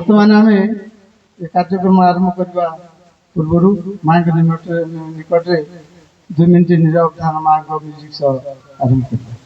बर्तमान आम कार्यक्रम आरंभ करने पूर्व माँ निकट में 2 मिनट नीरव ध्यान माँ म्यूजिक सह आरंभ कर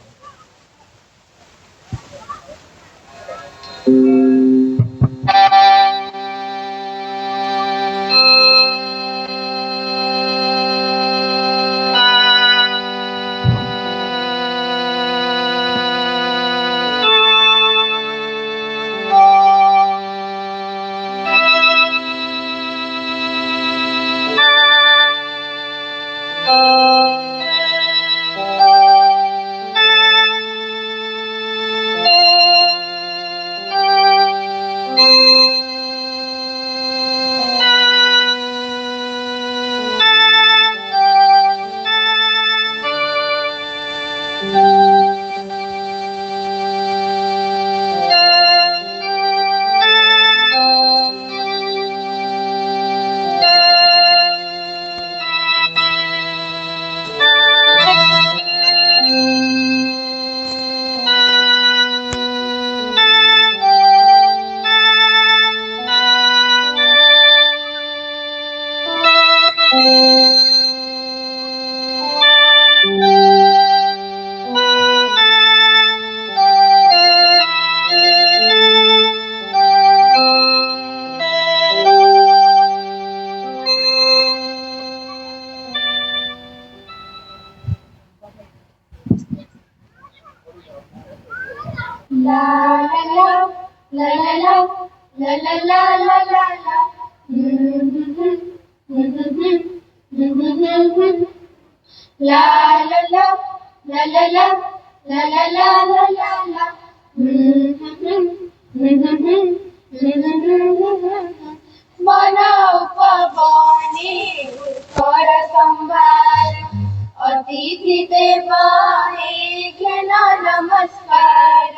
अतिथि देवाहे घना नमस्कार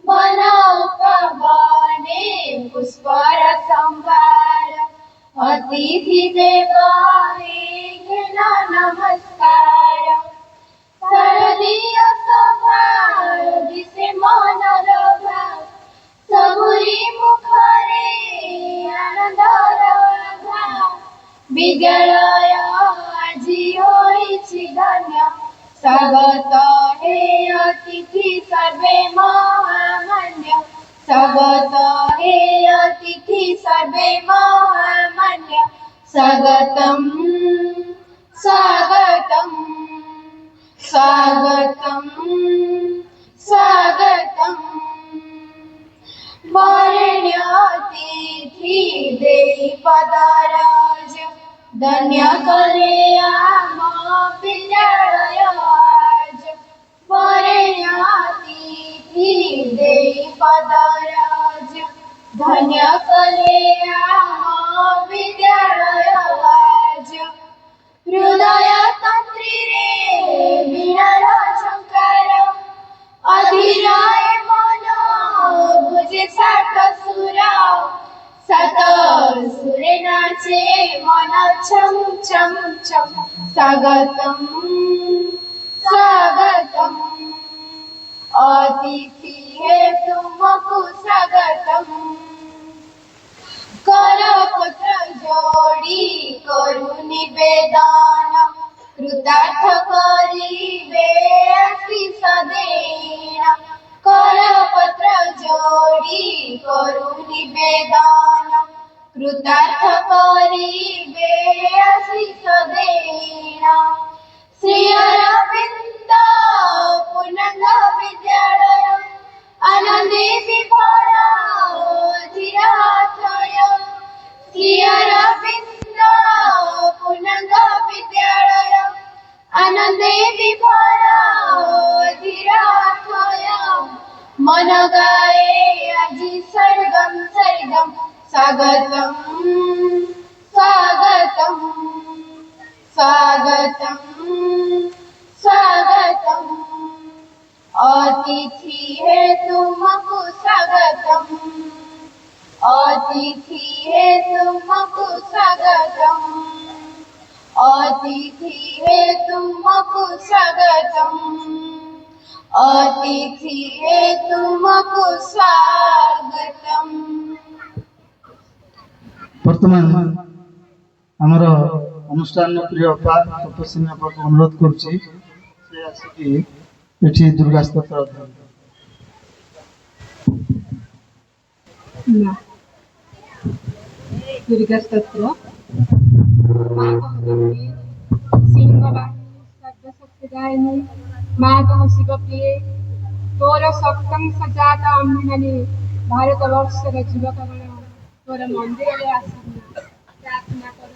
बनाओ पवने पुष्पर संभार अतिथि देवाहे घना नमस्कार शारदीय सभार दिसे मन रभा सबुरी मुखरे आनंदर आभा विद्यालय আজি होइछि धन्य स्वागत हे अतिथि सर्वे महामान्य स्वागत हे अतिथि सर्वे महामान्य स्वागतम् स्वागतम् स्वागतम् स्वागतम् वरेण्य अतिथि देई पदराज धन्य करे आम विद्यालय आज वरेण्य अतिथि देई पदराज धन्य करे आम विद्यालय आज हृदय तंत्री रे वीणार झंकार अधीराय मन बुझे सात सुरा सात सुरे नाचे मन छम छम छम स्वागतम् स्वागतम् अतिथि हे तुमको स्वागतम् करपत्र जोड़ी करू निवेदन कृतार्थ करिबे आशीष देन करपत्र जोड़ी करू निवेदन कृतार्थ करिबे आशीष देन श्री अरविंद पूर्णांग विद्यालय आनंदे विभोरा धीराथय श्री अरविंद पूर्णांग विद्यालय आनंदे विभोरा धीराथय मन गाए আজি सर्गम सर्गम स्वागतम् स्वागतम् स्वागतम् स्वागतम् अतिथि हे तुमको स्वागतम् अतिथि हे तुमको स्वागतम् अतिथि हे तुमको स्वागतम् अतिथि हे तुमको स्वागतम्। ବର୍ତ୍ତମାନ ଆମର ଅନୁଷ୍ଠାନ ପ୍ରିୟ ଅପା ତପସ୍ୱିନୀ ଅପାକୁ ଅନୁରୋଧ କରୁଛି ସେ ଆସିକି ଏଠି ଦୁର୍ଗା ସ୍ତୋତ୍ର ଅଧ୍ୟୟନ दुर्गा स्तोत्र माँ सिंह सर्वशक्तिदायिनी माँ कह शिव प्रिय तोर सप्तम सजात आम्भे भारत वर्ष युवकगण तोर मंदिर में आसन प्रार्थना कर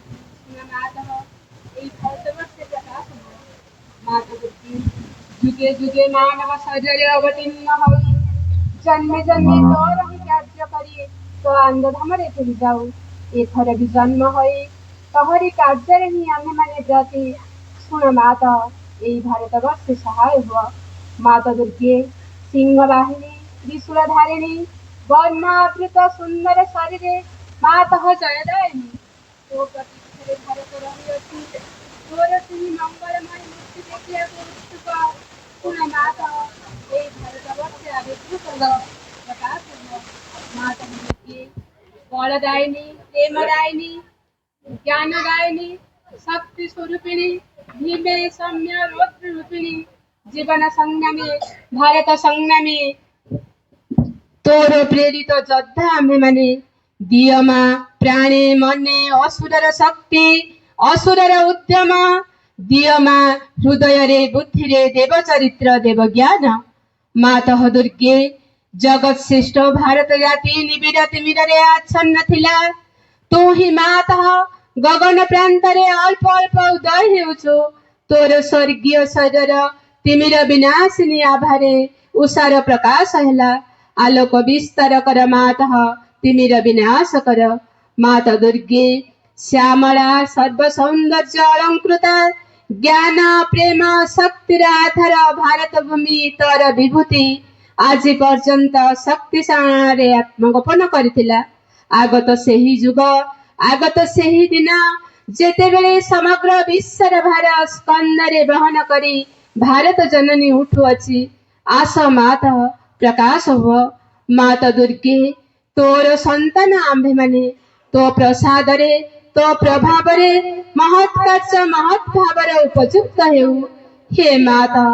भारतवर्ष प्रकाश माँ जुगे जुगे मानव शरीर अवतीर्ण हो जन्मे जन्मे तोर ही कार्य करिए तो आंधधाम फिर जाऊ एथर भी जन्म होई तहरी कार्य ही आमे माने जाति शुण माता यही भारतवर्ष सहाय हुआ माता दुर्गे सिंह बाहिनी त्रिशूलधारिणी वर्णावृत सुंदर शरीर माता जयदायिनी तो प्रतीक्षारे भारत रही अछि तोर तुही मंगलमय मूर्ति देखिया उत्सुक शुण माता यही भारतवर्ष आविर्भूत प्रकाश हुआ माता दुर्गे बलदायिनी प्रेमदायिनी ज्ञानदायिनी शक्ति स्वरूपिणी भीमे सौम्य रौद्र रूपिणी जीवन संग्रामी भारत संग्रामी तोर प्रेरित योद्धा आम्भे माने दिय मां प्राणे मने असुरर शक्ति असुरर उद्यम दिय मां हृदय रे बुद्धि रे देव चरित्र देव ज्ञान माता दुर्गे जगत श्रेष्ठ भारत जाति निबिड़ तिमिरे आच्छन्न थिला तू ही माता गगन प्रांत रे अल्प अल्प उदय हेउछु तोर स्वर्गीय शरीर तिमिर विनाशिनी आभारे उषार प्रकाश हैला आलोक विस्तार कर माता तिमिर विनाश कर माता दुर्गे श्यामला सर्व सौंदर्य अलंकृता ज्ञान प्रेम शक्तिर आधार भारत भूमि तोर विभूति आज पर्यंत शक्तिशाली आत्मगोपन करथिला आगत सेही जुग आगत सेही दिन जेतेबेले समग्र विश्वर भार स्कंदरे बहन करी भारत जननी उठु अछि आस माता प्रकाश हो माता दुर्गे तोर संतान आम्भे माने तो प्रसाद रे तो प्रभाव रे महत् कार्य महत् भाव रे उपयुक्त हेउ हे माता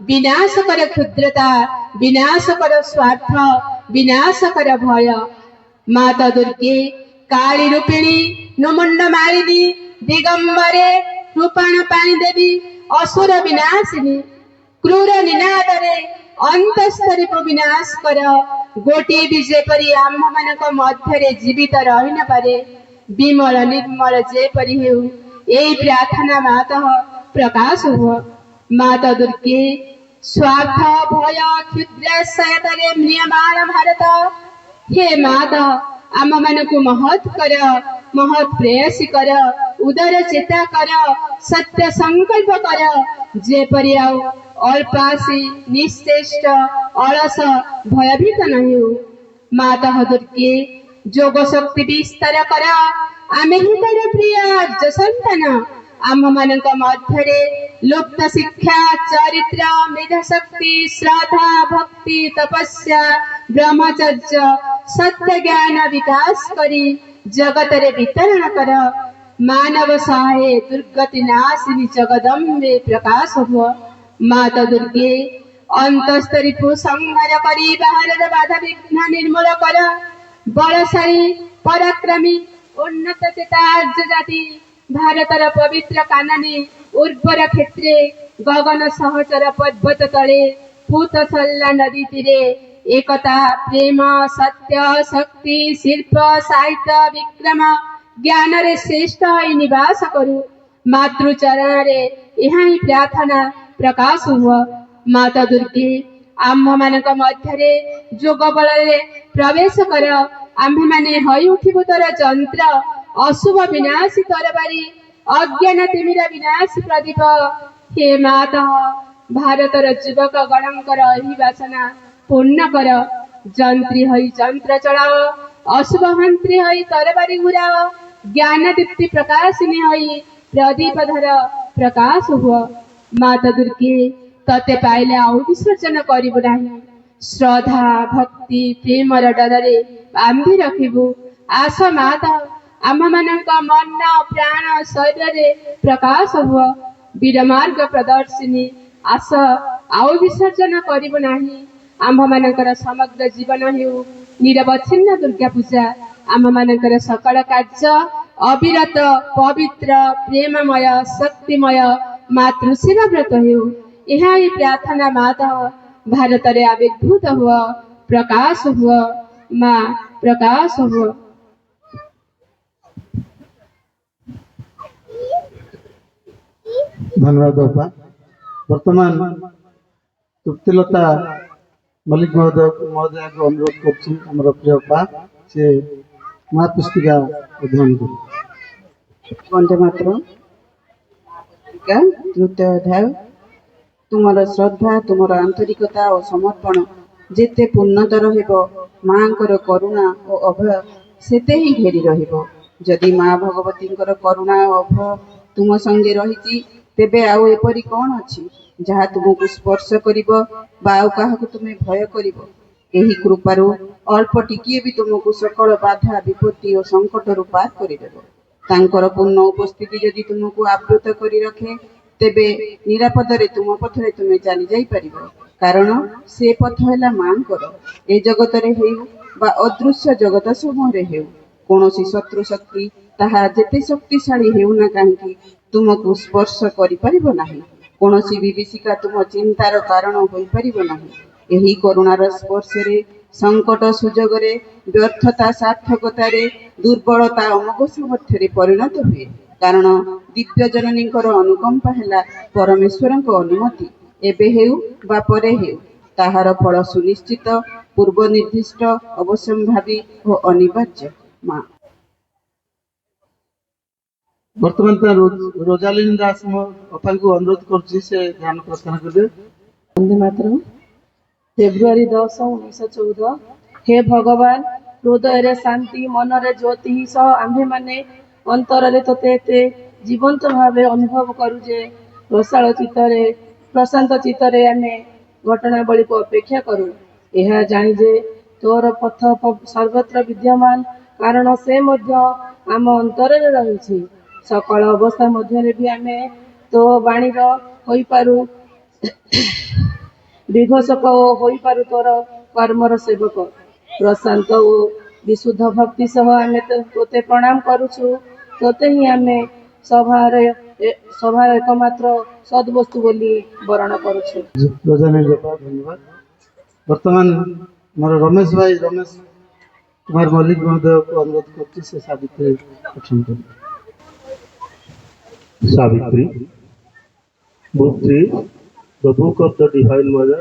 विनाश कर क्षुद्रता विनाश कर स्वार्थ विनाश कर भय माता दुर्गे काली रूपिणी नुमुंड मारिनी दिगंबरे रूपाण पाणी देवी असुर विनाशिनी क्रूर निनादरे अंतस्तरी को विनाश कर गोटे भी जेपरी आम्भ मानक मध्य जीवित रही न पारे विमल निर्मल जेपरी हेउ यही प्रार्थना माता प्रकाश हो माता दुर्गे स्वार्थ भय क्षुद्राशयतरे म्रियमाण भारत हे माता आम मानक महत् कर महत् प्रेयसी कर उदर चेता कर सत्य संकल्प कर जेपरी आउ अल्पासी निश्चेष्ट अलस भयभीत नहीं हो माता दुर्गे जोग शक्ति विस्तार कर आमे ही तर प्रिय संतान आम मानक मध्य लुप्त शिक्षा चरित्र मेधा शक्ति श्रद्धा भक्ति तपस्या ब्रह्मचर्य सत्य ज्ञान विकास करी जगत रे वितरण कर मानव सहाय दुर्गति नाशिनी जगदम्बे प्रकाश हो माता दुर्गे अंतस्तरी को संहार करी बाहर बाधा विघ्न निर्मूल कर बलशाली पराक्रमी उन्नत चेतार्ज जाति भारतर पवित्र काननी उर्वर क्षेत्रे गगन सहचर पर्वत तले भूत सल्ला नदी तीरे एकता प्रेम सत्य शक्ति शिल्प साहित्य विक्रम ज्ञान रे श्रेष्ठ निवास करू मातृचरण रे यहाँ ही प्रार्थना प्रकाश हुआ माता दुर्गे आम्भ मानक मध्य जोग बल प्रवेश कर आम्भे माने हई उठिबु तोर यंत्र अशुभ विनाशी तरबारी अज्ञान तिमिर विनाश प्रदीप हे माता भारतर युवक गणंकर ही वासना पूर्ण कर जंत्री हई यंत्र चलाओ अशुभ मंत्री हई तरबारी घुराओ ज्ञान दीप्ति प्रकाशिनी हई प्रदीप धर प्रकाश हुआ माता दुर्गे तते पाइले आउ विसर्जन करिबु नाही श्रद्धा भक्ति प्रेमर डलरे बांधी रखिबु आस माता आम्भମାନଙ୍କ मन प्राण शरीरले प्रकाश हुଅ वीरमार्ग प्रदर्शिनी आस ଆଉ ବିସର୍ଜନ କରିବ ନାହିଁ। ଆମ୍ଭମାନଙ୍କର ସମଗ୍ର ଜୀବନ ହେଉ ନିରବଚ୍ଛିନ୍ନ ଦୁର୍ଗା ପୂଜା। ଆମ୍ଭମାନଙ୍କର ସକଳ କାର୍ଯ୍ୟ ଅବିରତ ପବିତ୍ର ପ୍ରେମମୟ ଶକ୍ତିମୟ ମାତୃସେବା ବ୍ରତ ହେଉ। ଏହା ହିଁ ପ୍ରାର୍ଥନା ମାତଃ ଭାରତରେ ଆବିର୍ଭୂତ ହୁଅ ପ୍ରକାଶ ହୁଅ ମା ପ୍ରକାଶ ହୁଅ। धन्यवाद बापा। वर्तमान तृप्तिलता मल्लिक महोदय को अनुरोध कर प्रिय बापा से माँ पुस्तिका अध्ययन कर। वंदे मातरम। तृतीय अध्याय। तुमर श्रद्धा तुमर आंतरिकता और समर्पण जेते पूर्णतर हेब माँकर करुणा और अभय सेते ही घेरी रहिब। जदि माँ भगवती करुणा और अभय तुम संगे रही तेबे आउ एपरी कौन अछि जहाँ तुमको स्पर्श करिब बा आउ काहाकु तुमे भय करिब। एही कृपारु अल्प टिकिए भी तुमको सकल बाधा विपत्ति और संकट रु पार करिदेब। तांकर पूर्ण उपस्थिति जदि तुमको आवृत करि रखे तेबे निरापदरे तुम पथरे तुमे चली जाई परिब। कारण से पथ हैला मांकर ए जगतरे हेउ बा अदृश्य जगत समूहरे हेउ कोनोसी शत्रु शक्ति ताहा जेते शक्तिशाली हेउ ना काहेकि तुमको स्पर्श करि परिबो नाही। कोनोसी विभीषिका तुम चिंतार कारण होई परिबो नाही। एही करुणार स्पर्शरे संकट सुजोगरे व्यर्थता सार्थकतारे दुर्बलता अमोघ सामर्थ्य परिणत हुए। कारण दिव्य जननींकर अनुकंपा हैला परमेश्वरଙ୍କ अनुमति एबे हेउ बा परे हेउ ताहार फल सुनिश्चित पूर्व निर्दिष्ट अवश्यंभावी और अनिवार्य। माँ वर्तमान रोजालिन दास अपा को अनुरोध कर ध्यान प्रस्थान करें। वंदे मातरम। फेब्रुआरी 10, 1914। हे भगवान हृदय शांति मनरे ज्योति सह आम्भे माने अंतर तोते जीवंत भाव अनुभव करुजे रसाल चित्तरे प्रशांत चित्तरे आमे घटनावली को अपेक्षा करूँ। यह जानी जे तोर पथ सर्वत्र विद्यमान कारण से मध्य आम अंतर रही सकल अवस्था मध्य भी आमे तो बाणीर होई पारू विघोषक होई पारू तोर कर्मर सेवक प्रशांत और विशुद्ध भक्ति सह आमे तोते प्रणाम करुछु। तोते ही आमे सभार एकमात्र सद्वस्तु बोली वर्ण करुछु। धन्यवाद। वर्तमान मोर रमेश भाई कुमार मल्लिक महोदय को अनुरोध कर सावित्री पठन कर। Savitri, Book 3, The Book of the Divine Mother,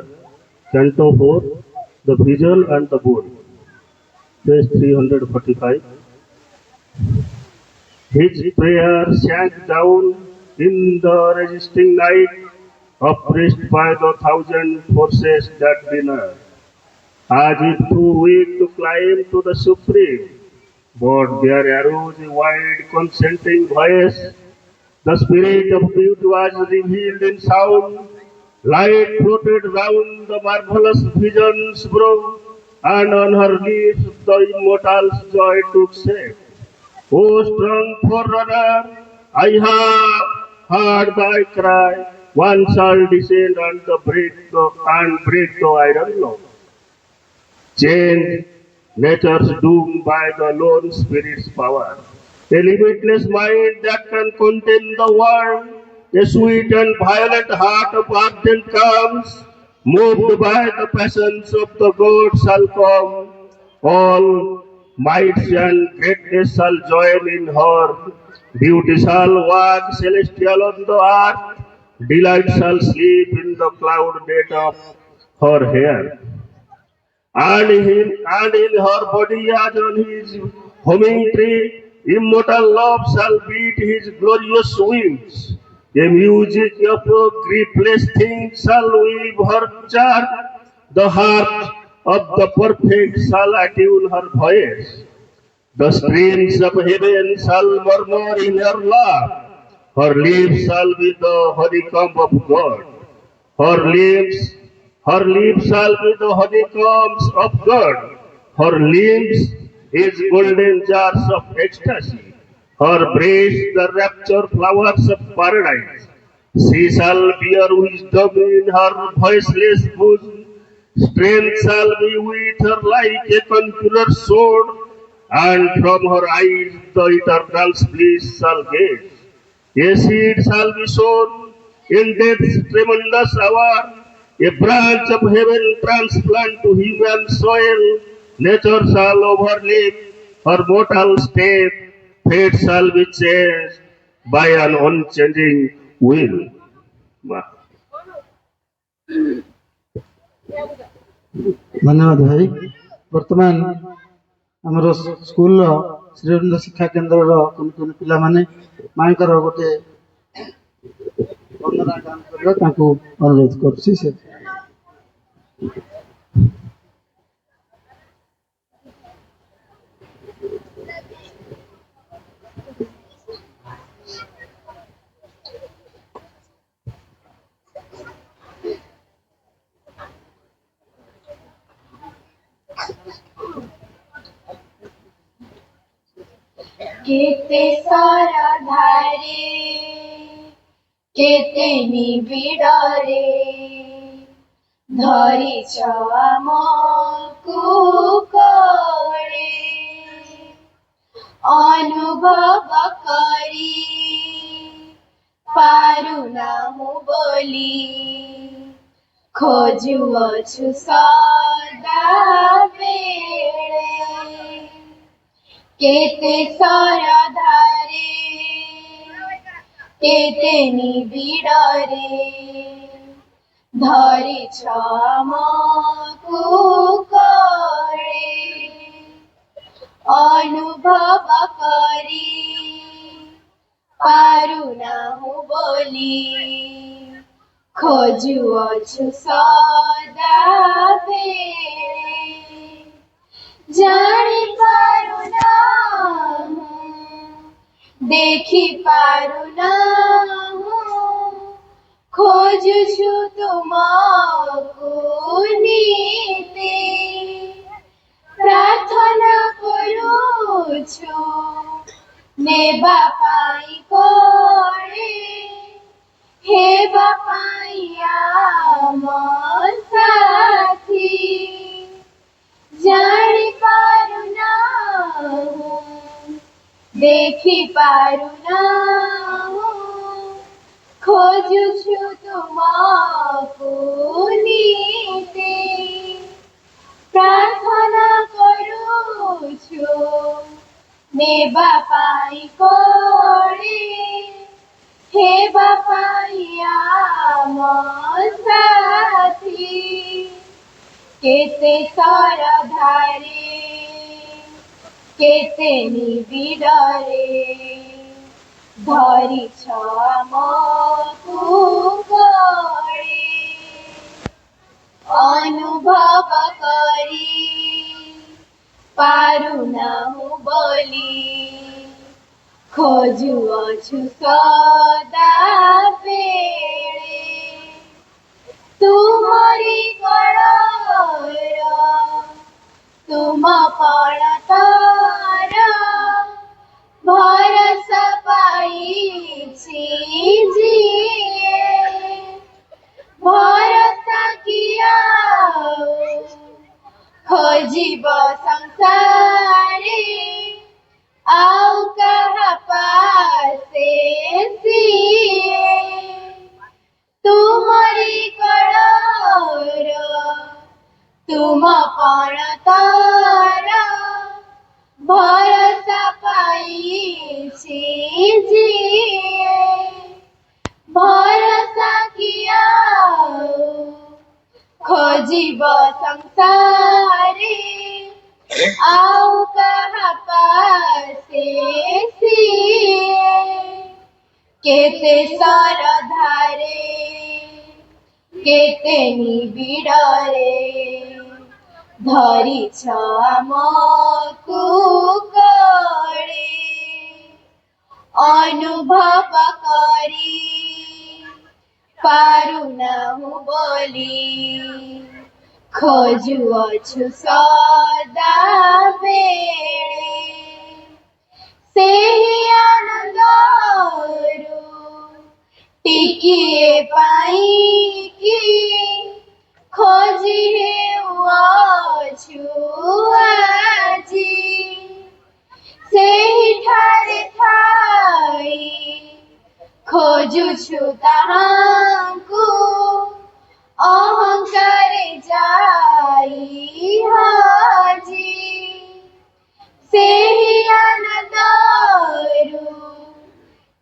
Canto 4, The Vigil and the Boon, page 345. His prayer sank down in the resisting night, oppressed by the thousand forces that deny, as if too weak to climb to the Supreme. But there arose a wide consenting voice. The spirit of beauty was revealed in sound. Light floated round the marvelous vision's brow, and on her lips the immortal's joy took shape. O strong forerunner, I have heard thy cry. One shall descend and break the iron law. Change nature's doom by the lone spirit's power. A limitless mind that can contain the world, a sweet and violent heart of ardent calms, moved by the passions of the gods shall come. All mights and greatness shall join in her. Beauty shall walk celestial on the earth. Delight shall sleep in the cloud net of her hair. And in her body as on his homing tree, immortal love shall beat his glorious wings. A music of griefless things shall weave her charm. The heart of the perfect shall attune her voice. The streams of heaven shall murmur in her love. Her lips shall be the honeycomb of God. Her lips shall be the honeycombs of God. Her lips is golden jars of ecstasy. Her breast the rapture flowers of paradise. She shall bear wisdom in her voiceless bosom. Strength shall be with her like a conqueror's sword, and from her eyes the eternal bliss shall gaze. A seed shall be sown in death's tremendous hour, a branch of heaven transplant to human soil. Nature shall overleap her mortal step, fate shall be changed by an unchanging will. ଧନ୍ୟବାଦ ଭାଇ। ବର୍ତ୍ତମାନ ଆମର ସ୍କୁଲର ଶ୍ରୀଅରବିନ୍ଦ ଶିକ୍ଷା କେନ୍ଦ୍ରର କୁନି କୁନି ପିଲାମାନେ ମାଙ୍କର ଗୋଟେ ବନ୍ଦନା ଗାନ କରିବା ତାଙ୍କୁ ଅନୁରୋଧ କରୁଛି। ସେ केते सारा धारे केते निबिड़रे धरिछ आमकु कोळे अनुभव करी पारुनाहु बोली खोजुअछु सदा बेळे केते सरधारे केते निबिड़रे धरिछ आमकु कोळे अनुभव करी पारुनाहु बोली खोजुअछु सदा बेळे जानी पारुनाहु देखी पारुनाहु खोजुछु तुमको नीते प्रार्थना करुछु नेबा पाई कोळे हेबा पाई आमर साथी जानी पारुनाहु देखी पारुनाहु खोजुछु तुमको नीते प्रार्थना करुछु नेबा पाई कोळे हेबा पाई आमर साथी केते सरधारे केते निबिड़रे धरिछ आमकु कोळे अनुभव करी पारुनाहु बोली खोजुअछु सदा बेळे तुमरी कळर तुम पणतर भरसा पाइछि जिए भरसा किया खोजिब संसारे आउ कहा पासे सिए तुमरी कळर तुम पणतर भरसा पाइछि जिए भरसा किया खोजिब संसारे आउ कहा पासे सिए केते सरधारे केते निबिड़रे धरिछ आमकु कोळे अनुभव करी पारुनाहु बोली खोजुअछु सदा बेळे ସେହି ଆନନ୍ଦରୁ ଟିକିଏ ପାଇକି ଖୋଜି ହେଉଅଛୁ ଆଜି। ସେହିଠାରେ ଥାଇ ଖୋଜୁଛୁ ତାହାଙ୍କୁ ଅହଙ୍କାରେ ଯାଇ ହଜି। ସେହି ଆନନ୍ଦରୁ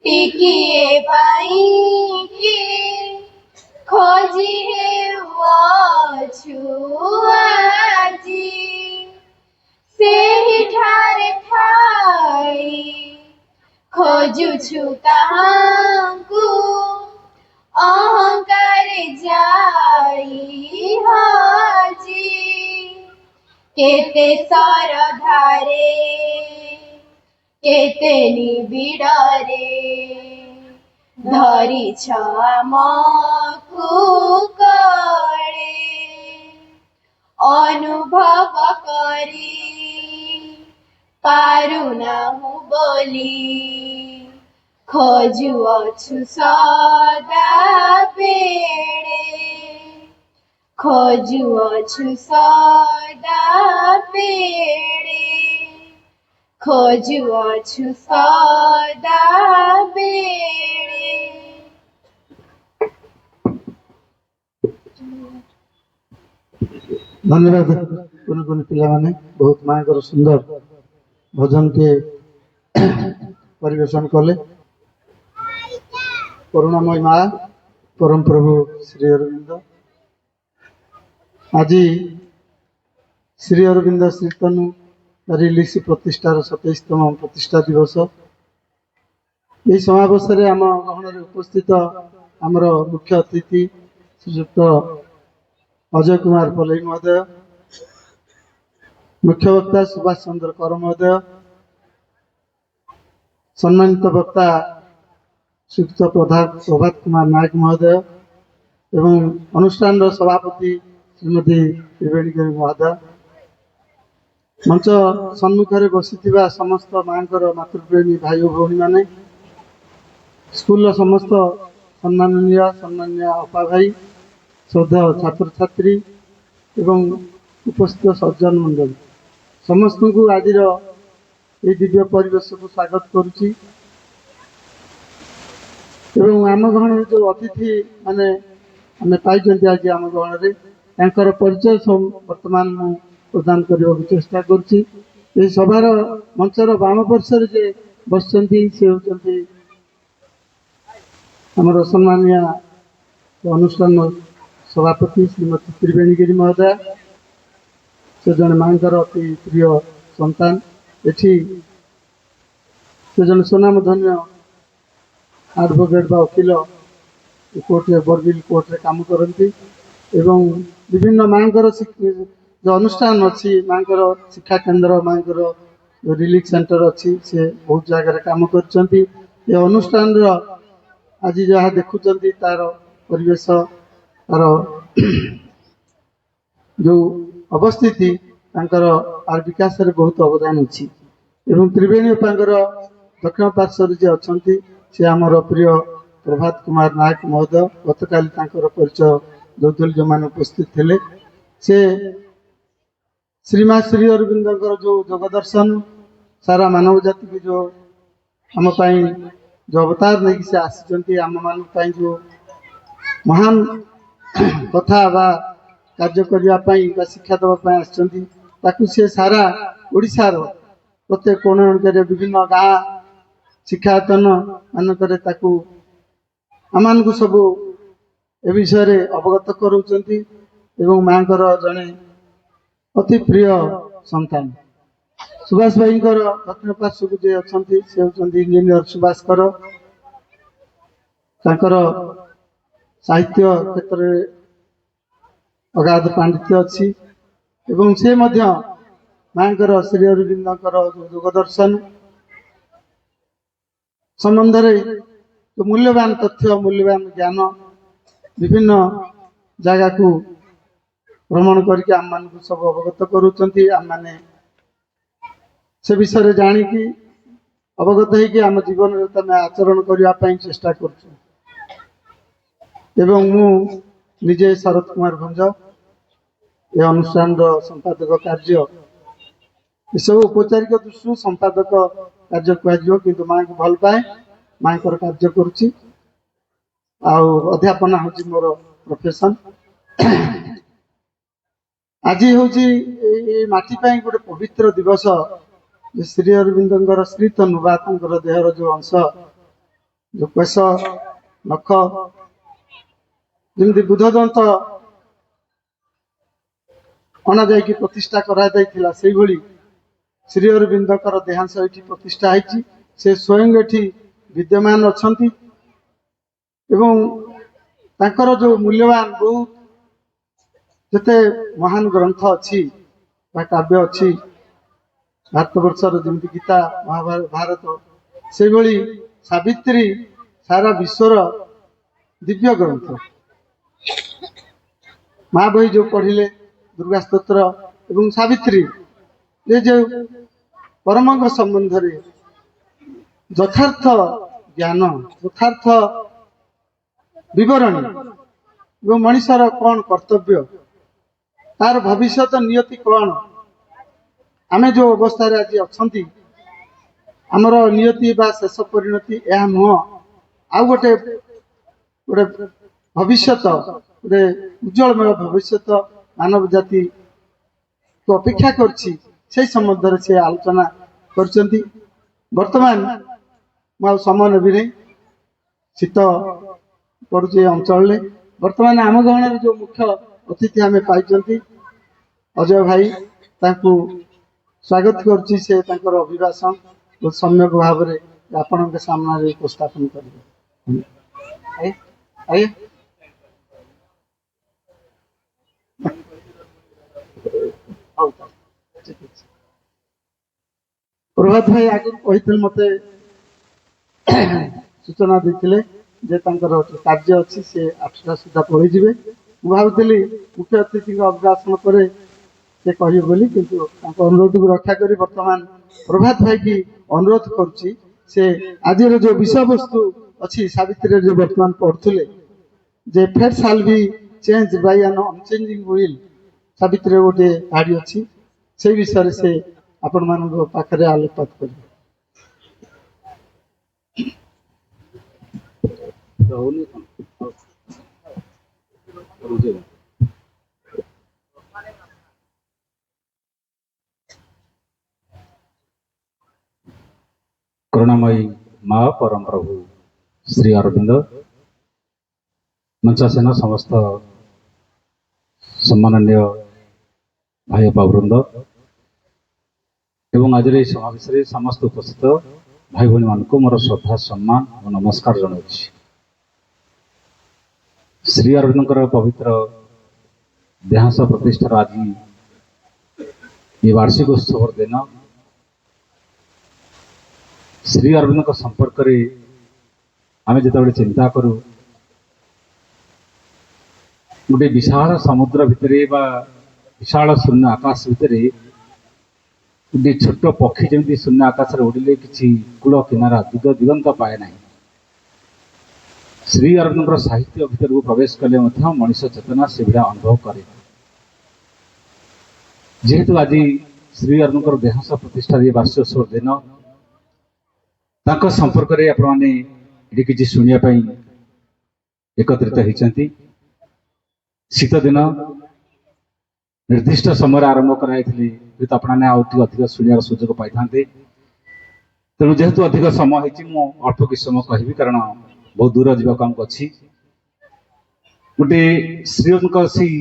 ଟିକିଏ ପାଇକି ଖୋଜି ହେଉଅଛୁ ଆଜି। ସେହିଠାରେ ଥାଇ ଖୋଜୁଛୁ ତାହାଙ୍କୁ ଅହଙ୍କାରେ ଯାଇ ହଜି। କେତେ ସରଧାରେ କେତେ ନିବିଡ଼ରେ ଧରିଛ ଆମକୁ କୋଳେ। ଅନୁଭବ କରି ପାରୁନାହୁଁ ବୋଲି ଖୋଜୁଅଛୁ ସଦାବେଳେ। ଖୋଜୁଅଛୁ ସଦାବେଳେ। ଖୋଜୁଅଛୁ ସଦାବେଳେ। ଧନ୍ୟବାଦ କୁନି କୁନି ପିଲାମାନେ ବହୁତ ମାଙ୍କର ସୁନ୍ଦର ଭଜନଟିଏ ପରିବେଷଣ କଲେ। କରୁଣାମୟୀ ମା ପରମ ପ୍ରଭୁ ଶ୍ରୀ ଅରବିନ୍ଦ ଆଜି ଶ୍ରୀ ଅରବିନ୍ଦ ଶ୍ରୀତନୁ ରିଲିଜ ପ୍ରତିଷ୍ଠାର 27ତମ ପ୍ରତିଷ୍ଠା ଦିବସ। ଏହି ସମାବେଶରେ ଆମ ଗହଣରେ ଉପସ୍ଥିତ ଆମର ମୁଖ୍ୟ ଅତିଥି ଶ୍ରୀଯୁକ୍ତ ଅଜୟ କୁମାର ପଲେଇ ମହୋଦୟ, ମୁଖ୍ୟ ବକ୍ତା ସୁଭାଷ ଚନ୍ଦ୍ର କର ମହୋଦୟ, ସମ୍ମାନିତ ବକ୍ତା ଶ୍ରୀଯୁକ୍ତ ପ୍ରଭାତ କୁମାର ନାୟକ ମହୋଦୟ ଏବଂ ଅନୁଷ୍ଠାନର ସଭାପତି ଶ୍ରୀମତୀ ତ୍ରିବେଣୀ ଦେବୀ ମହୋଦୟ, ମଞ୍ଚ ସମ୍ମୁଖରେ ବସିଥିବା ସମସ୍ତ ମାଙ୍କର ମାତୃପ୍ରେମୀ ଭାଇ ଓ ଭଉଣୀମାନେ, ସ୍କୁଲର ସମସ୍ତ ସମ୍ମାନନୀୟ ଅପା ଭାଇ, ଶ୍ରଦ୍ଧେୟ ଛାତ୍ରଛାତ୍ରୀ ଏବଂ ଉପସ୍ଥିତ ସଜ୍ଜନ ମଣ୍ଡଳୀ ସମସ୍ତଙ୍କୁ ଆଜିର ଏହି ଦିବ୍ୟ ପରିବେଶକୁ ସ୍ୱାଗତ କରୁଛି। ଏବଂ ଆମ ଗହଣରେ ଯେଉଁ ଅତିଥି ମାନେ ଆମେ ପାଇଛନ୍ତି ଆଜି ଆମ ଗହଣରେ ତାଙ୍କର ପରିଚୟ ବର୍ତ୍ତମାନ ମୁଁ ପ୍ରଦାନ କରିବାକୁ ଚେଷ୍ଟା କରୁଛି। ଏହି ସଭାର ମଞ୍ଚର ବାମ ପାର୍ଶ୍ୱରେ ଯେ ବସିଛନ୍ତି ସେ ହେଉଛନ୍ତି ଆମର ସମ୍ମାନୀୟ ଅନୁଷ୍ଠାନ ସଭାପତି ଶ୍ରୀମତୀ ତ୍ରିବେଣୀଗିରି ମହୋଦୟା। ସେ ଜଣେ ମାଙ୍କର ଅତି ପ୍ରିୟ ସନ୍ତାନ। ଏଠି ସେ ଜଣେ ସୁନାମଧନ୍ୟ ଆଡଭୋକେଟ ବା ଓକିଲ କୋର୍ଟରେ ବରବିଲ କୋର୍ଟରେ କାମ କରନ୍ତି ଏବଂ ବିଭିନ୍ନ ମାଙ୍କର ଯେଉଁ ଅନୁଷ୍ଠାନ ଅଛି, ମାଙ୍କର ଶିକ୍ଷା କେନ୍ଦ୍ର, ମାଙ୍କର ରିଲିଫ ସେଣ୍ଟର ଅଛି, ସେ ବହୁତ ଜାଗାରେ କାମ କରିଛନ୍ତି। ଏ ଅନୁଷ୍ଠାନର ଆଜି ଯାହା ଦେଖୁଛନ୍ତି ତାର ପରିବେଶ, ତାର ଯେଉଁ ଅବସ୍ଥିତି, ତାଙ୍କର ବିକାଶରେ ବହୁତ ଅବଦାନ ଅଛି। ଏବଂ ତ୍ରିବେଣୀ ଅପାଙ୍କର ଦକ୍ଷିଣ ପାର୍ଶ୍ୱରେ ଯିଏ ଅଛନ୍ତି ସେ ଆମର ପ୍ରିୟ ପ୍ରଭାତ କୁମାର ନାୟକ ମହୋଦୟ। ଗତକାଲି ତାଙ୍କର ପରିଚୟ ଦେଉଥିଲେ ଯେଉଁମାନେ ଉପସ୍ଥିତ ଥିଲେ। ସେ ଶ୍ରୀମା ଶ୍ରୀ ଅରବିନ୍ଦଙ୍କର ଯେଉଁ ଯୋଗଦର୍ଶନ, ସାରା ମାନବ ଜାତିକୁ ଯେଉଁ ଆମ ପାଇଁ ଯେଉଁ ଅବତାର ନେଇକି ସେ ଆସିଛନ୍ତି, ଆମମାନଙ୍କ ପାଇଁ ଯେଉଁ ମହାନ କଥା ବା କାର୍ଯ୍ୟ କରିବା ପାଇଁ ବା ଶିକ୍ଷା ଦେବା ପାଇଁ ଆସିଛନ୍ତି, ତାକୁ ସେ ସାରା ଓଡ଼ିଶାର ପ୍ରତ୍ୟେକ କୋଣ ଅନୁସାରେ ବିଭିନ୍ନ ଗାଁ ଶିକ୍ଷାୟତନ ମାନଙ୍କରେ ତାକୁ ଆମମାନଙ୍କୁ ସବୁ ଏ ବିଷୟରେ ଅବଗତ କରାଉଛନ୍ତି ଏବଂ ମାଙ୍କର ଜଣେ ଅତି ପ୍ରିୟ ସନ୍ତାନ। ସୁଭାଷ ଭାଇଙ୍କର ଦକ୍ଷିଣ ପାର୍ଶ୍ୱକୁ ଯିଏ ଅଛନ୍ତି ସେ ହେଉଛନ୍ତି ଇଞ୍ଜିନିୟର ସୁଭାଷ କର। ତାଙ୍କର ସାହିତ୍ୟ କ୍ଷେତ୍ରରେ ଅଗାଧ ପାଣ୍ଡିତ୍ୟ ଅଛି ଏବଂ ସେ ମଧ୍ୟ ମାଙ୍କର ଶ୍ରୀ ଅରବିନ୍ଦଙ୍କର ଯୋଗଦର୍ଶନ ସମ୍ବନ୍ଧରେ ମୂଲ୍ୟବାନ ତଥ୍ୟ, ମୂଲ୍ୟବାନ ଜ୍ଞାନ ବିଭିନ୍ନ ଜାଗାକୁ ଭ୍ରମଣ କରିକି ଆମମାନଙ୍କୁ ସବୁ ଅବଗତ କରୁଛନ୍ତି। ଆମମାନେ ସେ ବିଷୟରେ ଜାଣିକି ଅବଗତ ହେଇକି ଆମ ଜୀବନରେ ତମେ ଆଚରଣ କରିବା ପାଇଁ ଚେଷ୍ଟା କରୁଛୁ। ଏବଂ ମୁଁ ନିଜେ ଶରତ କୁମାର ଭଞ୍ଜ ଏ ଅନୁଷ୍ଠାନର ସମ୍ପାଦକ କାର୍ଯ୍ୟ, ଏସବୁ ଔପଚାରିକ ଦୃଷ୍ଟିରୁ ସମ୍ପାଦକ କାର୍ଯ୍ୟ କୁହାଯିବ, କିନ୍ତୁ ମାଙ୍କୁ ଭଲ ପାଏ, ମାଙ୍କର କାର୍ଯ୍ୟ କରୁଛି। ଆଉ ଅଧ୍ୟାପନା ହେଉଛି ମୋର ପ୍ରଫେସନ। ଆଜି ହେଉଛି ଏଇ ମାଟି ପାଇଁ ଗୋଟେ ପବିତ୍ର ଦିବସ, ଯେ ଶ୍ରୀ ଅରବିନ୍ଦଙ୍କର ଶ୍ରୀ ତନୁବା, ତାଙ୍କର ଦେହର ଯୋଉ ଅଂଶ, ଯୋଉ କେଶ ନଖ ଯେମିତି ବୁଦ୍ଧଦନ୍ତ ଅଣାଯାଇକି ପ୍ରତିଷ୍ଠା କରାଯାଇଥିଲା, ସେଇଭଳି ଶ୍ରୀ ଅରବିନ୍ଦଙ୍କର ଦେହାଂଶ ଏଠି ପ୍ରତିଷ୍ଠା ହେଇଛି। ସେ ସ୍ୱୟଂ ଏଠି ବିଦ୍ୟମାନ ଅଛନ୍ତି ଏବଂ ତାଙ୍କର ଯୋଉ ମୂଲ୍ୟବାନ ବହୁତ ଯେତେ ମହାନ ଗ୍ରନ୍ଥ ଅଛି ବା କାବ୍ୟ ଅଛି, ଭାରତବର୍ଷର ଯେମିତି ଗୀତା, ମହାଭାରତ, ସେଇଭଳି ସାବିତ୍ରୀ ସାରା ବିଶ୍ୱର ଦିବ୍ୟ ଗ୍ରନ୍ଥ। ମା ବହି ଯୋଉ ପଢିଲେ, ଦୁର୍ଗା ସ୍ତୋତ୍ର ଏବଂ ସାବିତ୍ରୀ, ଏ ଯୋଉ ପରମଙ୍କ ସମ୍ବନ୍ଧରେ ଯଥାର୍ଥ ଜ୍ଞାନ, ଯଥାର୍ଥ ବିବରଣୀ ଏବଂ ମଣିଷର କଣ କର୍ତ୍ତବ୍ୟ, ତାର ଭବିଷ୍ୟତ ନିୟତି କଣ, ଆମେ ଯୋଉ ଅବସ୍ଥାରେ ଆଜି ଅଛନ୍ତି, ଆମର ନିୟତି ବା ଶେଷ ପରିଣତି ଏହା ନୁହଁ, ଆଉ ଗୋଟେ ଭବିଷ୍ୟତ, ଗୋଟେ ଉଜ୍ଜଳମୟ ଭବିଷ୍ୟତ ମାନବ ଜାତିକୁ ଅପେକ୍ଷା କରିଛି, ସେଇ ସମ୍ବନ୍ଧରେ ସେ ଆଲୋଚନା କରିଛନ୍ତି। ବର୍ତ୍ତମାନ ମୁଁ ଆଉ ସମୟ ନେବି ନାହିଁ, ଶୀତ ପଡୁଛି ଏ ଅଞ୍ଚଳରେ। ବର୍ତ୍ତମାନ ଆମ ଗହଣରେ ଯୋଉ ମୁଖ୍ୟ ଅତିଥି ଆମେ ପାଇଛନ୍ତି ଅଜୟ ଭାଇ, ତାଙ୍କୁ ସ୍ୱାଗତ କରୁଛି। ସେ ତାଙ୍କର ଅଭିଭାଷଣ ସମ୍ୟକ ଭାବରେ ଆପଣଙ୍କ ସାମ୍ନାରେ ଉପସ୍ଥାପନ କରିବେ। ପ୍ରଭାତ ଭାଇ ଆଗରୁ କହିଥିଲେ, ମତେ ସୂଚନା ଦେଇଥିଲେ ଯେ ତାଙ୍କର କାର୍ଯ୍ୟ ଅଛି, ସେ 8ଟା ସୁଦ୍ଧା ପଳେଇଯିବେ। ମୁଁ ଭାବୁଥିଲି ମୁଖ୍ୟ ଅତିଥିଙ୍କ ଅଭିଭାଷଣ ପରେ ସେ କହିବେ ବୋଲି, କିନ୍ତୁ ତାଙ୍କ ଅନୁରୋଧକୁ ରକ୍ଷା କରି ବର୍ତ୍ତମାନ ପ୍ରଭାତ ଭାଇକି ଅନୁରୋଧ କରୁଛି, ସେ ଆଜିର ଯୋଉ ବିଷୟବସ୍ତୁ ଅଛି ସାବିତ୍ରୀରେ ଯୋଉ ବର୍ତ୍ତମାନ ପଢୁଥିଲେ, ଯେ ଫେଟ୍ ସାଲ୍ ବି ଚେଞ୍ଜ ବାଇ ଆନ୍ ଅନଚେଞ୍ଜିଂ ୱିଲ୍, ସାବିତ୍ରୀରେ ଗୋଟେ ଧାଡି ଅଛି, ସେଇ ବିଷୟରେ ସେ ଆପଣମାନଙ୍କ ପାଖରେ ଆଲୋକପାତ କରିବେ। କରୁଣାମୟୀ ମା ପରମ ପ୍ରଭୁ ଶ୍ରୀ ଅରବିନ୍ଦ, ମଞ୍ଚାସୀନ ସମସ୍ତ ସମ୍ମାନନୀୟ ଭାଇ ବାବୁବୃନ୍ଦ ଏବଂ ଆଜିର ଏହି ସମାବେଶରେ ସମସ୍ତ ଉପସ୍ଥିତ ଭାଇ ଭଉଣୀମାନଙ୍କୁ ମୋର ଶ୍ରଦ୍ଧା, ସମ୍ମାନ ଓ ନମସ୍କାର ଜଣାଉଛି। ଶ୍ରୀ ଅରବିନ୍ଦଙ୍କର ପବିତ୍ର ଦେହାଂଶ ପ୍ରତିଷ୍ଠାର ଆଜି ଏ ବାର୍ଷିକ ଉତ୍ସବର ଦିନ, ଶ୍ରୀ ଅରବିନ୍ଦଙ୍କ ସମ୍ପର୍କରେ ଆମେ ଯେତେବେଳେ ଚିନ୍ତା କରୁ, ଗୋଟେ ବିଶାଳ ସମୁଦ୍ର ଭିତରେ ବା ବିଶାଳ ଶୂନ୍ୟ ଆକାଶ ଭିତରେ ଗୋଟେ ଛୋଟ ପକ୍ଷୀ ଯେମିତି ଶୂନ୍ୟ ଆକାଶରେ ଉଡ଼ିଲେ କିଛି କୂଳ କିନାରା ଦିଗନ୍ତ ପାଏ ନାହିଁ, ଶ୍ରୀ ଅରବିନ୍ଦଙ୍କର ସାହିତ୍ୟ ଭିତରକୁ ପ୍ରବେଶ କଲେ ମଧ୍ୟ ମଣିଷ ଚେତନା ସେଭଳିଆ ଅନୁଭବ କରେ। ଯେହେତୁ ଆଜି ଶ୍ରୀ ଅରବିନ୍ଦଙ୍କର ଦେହାଂଶ ପ୍ରତିଷ୍ଠାର ଏ ବାର୍ଷିକୋତ୍ସବ ଦିନ, ତାଙ୍କ ସମ୍ପର୍କରେ ଆପଣମାନେ ଏଠି କିଛି ଶୁଣିବା ପାଇଁ ଏକତ୍ରିତ ହେଇଛନ୍ତି। ଶୀତ ଦିନ ନିର୍ଦ୍ଦିଷ୍ଟ ସମୟରେ ଆରମ୍ଭ କରାଯାଇଥିଲେ, ଯେହେତୁ ଆପଣମାନେ ଆଉ ଟିକେ ଅଧିକ ଶୁଣିବାର ସୁଯୋଗ ପାଇଥାନ୍ତେ। ତେଣୁ ଯେହେତୁ ଅଧିକ ସମୟ ହେଇଛି, ମୁଁ ଅଳ୍ପ କିଛି ସମୟ କହିବି, କାରଣ ବହୁତ ଦୂର ଯିବାକୁ ଆମକୁ ଅଛି। ଗୋଟେ ଶ୍ରୀଙ୍କ ସେଇ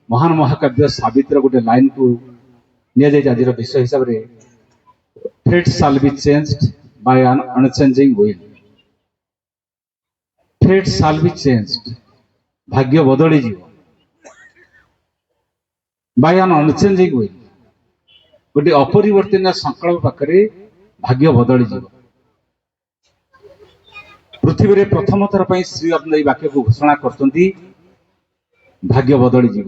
ମହାନ ମହାକାବ୍ୟ ସାବିତ୍ରୀର ଗୋଟେ ଲାଇନକୁ ନିଆଯାଇଛି ଆଜିର ବିଷୟ ହିସାବରେ, ଫେଟ୍ ସାଲ୍ ବି ଚେଞ୍ଜଡ୍ ବାଇ ଆନ୍ ଅନଚେଞ୍ଜିଂ ୱିଲ୍। ଫେଟ୍ ସାଲ୍ ବି ଚେଞ୍ଜଡ୍, ଭାଗ୍ୟ ବଦଳିଯିବ, ବାଇ ଆନ୍ ଅନଚେଞ୍ଜିଂ ୱିଲ୍, ଗୋଟେ ଅପରିବର୍ତ୍ତନୀୟ ସଂକଳ୍ପ ପାଖରେ ଭାଗ୍ୟ ବଦଳିଯିବ। ପୃଥିବୀରେ ପ୍ରଥମ ଥର ପାଇଁ ଶ୍ରୀ ଅରବିନ୍ଦ ଏହି ବାକ୍ୟକୁ ଘୋଷଣା କରୁଛନ୍ତି, ଭାଗ୍ୟ ବଦଳିଯିବ।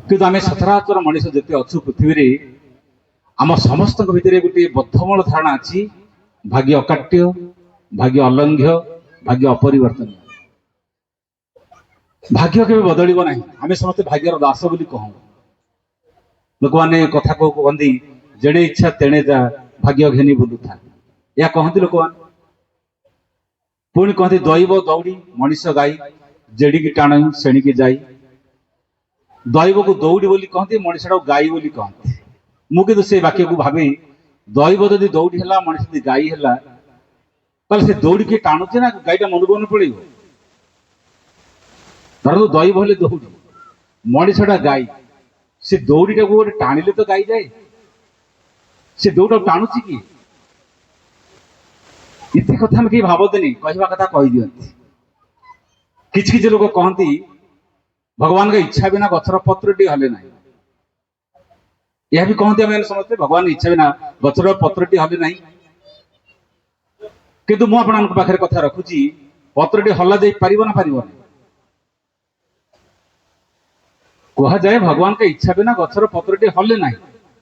କିନ୍ତୁ ଆମେ ସଚରାଚର ମଣିଷ ଯେତେ ଅଛୁ ପୃଥିବୀରେ, आम समस्त भितर गोटे बद्धमूल धारणा अच्छी भाग्य अकाट्य भाग्य अलंघ्य भाग्य अपरिवर्तन भाग्य के बदल ना आम समस्त भाग्यर दास बोली कहूँ लोक मैंने कथा कहती जेड़े इच्छा तेणे जा भाग्य घेनी बुलू था या कहती लोक मैंने पुणी कहती दैव दौड़ी मनीष गाई जेड़िकी टाण सेणिकी जाई दैव को दौड़ी बोली कहती मनीष गाई बोली कहती मुझे से वाक्य को भावे दैव जदि दौड़ी है मनीष जदि गाई है से दौड़ी किए टाणुचे ना गाईटा मन मन पड़े धर दैव हेले दौड़ी मनीषटा गाई से दौड़ीटा को गोटे टाणिले तो गाई जाए से दौड़ा टाणुची कि इतने कथा में कहीं भावतनी कहवा कथा कही दिखती किछ किछ लोग कहती भगवान का इच्छा बिना गचर पत्र टी हले ना यह भी कहते हैं समझते भगवान इच्छा बिना गचर पत्र टी हले ना किंतु मु आपन पाखे कथा रखुची पत्र टी हला जाई पारिबो ना पारिबो ना कह जाए भगवान का इच्छा बिना गचर पत्र टी हले ना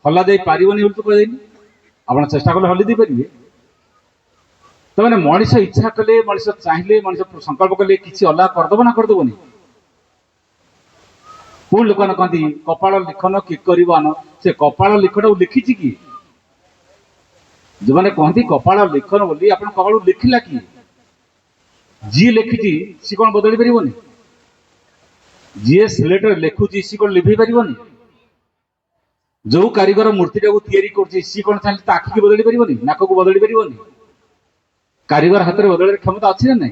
हला जाई पारिबो नहीं तो कह आप चेष्टा कले हली दे पारे तो मैंने मनीष इच्छा कले मनीष चाहिए मनीष संकल्प कले किसी अलग करदेव ना करदेवनी पुणी लोक कहती कपाल लिखन कि करन से कपाल लिखन लिखी कि जो मैंने कहती कपाल लिखन बोली आप कपाल लिखला कि जी लिखी सी कौन बदली पारे जी सिलेट लिखुची सी कौन लिभे पारे जो कारीगर मूर्तिटा को तैयारी कर सी कौन चाहिए आखि की बदली पारे नाक को बदली पारे कारीगर हाथ में बदल क्षमता अच्छी ना नहीं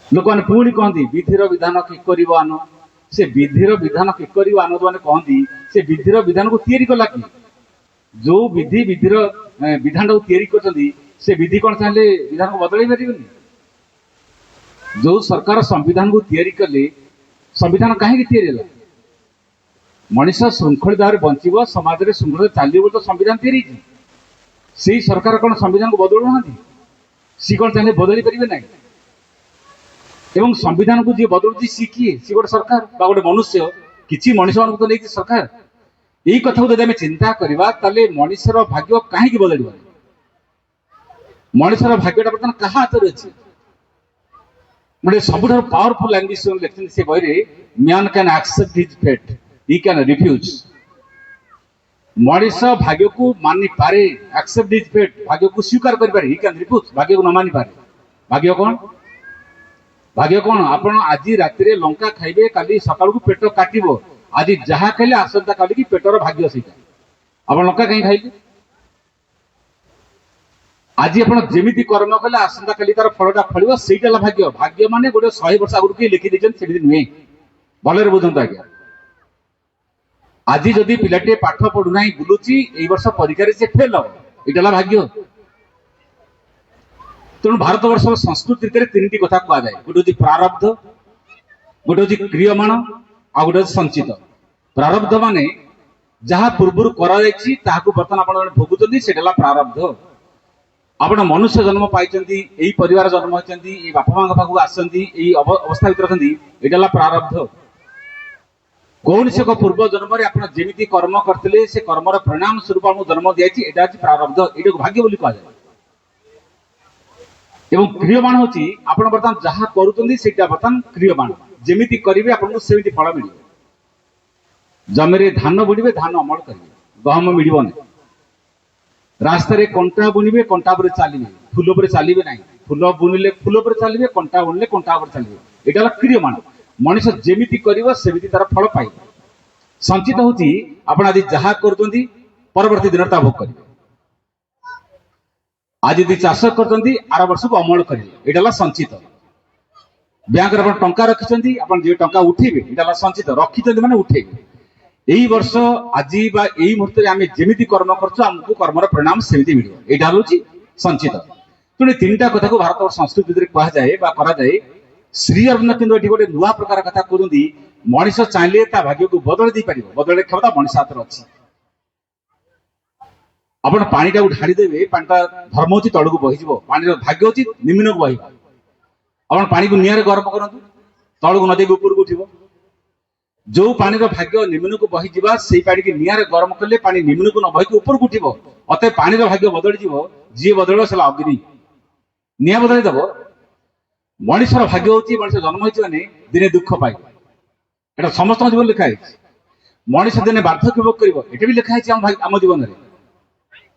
लोक मैंने पुणी कहती विधिर विधान कि करन से विधिर विधान कि करन जो मैंने कहती से विधिर विधान को तैयारी कला कि जो विधि विधिर विधान को तैयारी कर विधि कौन चाहिए विधान को बदल पारे जो सरकार संविधान को तैयारी कले संविधान कहीं तैयारी मनीष श्रृंखलित भाव में बंचब समाज में श्रृंखलित चलो तो संविधान तैयारी से सरकार कौन संविधान को बदलू ना सी कौन चाहिए बदली पारे ना एवं संविधान को जी बदलुची सी किए सी गोटे सरकार गोटे मनुष्य किसी मनीष मान तो नहीं सरकार यही कथा को जब चिंता करवा मनीषर भाग्य कहीं बदल मनीषर भाग्यटा बर्तमान क्या हाथ में अच्छे गोटे सब पावरफुल लैंग्वेज लिखते से बही man can accept his fate he can refuse मनीष भाग्य को मानि पारे एक्सेप्ट हिज फेट भाग्य को स्वीकार करें ही कैन रिफ्यूज भाग्य को न मानि पारे भाग्य कौन आप आज राति लंका खाइबे काली सकाल को पेट काटो आज जहाँ खाइले आसंता काली की पेटर भाग्य सहीटा आप लंका कहीं खाइले आज आप जमी कर्म कले आसंता काली तार फलटा फल सहीटा भाग्य भाग्य मान गोटे 100 वर्ष आगुरी किए लिखिदे नुहे भलरे बुझंतु आज्ञा आज जदि पिलाटे पाठ पढ़ुना बुलूची ए वर्ष परीक्षा से फेल हम यहाँ भाग्य तेणु भारत वर्ष संस्कृति तीन कथा कहुए गोटे हूँ प्रारब्ध गोटे हूँ क्रियमाण आ गोटे संचित प्रारब्ध माने जहाँ पूर्व बर्तमान आप भोगुंट से प्रारब्ध आप मनुष्य जन्म पाई यही परिवार जन्म होती बापा माँ पाखक आसती अवस्था भर यहाँ प्रारब्ध कौन से पूर्व जन्म में आप जमी कर्म करते से कर्मर परिणाम स्वरूप आपको जन्म दिखाई यहाँ हूँ प्रारब्ध ये भाग्य बोली कहुए एवं क्रियमाण हूँ आप बर्तमान जहाँ करुँचा बर्तमान क्रियमाण जमी करेंगे आपको सेमती फल मिल जमी धान बुणवे धान अमल करेंगे गहम मिलना रास्तार कंटा बुणवे कंटा पर चलिए फूल पर चलिए ना फूल बुणिले फूल पर चलिए कंटा बुणिले कंटा पर चलिए यहाँ क्रियमाण मनीष जमी करमती तार फल पाइब संचित हूँ आप आज जहाँ कर परवर्ती दिन भोग करेंगे आज यदि चाष कर आर वर्ष को अमल करेंगे यहाँ संचित बैंक टंका रखिंट आप टंका उठेबे यहाँ संचित रखिंट मैंने उठेबे यही वर्ष आज यही मुहूर्त में आम जमी कर्म करमको कर्मर परिणाम सेमती मिल यहाँ हूँ संचित तेणु तीन टा कथा को भारत संस्कृति कराए श्री अरविंद किंतु ये गोटे नुआ प्रकार कथा कहते मनीष चाहिए भाग्य को बदल दे पार बदल क्षमता मनीष हाथ में अच्छी आप पानीटा को ढाड़ीदेवे पानीटा धर्म होती तलू बहीज पानी भाग्य होती निम्न को बह आप पानी को निआरे गरम करूँ तलू नदी ऊपर को उठो जो पानी भाग्य निम्न को बही जा से पानी की निआरे गरम कले पानी निम्न को न बही ऊपर को उठिब अतः पानी भाग्य बदली जी बदल से अग्नि निआ बदल दब मनुष्यर भाग्य होती मनुष्य जन्म होती माने दिने दुख पाए एटा समस्त जीवन लिखा है मनुष्य दिने वार्धक्य भोग कर भी लिखा है आम जीवन में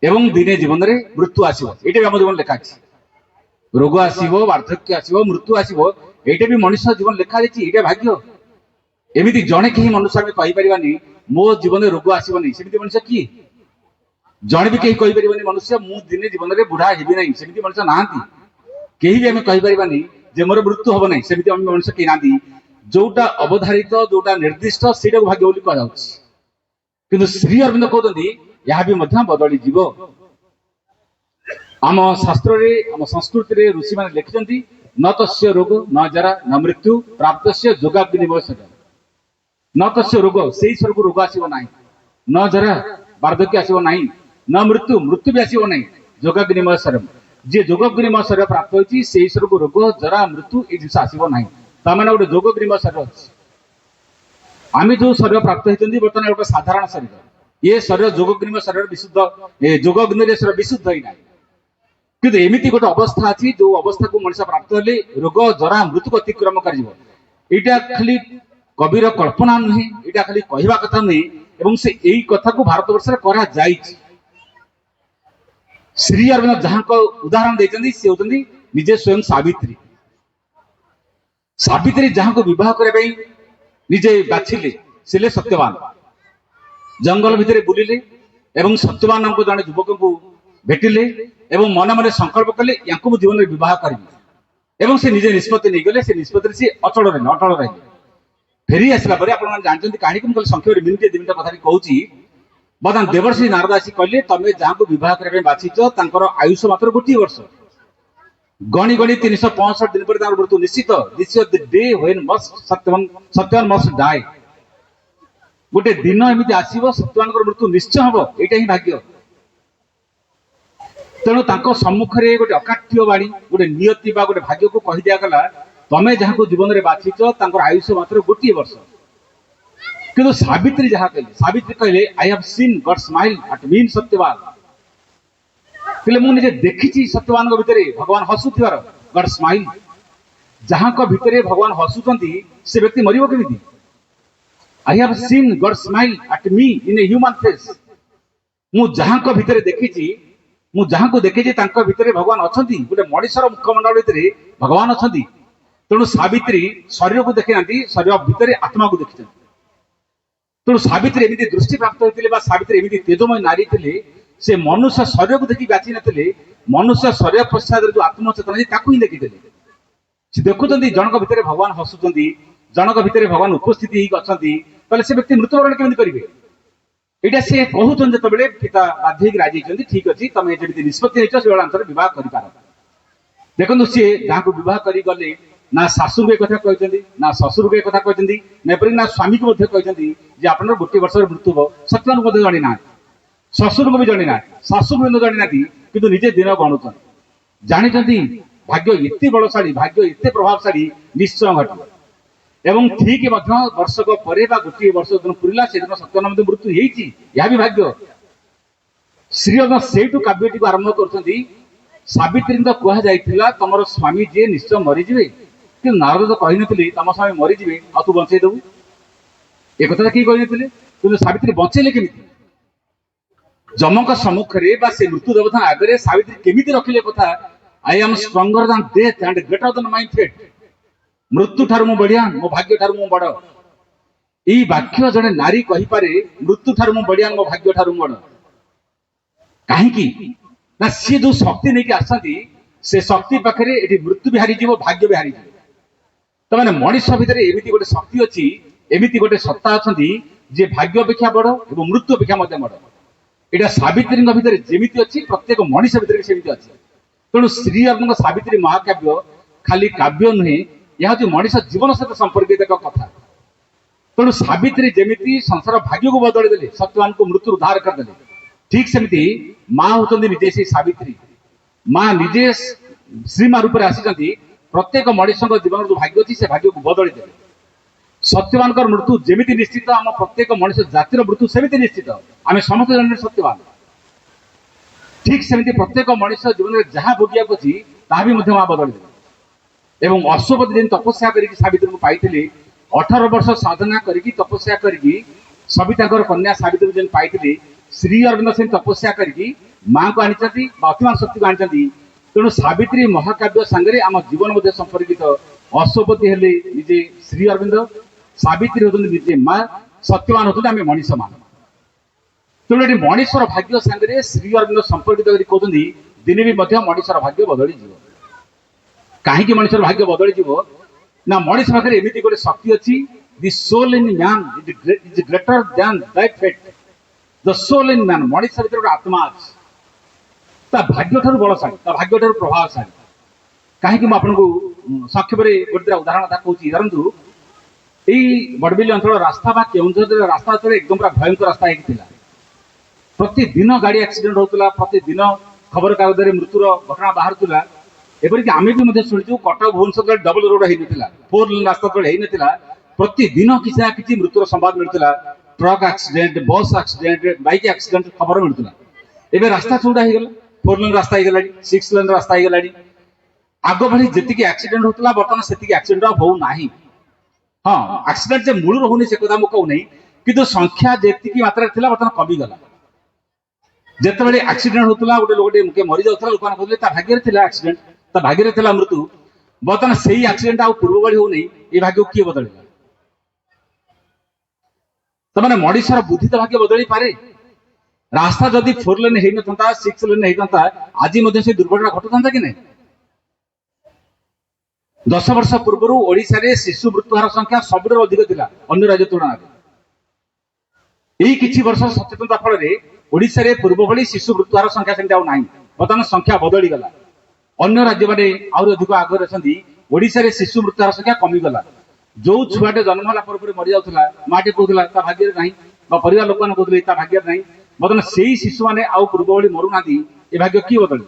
एवं दिने जीवन में मृत्यु आसो ये आम जीवन लिखा है रोग आसो वार्धक्य आसो मृत्यु आसो ये भी मनुष्य जीवन लिखा है भाग्य एमती जड़े कहीं मनुष्य आम कहीपरानी मो जीवन में रोग आसबनी सेमती मनुष्य किए जड़े भी कहीं कहीपर मनुष्य मु दिने जीवन में बुढ़ा हेबी ना सेमती मनुष्य नहांती कहीं भी आम कहीपरानी जे मोर मृत्यु हम ना सेमती मनुष्य कहीं ना जोटा अवधारित जोटा निर्दिष्ट से भाग्य बोली कहु श्री अरविंद कहते यह भी बदली जीव आम शास्त्र आम संस्कृति ऋषि मैंने लिखिं न तस्य रोग न जरा न मृत्यु प्राप्त योगाग्निमय न तस्य रोग से ईश्वर को रोग आसो ना न जरा वार्धक्य आसो ना न मृत्यु मृत्यु भी आसो ना योगाग्निमय शरीर जी योगाग्निमय शरीर प्राप्त होती से ईश्वर को रोग जरा मृत्यु ये जिन आसो ना ताने गोटे योगग्निमय शरीर अच्छी आम जो शरीर प्राप्त होती बर्तमान गोटे साधारण शरीर ये शरीर योगग्निमय शरीर विशुद्ध योगग्नि शरीर विशुद्ध ही ना कि एमती गोटे अवस्था अच्छी जो अवस्था को मनुष्य प्राप्त हेले रोग जरा मृत्यु को अतिक्रम कर खाली कविर कल्पना नुहे यहाँ खाली कहवा कथा नुहे से यही कथा को भारत वर्ष करा श्री अरविंद जहाँ उदाहरण देते सी होती निजे स्वयं सावित्री सावित्री जहाँ को विवाह करने निजे बाछिले से सत्यवान जंगल भितर बुलिले एवं सत्यवान नामक जड़े युवक को भेटिले एवं मन मन संकल्प कले या जीवन में विवाह करें से निजे निष्पत्ति नहीं गले से निष्पत्ति सी अचल रहे अटल रहे फेरी आसला जानते कहानी को संक्षेप मिनिटे 2 मिनिट कथा कहूँ बर्तमान देवर्षि नारद आसी कहले तमें जहाँ को विवाह करने बाछिच आयुष मात्र गोटे वर्ष गणी गणी 365 दिन पर मृत्यु निश्चित this is the day when Satyavan must die गोटे दिन एमती आसो सत्यवान मृत्यु निश्चय हम यहाँ ही भाग्य तेणु सम्मुख में गोटे अकाठ्य बाणी गोटे नियति गोटे भाग्य को कही दिगला तमें जहाँ को जीवन में बाछिच आयुष मात्र गोटे वर्ष किंतु सावित्री जहाँ कहले सावित्री कहले I have seen God smile at me in Satyavan कहले मुझे देखी सत्यवान भितर भगवान हसुथिबार गॉड स्माइल जहाँ भितर भगवान हसुचंती से व्यक्ति मरिबो केमिति आई have seen God smile at me in a human face मु जहाँ भितर देखी मु जहाँ को देखी भितर भगवान अच्छी गोटे मनुष्यर मुखमंडल भितर भगवान अच्छा तेणु सावित्री शरीर को देखी ना शरीर भितर आत्मा को देखी तेणु सावित्री एमती दृष्टि प्राप्त होते सावित्री एमती तेजमय नारी थे से मनुष्य शरीर को देखी बाची नथिले मनुष्य शरीर पश्चात जो आत्मचेतना ही देखी से देखुं जनक भितर भगवान हसुंच जनक भितर भगवान उपस्थित अच्छा से व्यक्ति मृत्युवरण केमी करेंगे यहाँ से कहते जो पिता बाध्य राजी ठीक अच्छे तुम जमी निष्पत्ति से अनुसार बह कर देखो सी जहाँ को बह कर गले ना शाशु को कथा कहते ना शशुर को कथा कहते ना स्वामी को कहते आप गोटे वर्ष मृत्यु हो सत्यवान को जानी ना शशुर को भी जानी ना शाशु को जानी ना कि निजे दिन गणुच जानी भाग्य एत बलशाड़ी भाग्य एत प्रभावशाड़ी निश्चय घटे एवं ठीक वर्षक पर गोटे वर्ष दिन पूरा से दिन सत्यवान मृत्यु होती यह भी भाग्य श्री से काव्यटी को आरंभ कर सावित्री तो कहुला तुम स्वामी जी निश्चय मरीजे कि नारद तो कही नी तुम स्वामी मरीजे आ तू बचे देबू एक कथा किए कही कि सावित्री बचेले केमिति जमक सम्मुख में से मृत्यु देवता आगे सावित्री केमिति रखिले कथा I am stronger than death and greater than my fate मृत्यु ठार मु बढ़िया मो भाग्य ठार मु बड़ यही वाक्य जड़े नारी कही पारे मृत्यु ठार मु बढ़िया मो भाग्य ठार बड़ कहीं ना सी जो शक्ति नहीं आसती से शक्ति पाखे ये मृत्यु भी हारी भाग्य भी हारी तो मैंने मनुष्य भितर एमती गोटे शक्ति अच्छी एमती गोटे सत्ता अच्छा जी भाग्य अपेक्षा बड़ और मृत्यु अपेक्षा बड़ यहाँ सावित्री भितर जमी अच्छी प्रत्येक मनुष्य भितर सेमती अच्छी तेणु श्री अरविंद सावित्री महाकाव्य खाली काव्य नुहे यह हूँ मनुष्य जीवन सहित संपर्कित एक कथा तेणु सावित्री जमी संसार भाग्य को बदल देले सत्यवान को मृत्यु उद्धार करदे ठीक सेमती माँ होती निजे से सावित्री माँ निजे श्रीमा रूप से आसी प्रत्येक मनुष्य जीवन जो भाग्य अच्छी से भाग्य को बदली देते सत्यवान मृत्यु जेमिति निश्चित आम प्रत्येक मनुष्य जातिर मृत्यु सेमिति निश्चित आम समस्त जन सत्यवान ठीक सेमिति प्रत्येक मनुष्य जीवन में जहाँ भोगिया अच्छी ता भी माँ बदल एवं अश्वपति दिन तपस्या करके सावित्री को पाई 18 वर्ष साधना करके तपस्या करके सविता कन्या सावित्री जेन पाई श्री अरविंद सिंह तपस्या करके माँ को आनी अतिमान शक्ति को आनी तेणु सावित्री महाकाव्य सांगे आम जीवन मध्य संपर्कित अश्वपति हेले निजे श्री अरविंद सावित्री होती निजे माँ सत्यवान होती आम मनीष मान तेणु ये मनीषर भाग्य सांगे श्री अरविंद संपर्कित कहते दिने भी मनीषर भाग्य बदली जीव कहीं मनीषर भाग्य बदली जीव ना मनीष पाखे एमती गोटे शक्ति अच्छी the soul in man is greater than that fate the soul in man मनीष भीतर गोटे आत्मा अच्छी ता भाग्य ठार बलशाली ता भाग्य ठार प्रभावशाली कहीं आपको संक्षेप में गोटे उदाहरण था कहूँ धरतु यही बड़बिल अंचल रास्ता बा केउंझर रास्ता एकदम पूरा भयंकर रास्ता होता प्रतिदिन गाड़ी एक्सीडेंट होता प्रतिदिन खबर कागज मृत्युर घटना बाहर एपरिक आम भी शुणु कटक भुवनेश्वर डबल रोड होता 4 लेन रास्ता जो होता प्रतिदिन किसी ना कि मृत्युर संवाद मिलता ट्रक एक्सीडेंट बस एक्सीडेंट बाइक एक्सीडेंट खबर मिलता एवं रास्ता चौड़ा होगला 4 लेन रास्ता होगा 6 लेन रास्ता होगा आग भाई जी एक्सीडेंट होता बर्तमान से एक्सीडेंट हो ना हाँ एक्सीडेंट जे मूल रोनी से कथा मुझे कहूनी कि संख्या जी मात्रा थी बर्तमान कमिगला जिते एक्सीडेंट होता गोटे लोग मरी जाता लोक कहते भाग्य थी एक्सीडेंट ता भाग्य थी मृत्यु बर्तमान से एक्सीडेंट आ पूर्व भाई हो ये भाग्य किए बदल तमाने मनीषर बुद्धि तो भाग्य बदल पारे रास्ता जदि 4 लेन होता 6 लेन होता आज से दुर्घटना घटुता कि नहीं 10 वर्ष पूर्व ओडिशा रे शिशु मृत्यु हार संख्या सबुठ अधिक थिला अन्य राज्य तुलना यही किछि वर्ष सचेतनता फल ओडिशा रे पूर्व भली शिशु मृत्यु हार संख्या सेमती ना बर्तमान संख्या बदली गला अन्य राज्य मैंने आहुरी अधिक आगे अच्छा ओडिशा रे शिशु मृत्यु हार संख्या कमिगला जो छुआटे जन्म होला पर मरी जाउथला माटी कहूला ता भाग्य नहीं परिवार लोक कहते ता भाग्य नहीं बर्तमान से शिशु मैंने आउ पूर्व भली मरुना ये भाग्य किए बदल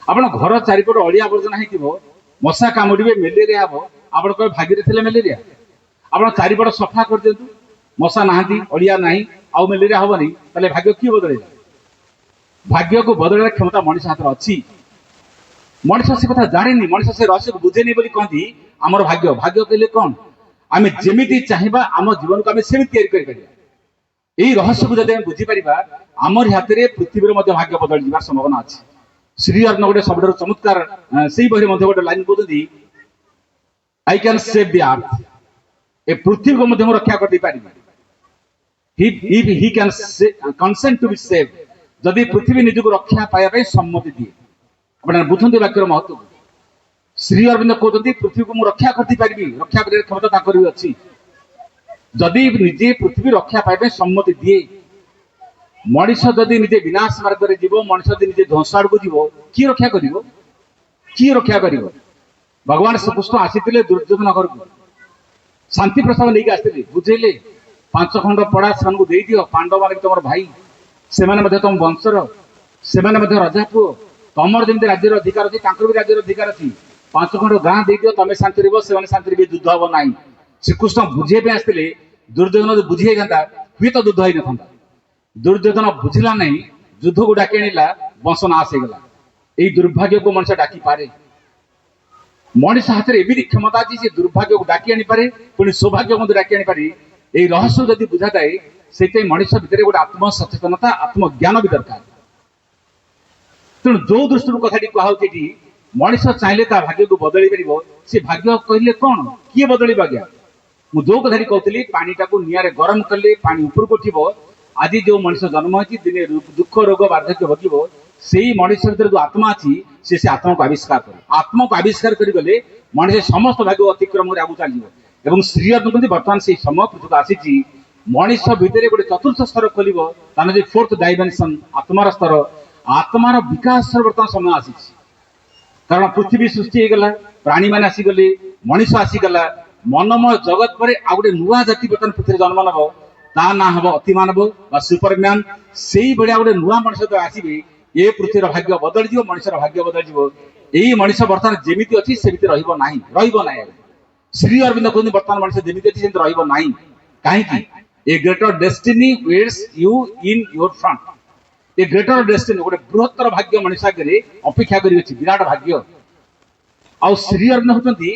आपण घर चारिपट अलिया आवर्जना हो मशा कामुड़े मेलेरिया हम आप भाग्य थे मेलेरिया आप चारिपट सफा कर दिंतु मशा ना अड़िया ना आउ मेलेरिया हेनी ताले भाग्य किए बदल भाग्य को बदल क्षमता मनीष हाथ में अच्छी मनीष से कथा जानी मनीष से रहस्य को बुझेनी बोली कहती आमर भाग्य भाग्य कहले कौन आम जमी चाहिए आम जीवन को आम सेमती यही रहस्य को जब बुझीपर आमर हाथ में पृथ्वी भाग्य बदल जावार संभावना अच्छी श्री अरविंद गोटे सब चमत्कार से बही गोटे लाइन कहते I can save the earth ए पृथ्वी को रक्षा कर पारि he can consent to be save जदि पृथ्वी निजक रक्षा पाइबा सम्मति दिए अपना बुझते वाक्यर महत्व श्री अरविंद कहते पृथ्वी को मुझे रक्षा करी रक्षा कर क्षमता भी अच्छी जदि निजे पृथ्वी रक्षा पाइबा सम्मति दिए मनीष जदि निजे विनाश मार्ग में जीव मनीष जदि निजे ध्वंस आड़ को जीव किए रक्षा कर किए रक्षा कर भगवान श्रीकृष्ण आसी दुर्योधन घर को शांति प्रस्ताव नहीं आसते बुझेले 5 खंड पड़ा से दे दियो पांडव मान तुम भाई से तुम वंशर से रजा पुओ तुम जमी राज्य अधिकार अच्छी भी राज्य अधिकार अच्छी 5 खंड गाँ दे दियो तुम शांति रह से शांति युद्ध हम ना श्रीकृष्ण बुझे आसते दुर्योधन बुझे था हुए तो युद्ध हो ना दुर्योधन बुझला नहीं युद्ध को डाकी आनिला वंश नाश होगला यही दुर्भाग्य को मनुष्य डाकी पारे मनीष हाथ में एमती क्षमता अच्छी से दुर्भाग्य को डाकी आनीपे पुणी सौभाग्य को डाकी आनीपे यही रहस्य जदि बुझा जाए से मनीष भितर गोटे आत्मसचेतनता आत्मज्ञान भी दरकार तेणु जो दृष्टि कथा कहुची मनीष चाहिए भाग्य को बदल पार से भाग्य कहले कौन किए बदल आज्ञा मुझे जो कथा कहती पानीटा को निआरे गरम कले पानी उपरको उठिब आज जो मनीष जन्म होती दिने दुख रोग वार्धक्य भोग से ही मनीष भर जो आत्मा अच्छी से आत्मा को आविष्कार कर आत्मा को आविष्कार करगले मनीष समस्त भाग्य अतिक्रम आगू चलो श्री अरविंद कहते बर्तमान से समय पृथक आसी मनीष भितर गोटे चतुर्थ स्तर खोल जो 4th डायमेंशन आत्मार स्तर आत्मार विकास बर्तमान समय आसी कारण पृथ्वी सृष्टि होगला प्राणी मैंने आसीगले मनीष आसीगला मनमय जगत पर आ गए नुआ जाति बर्तमान पृथ्वी जन्म नब ता ना हम अतिमानव बा सुपरमैन से ही भाया गोटे नुआ मनीष जो आसवे ये पृथ्वीर भाग्य बदल मनीषर भाग्य बदल यही मनीष बर्तमान जमी अच्छी सेमती रही श्री अरविंद कहते बर्तमान मनुष्य जमीती अच्छी सेमती रहिबो नाही कहीं a greater destiny waits you in your front a greater destiny गोटे बृहत्तर भाग्य मनुष्य आगे अपेक्षा करी अछि विराट भाग्य आ श्री अरविंद होचंती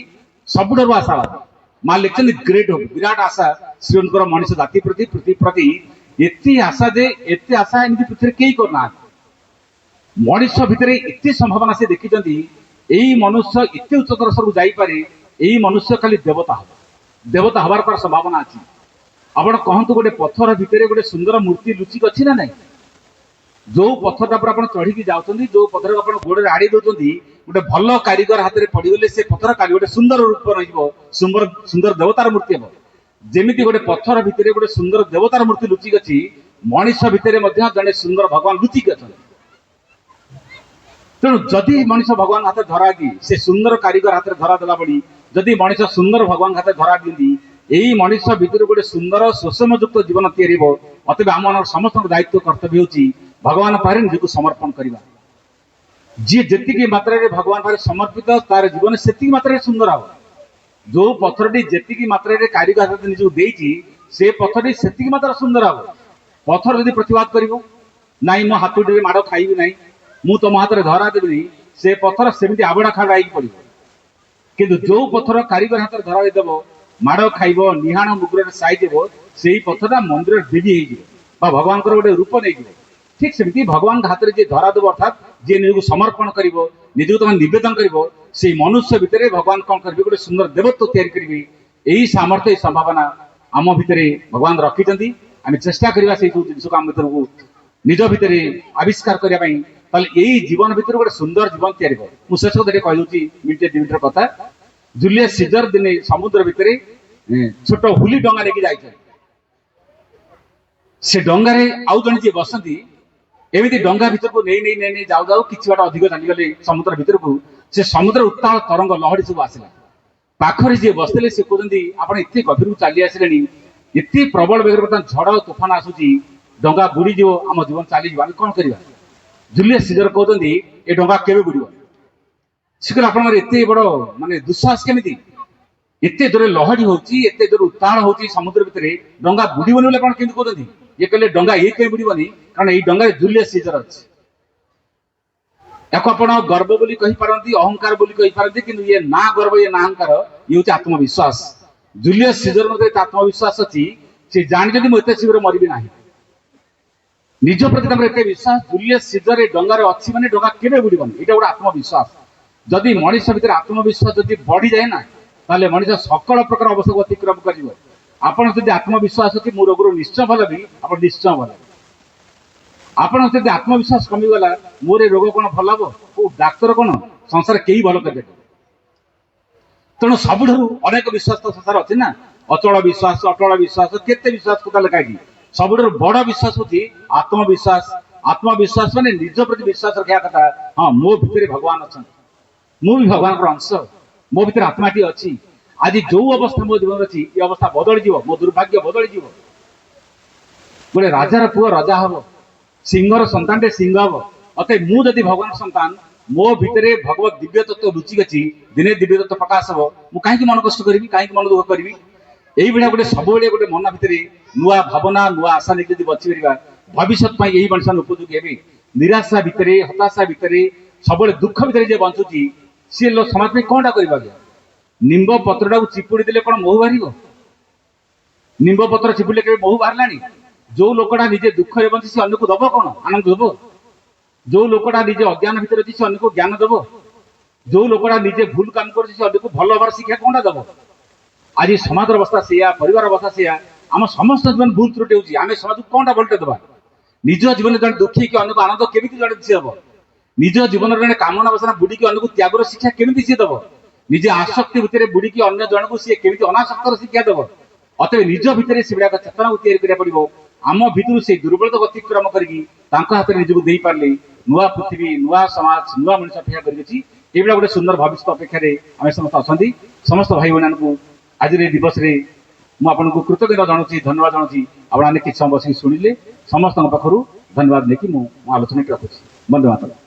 सबुठारु आशावादी माँ लिखते ग्रेट हो विराट आशा श्री मनुष्य जाति प्रति पृथ्वी प्रति एते आशा जे एते आशा एमती पृथ्वी कई करना मनुष्य भितर एते संभावना से देखिचंती एई मनुष्य एते उच्चतर स्तर जाई पारे एई मनुष्य खाली देवता हबार तार संभावना अछि आपण कहंतु गोटे पत्थर भितर गोटे सुंदर मूर्ति लुचिक अछि ना नहीं जो पत्थरटा पर आपण चढ़ी की जाउछंती जो पत्थर आपण गोड़े आड़ी दउछंती गोटे भल कारीगर हाथ में पड़गले से पत्थर काली गोटे सुंदर रूप रहिबो सुंदर सुंदर देवतार मूर्ति हेबो जेमिति गोटे पत्थर भितर गोटे सुंदर देवतार मूर्ति लुचिक अछि मनुष्य भितर मध्य जने सुंदर भगवान लुचिक अछंती तेणु जदि मनुष्य भगवान हाथ धरा कि से सुंदर कारीगर हाथ धरा देला बड़ी जदि मनुष्य सुंदर भगवान हाथ धरा दिंदी यही मनुष्य भितर गोटे सुंदर सुषमयुक्त जीवन तैयारी अतएव आम समस्त दायित्व कर्तव्य होची भगवान पारे निजको समर्पण करवा जी जेतिकी मात्रा भगवान पारे समर्पित तार जीवन से मात्रा सुंदर हम जो पत्थरटी जेतिकी मात्रा कारीगर हाथ निजको देइची से पत्थरटी से मात्रा सुंदर हम पत्थर जदि प्रतिवाद करिवो नाई मो हाथुटी माड़ खाइबी नाही मु तुम हाथ में धरा देवी से पत्थर सेमती आबड़ा खाड़ा पड़ो किंतु जो पत्थर कारीगर हाथ में धरा देव माड़ खाइब निहाण मुग्र साइज से पत्थरटा मंदिर देवी हो भगवान गोटे रूप नहीं ठीक सेमती भगवान हाथ में जी धरा देव अर्थात जी निजको समर्पण कर निजको तुम नवेदन कर मनुष्य भितर भगवान कौन करेंगे गोटे सुंदर देवत्व तैयारी करेंगे यही सामर्थ्य संभावना आम भितर भगवान रखी आम चेष्टा करवा से जिन को आम भर को निज भितर आविष्कार करने यही जीवन भितर गोटे सुंदर जीवन तैयारी मुझे शेष कथा कही मिनिटे दि मिनिटर कथा जूलियस सीजर दिने समुद्र भितर छोट हुली डंगा लेके जाए से डंगार आउ जन जी बसती एमती डंगा भितर को नहीं जाऊ जाऊ कि बाट अधिक चलीगले समुद्र भितर को से समुद्र उत्ताल तरंग लहड़ी सब आसला पाखरे जी बसते से कहते आप एत गभीर को चली आसिले एत प्रबल बेगर बर्तमान झड़ तोफान आसूची डंगा बुड़ीज आम जीवन चलीज आम कौन करवा जूलियस सीजर कहते ये डंगा केवे बुड़ से कहले आप बड़ माने दुस्साहस केमी एत जोर लहड़ी होती एत जोर उत्ताल होती समुद्र भितर डंगा बुड़बनी बोले कौन केमी कहते ये कहले डंगा ये कहीं बुड़बनी कारण ये डंगा जूलियस सीजर अच्छे आप गर्व बोली कही पारती अहंकार बोली कही पारती किंतु ये ना गर्व ये ना अहंकार ये हूँ आत्मविश्वास जूलियस सीजर मध्य आत्मविश्वास अच्छी से जानी जब मुझे शीघ्र मरबी ना निज प्रति एत विश्वास जूलियस सीजर डंगार अच्छी माने डंगा केवे बुड़बनी ये गोटे आत्मविश्वास जदि मनुष्य भितर आत्मविश्वास जदि बढ़ी जाए ना ताले मनुष्य सकल प्रकार अवसर अतिक्रम कर आपन जदि आत्मविश्वास अच्छी मो रोग निश्चय भल भी आप निश्चय भल आपन जदि आत्मविश्वास कमीगला मोर रोग कौन भल हम डाक्तर कौन संसार कई भल कर तेणु सबुठ अनेक विश्वास तो संसार अच्छी ना अचल विश्वास अटल विश्वास केते विश्वास कथा लिखाई सबुठ बड़ विश्वास होती आत्मविश्वास आत्मविश्वास माने निज प्रति विश्वास रखा कथा हाँ मो भितर भगवान अच्छा मु भी भगवान अंश मो भितर आत्माटी अच्छी आज जो अवस्था मो जीवन अच्छी ये अवस्था बदली मो दुर्भाग्य बदली गोटे राजार पुओ राजा हम सिंहर संतान सिंह हम अत मुझे भगवान संतान मो भितर भगवत दिव्य तत्व लुचिक अच्छी दिने दिव्य तत्व प्रकाश हम मुझे कहीं मन कष्ट करी कहीं मन दुख करी यही भाया गोटे सब गोटे मन भितर नुआ भावना नुआ आशा लेकिन बची पार भविष्य यही मनुष्य उपयोगी हे निराशा भितर हताशा भितर सब दुख भितर जी बंचुची सी समाज में कौन कर निम्ब पत्रटा को चिपुड़ी देले कौन महू बाहर निम्ब पत्र चिपुड़े के महू बाहर जो लोकटा निजे दुख बंची से अन्य को दब कौन आनंद दब जो लोकटा निजे अज्ञान भितर अच्छी से अन्य को ज्ञान दब जो लोकटा निजे भूल काम कर को भल हबार शिक्षा कौन दब आज समाज अवस्था से परिवार अवस्था से आम समस्त जीवन भूल त्रुटि होती आम समाज को कौन भलटे दबा निज जीवन जन दुखी कि अन्य को आनंद केमी जन सी हम निज जीवन जन कामना वासना बुड़ी की अन्य को त्यागर शिक्षा केमी सी दब निजे आसक्ति भितर बुड़ी की अन्य जन को सी केमी अनासक्तर शिक्षा दब अतएव निज भितर से चेतना को तैयारी पड़ो आम भितर से दुर्बलता अतिक्रम करके हाथ में निजक दे पारे नुआ पृथ्वी नुआ समाज नुआ मनुष्य अपेक्षा कर गोटे सुंदर भविष्य अपेक्षा आम समस्त अच्छा समस्त भाई बहन को आज दिवस मुझे कृतज्ञता जनाऊँ धन्यवाद जनाऊँ आपने किसी समय बस शुणिले समस्त पाखर धन्यवाद लेकिन मो आलोचना रखुच्छी वंदे मातरम।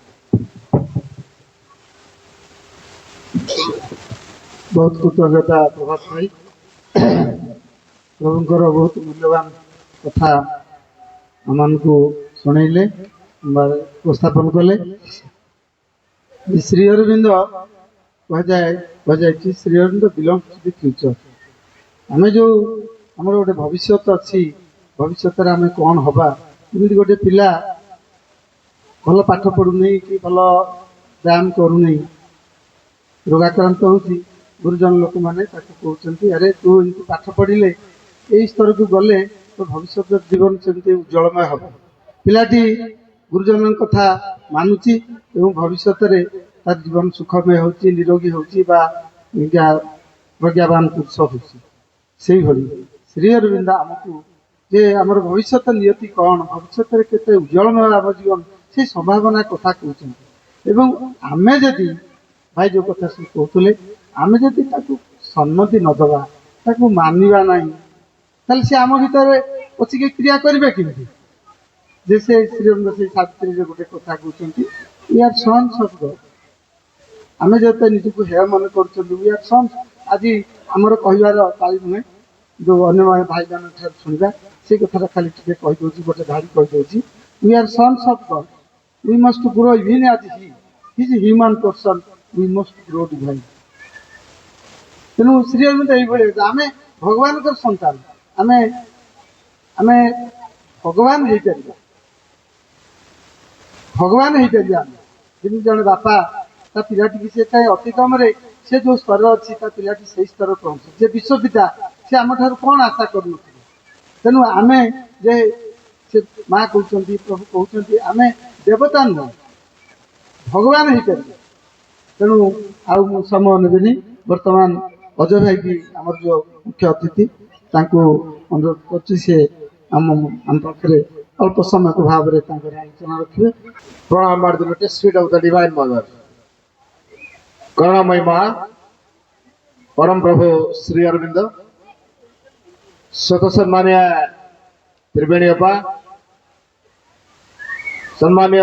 बहुत कृतज्ञता प्रभात भाई प्रभुंकर बहुत मूल्यवान कथा आम को शुणेले उपस्थापन कले। श्री अरविंद कहुए Shri Aurobindo belong to the future. आम जो आम गोटे भविष्य अच्छी भविष्य आम कौन हवा जमी गोटे पिला भल पाठ पढ़ुनी कि भल व्यायाम करूनी रोगाक्रांत होती गुरुजन लोक मैंने कहते अरे तू इनको पाठ पढ़ले यही स्तर को गले तो भविष्य जीवन से उज्जवलमय हम। पिलाटी गुरुजन कथा मानुची एवं भविष्य तार जीवन सुखमय हो निरोगी प्रज्ञावान पुरुष हो। श्री अरविंद आमको जे आमर भविष्य नियति कौन भविष्य केते उज्जवलमय आम जीवन से संभावना कथा कहते आमे जदि भाई जो कथा सब कहते आमे जदि सम्मति नदबा ताकू मानिबा नहीं ताले से आम भीतर पचिके क्रिया करेंगे केमती जैसे श्रीरंग से शास्त्री गोटे कथा कहते we are sons of God. आमे जते निजको हे मन कर वी आर सन्स आज आमर कहबार पाली नुहे जो अन्य भाई मान शुणा से कथा खाली टे कहीदे गोटे धाड़ी कहीदे we are sons of God we must grow even as he is human person we must grow divine. तेणु श्री अरविंद ये आम भगवान को संतान आम आम भगवान हो पार भगवान हो पार आम जमी जन बापा ता पिलाटी से चाहे अति कम से जो स्तर अच्छी पिलाटी से स्तर पहुँचे जे विश्वपिता से आम ठार कौन आशा कर तेणु आम जे से माँ कहते प्रभु कहते आम देवता नुह भगवान हो पार। तेणु आउ समय नेबेनि वर्तमान अजय भाई की आमर जो मुख्य अतिथि अनुरोध कर पाखे अल्प समय को भाव में आलोचना रखिए। प्रणाम मार्दुलटे sweet of the divine mother करुणामयी माँ परम प्रभु श्री अरविंद स्वत सम्मान्य त्रिवेणी अपा सम्मान्य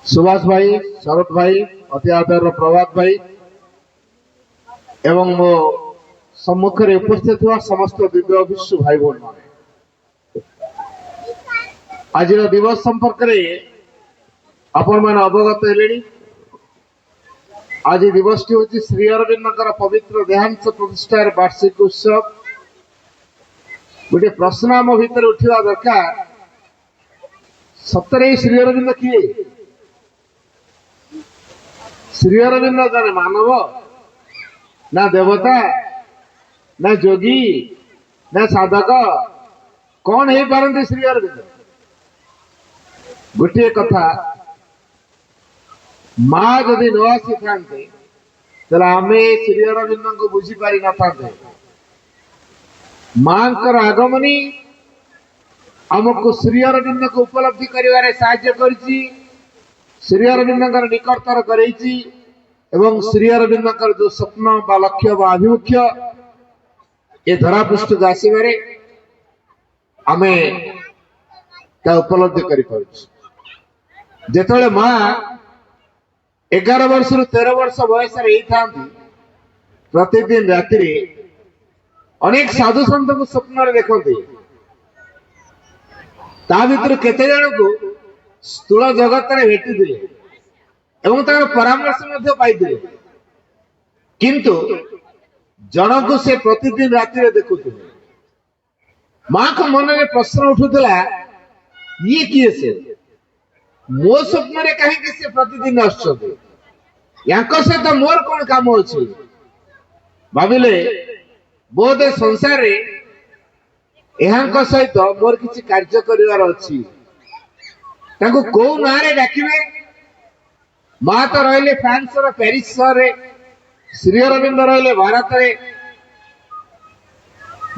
सुभाष भाई शरद भाई अति आदर प्रभात भाई एवं मो सम्मुख उपस्थित हुआ समस्त दिव्य विश्व भाई भौन माने आज दिवस संपर्क आपण मैंने अवगत हेले। आज दिवस टी हूँ श्री अरविंद पवित्र देहांत प्रतिष्ठार वार्षिक उत्सव। गोटे प्रश्न आम भीतर उठा दरकार सतरे श्री अरविंद किए श्री अरविंद जन मानव ना देवता ना जोगी ना साधक कौन हो पारती श्री अरविंद। गोटे कथा माँ जदि न आसी था आम श्री अरविंद को बुझी पारि न था। माँ आगमनी आमको श्री अरविंद को उपलब्धि करिवारे साहाय्य करिछि श्री अरविंद निकटतर करैछि एवं श्री अरविंद जो स्वप्न बा लक्ष्य बा आभिमुख्य ए धरापृष्ठ को आसबारे आम उपलब्धि कर जेतले माँ 11 वर्ष रु 13 वर्ष बयस प्रतिदिन रात्रि अनेक साधु सन्त को स्वप्न देखते ता भीतर केते जन को स्थूल जगत में भेटी एवं परामर्श पाई किंतु जन को से प्रतिदिन राति देखुते माँ को मन में प्रश्न उठुला ये किए से मो स्वप्न में कहीं से प्रतिदिन सहित मोर कौन काम अच्छे भाविले बोध संसार सहित मोर किसी कार्य कर कौ ना डाकिबे माँ तो रही फ्रांस पेरिस सहर श्री अरविंद रही भारत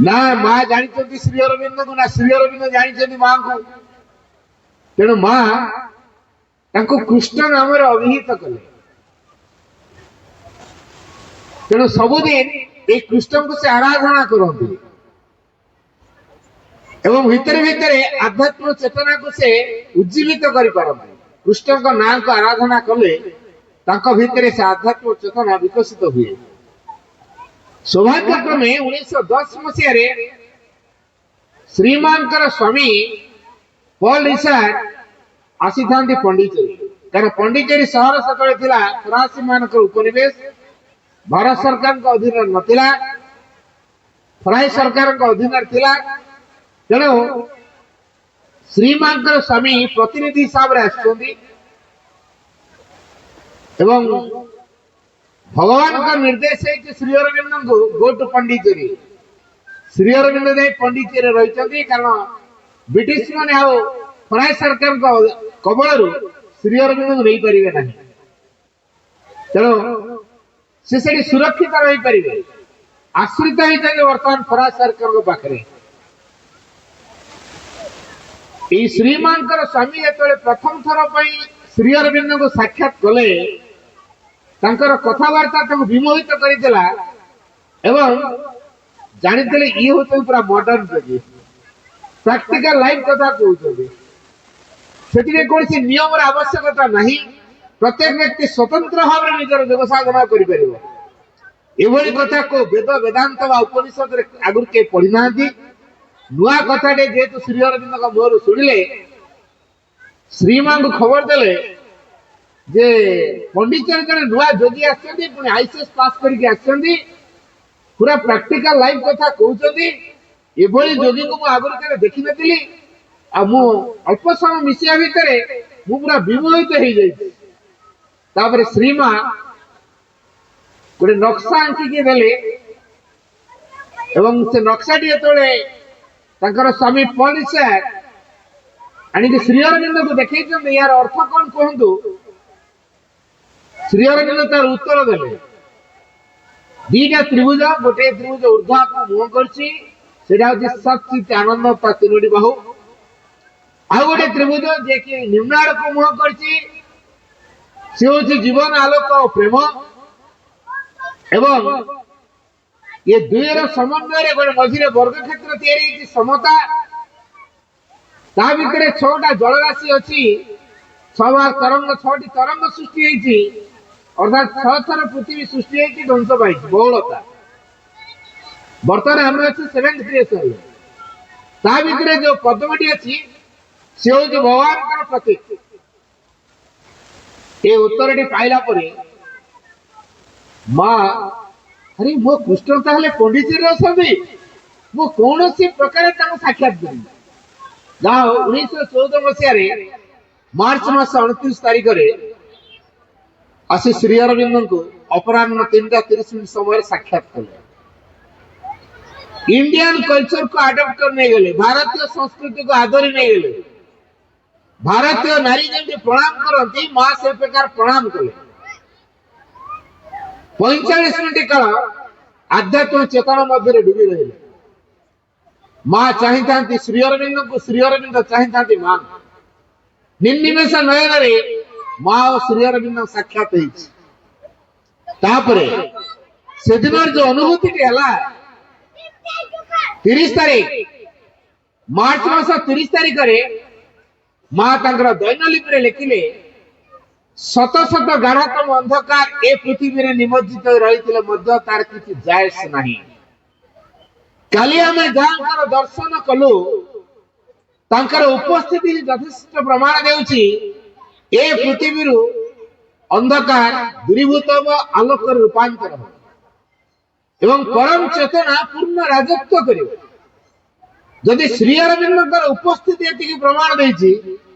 ना माँ जानी श्री अरविंद को ना श्री अरविंद जानी माँ को तेणु माँ कृष्ण नाम अभिहित कले तेणु सबुदिन ये कृष्ण को से आराधना करते एवं भितर भितर आध्यात्म चेतना को से उज्जीवित कर कृष्ण का नाम को आराधना कले तांको भितरे से आध्यात्मिक चेतना विकसित हुए। सौभाग्यक्रमे 1910 मसीह श्रीमानकर स्वामी पॉल रिचार्ड आसी था पंडिचेरी, कारण पंडिचेरी सहर सतले थिला फरासी मानकर उपनिवेश, भारत सरकार को अधीन नथिला, फराई सरकार को अधीन थिला। तेणु श्रीमानकर स्वामी प्रतिनिधि हिसाब रे आछंती एवं भगवान का निर्देश है कि श्री अरविंद को गो टू पंडिचेरी। श्री अरविंद जाई पंडिचेरी रही, कारण ब्रिटिश माने आओ फराई सरकार को कबल श्री अरविंद को नहीं पारे ना, तेणु से सुरक्षित रही पारे, आश्रित होते वर्तमान फराई सरकार पाखे। श्रीमानकर स्वामी जो प्रथम थर पर श्री अरविंद को साक्षात कले, कथबार्ता विमोहित करथिला एवं जानिले ये होते पूरा मॉडर्न जोगी, प्रैक्टिकल लाइफ कथा कहते से कौन सी नियम आवश्यकता नहीं। प्रत्येक व्यक्ति स्वतंत्र भाव में निजर व्यवसाय कर कथा को वेद वेदांत उपनिषद आगुरी के पढ़ी ना, नुआ कथाटे जेहेतु श्री अरविंद मुहर शुणिले, श्रीमा को खबर देले जे पंडिचेरी जन नुआ जोगी आछंती, आईसीएस पास करके आछंती, पूरा प्रैक्टिकल लाइफ कथा कहउछंती। एभली जोगी को आगुरी केबे देखि नथिली, आ मु अल्प समय मिसिया भितरे मु पूरा विमोहित हो जाई। तापर श्रीमा गोटे नक्शा आंकी के देले एवं से नक्शाटी जेतले तांकर स्वामी पॉल रिचार्ड आनी श्री अरविंद को देखैछन, यार अर्थ कौन कहतु। श्री अरविंद तार उत्तर देले, दीटा त्रिभुज, गोटे त्रिभुज ऊर्ध्वा को मुह करछि, सेटा होछि सच्चित आनंद ता तीनोटी बाहु। आ गोटे त्रिभुज जे कि निम्न आड़ को मुह करछि, से होछि जीवन आलोक और प्रेम। एवं ये दुईर समन्वय गोटे मझिरे वर्ग क्षेत्र तैयारी समता, ता भितरे 6टा जलराशि अच्छी, 6 तरंग 6टी तरंग सृष्टि होती, अर्थात 6 थर पृथ्वी सृष्टि होती ध्वंस पाई बहुलता। बर्तमान आम अच्छे 7th क्रिएशन, ता भितरे जो पद्मटी अच्छी से हूँ भगवान प्रतीक। ये उत्तर पाइला परे माँ अरे मो कृष्ण ताहले पंडिचेरी अछंती, मो कौन सी प्रकार साक्षात करी। जहाँ 1914 मसीह मार्च मास 29 तारीख आसी श्री अरविंद को अपराह्न 3:30 समय साक्षात कले। इंडियन कल्चर को अडॉप्ट करने गले, भारतीय संस्कृति को आदरी नहीं गले। भारतीय नारी जमी प्रणाम करती माँ से प्रकार प्रणाम कले। 45 मिनट काल आध्यात्मिक चेतना मध्य डूबी रहे। माँ चाहता श्री अरविंद को, श्री अरविंद चाहता माँ। निर्निमेष नयन माँ और श्री अरविंद साक्षात से दिन जो अनुभूति 30 तारीख मार्च मास 30 तारीख माँ दैनलिपि लिखिले, शत शत गाढ़तम अंधकार ए पृथ्वी निमज्जित रही तार किसी जायस नहीं। काली आम जहाँ दर्शन कलु तांकर उपस्थिति यथेष्ट प्रमाण देउछि ए पृथ्वी अंधकार दूरीभूत व आलोक रूपांतर हो एवं परम चेतना पूर्ण राजत्व करियो। जदि श्री अरविंद उपस्थिति एति प्रमाण देछि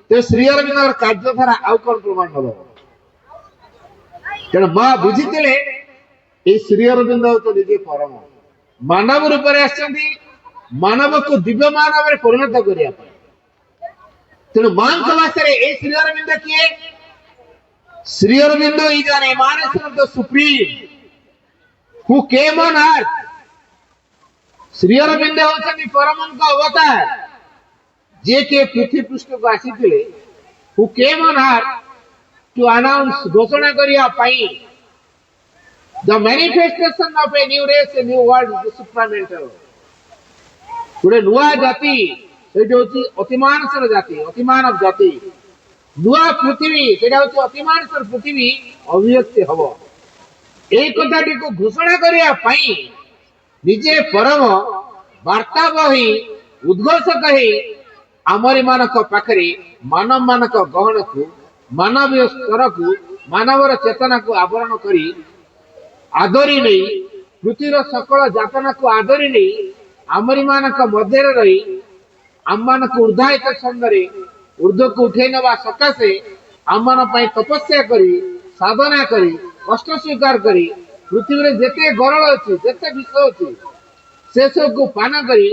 तो श्री अरविंद कार्यधारा आउ कौन प्रमाण हो। तेणु माँ बुझीते ये श्री अरविंद निजे परम मानव रूप में मानव को दिव्य मानव परिणत करने। तेणु माँ भाषा ये श्री अरविंद किए? Shri Aurobindo is an emanation of the supreme who came on earth. Shri Aurobindo होचंदी परम अवतार जे के पृथ्वी पृष्ठ को आसीथिले, who came on earth to announce घोषणा करिया पाई the manifestation of a new race, a new world, the supramental. गोटे नुआ जाति सेठी होची अतिमानसर जाति, अतिमानव जाति ନୂଆ ପୃଥିବୀ ସେଟା ହଉଛି ଅତିମାନସର ପୃଥିବୀ ଅଭିବ୍ୟକ୍ତି ହବ। এই কথাটিକୁ ଘୋଷଣା କରିବା ପାଇଁ ନିଜେ ପରମ ବାର୍ତ୍ତା ବହି ଉଦ୍ଘୋଷ କହି ଆମରି ମାନଙ୍କ ପାଖରେ ମାନବ ମାନଙ୍କ ଗହଣକୁ ମାନବୀୟ ସ୍ତରକୁ ମାନବର ଚେତନାକୁ ଆବରଣ କରି ଆଦରି ନେଇ ପୃଥିବୀର ସକଳ ଯାତନାକୁ ଆଦରି ନେଇ ଆମରି ମାନଙ୍କ ମଧ୍ୟରେ ରହି ଆମମାନଙ୍କୁ ଉର୍ଦ୍ଧାହିତ ଛନ୍ଦରେ ଉର୍ଦ୍ଧ୍ୱକୁ ଉଠେଇ ନେବା ସକାଶେ ଆମମାନଙ୍କ ପାଇଁ ତପସ୍ୟା କରି ସାଧନା କରି କଷ୍ଟ ସ୍ୱୀକାର କରି ପୃଥିବୀରେ ଯେତେ ଗରଳ ଅଛି ଯେତେ ବିଷ ଅଛି ସେସବୁକୁ ପାନ କରି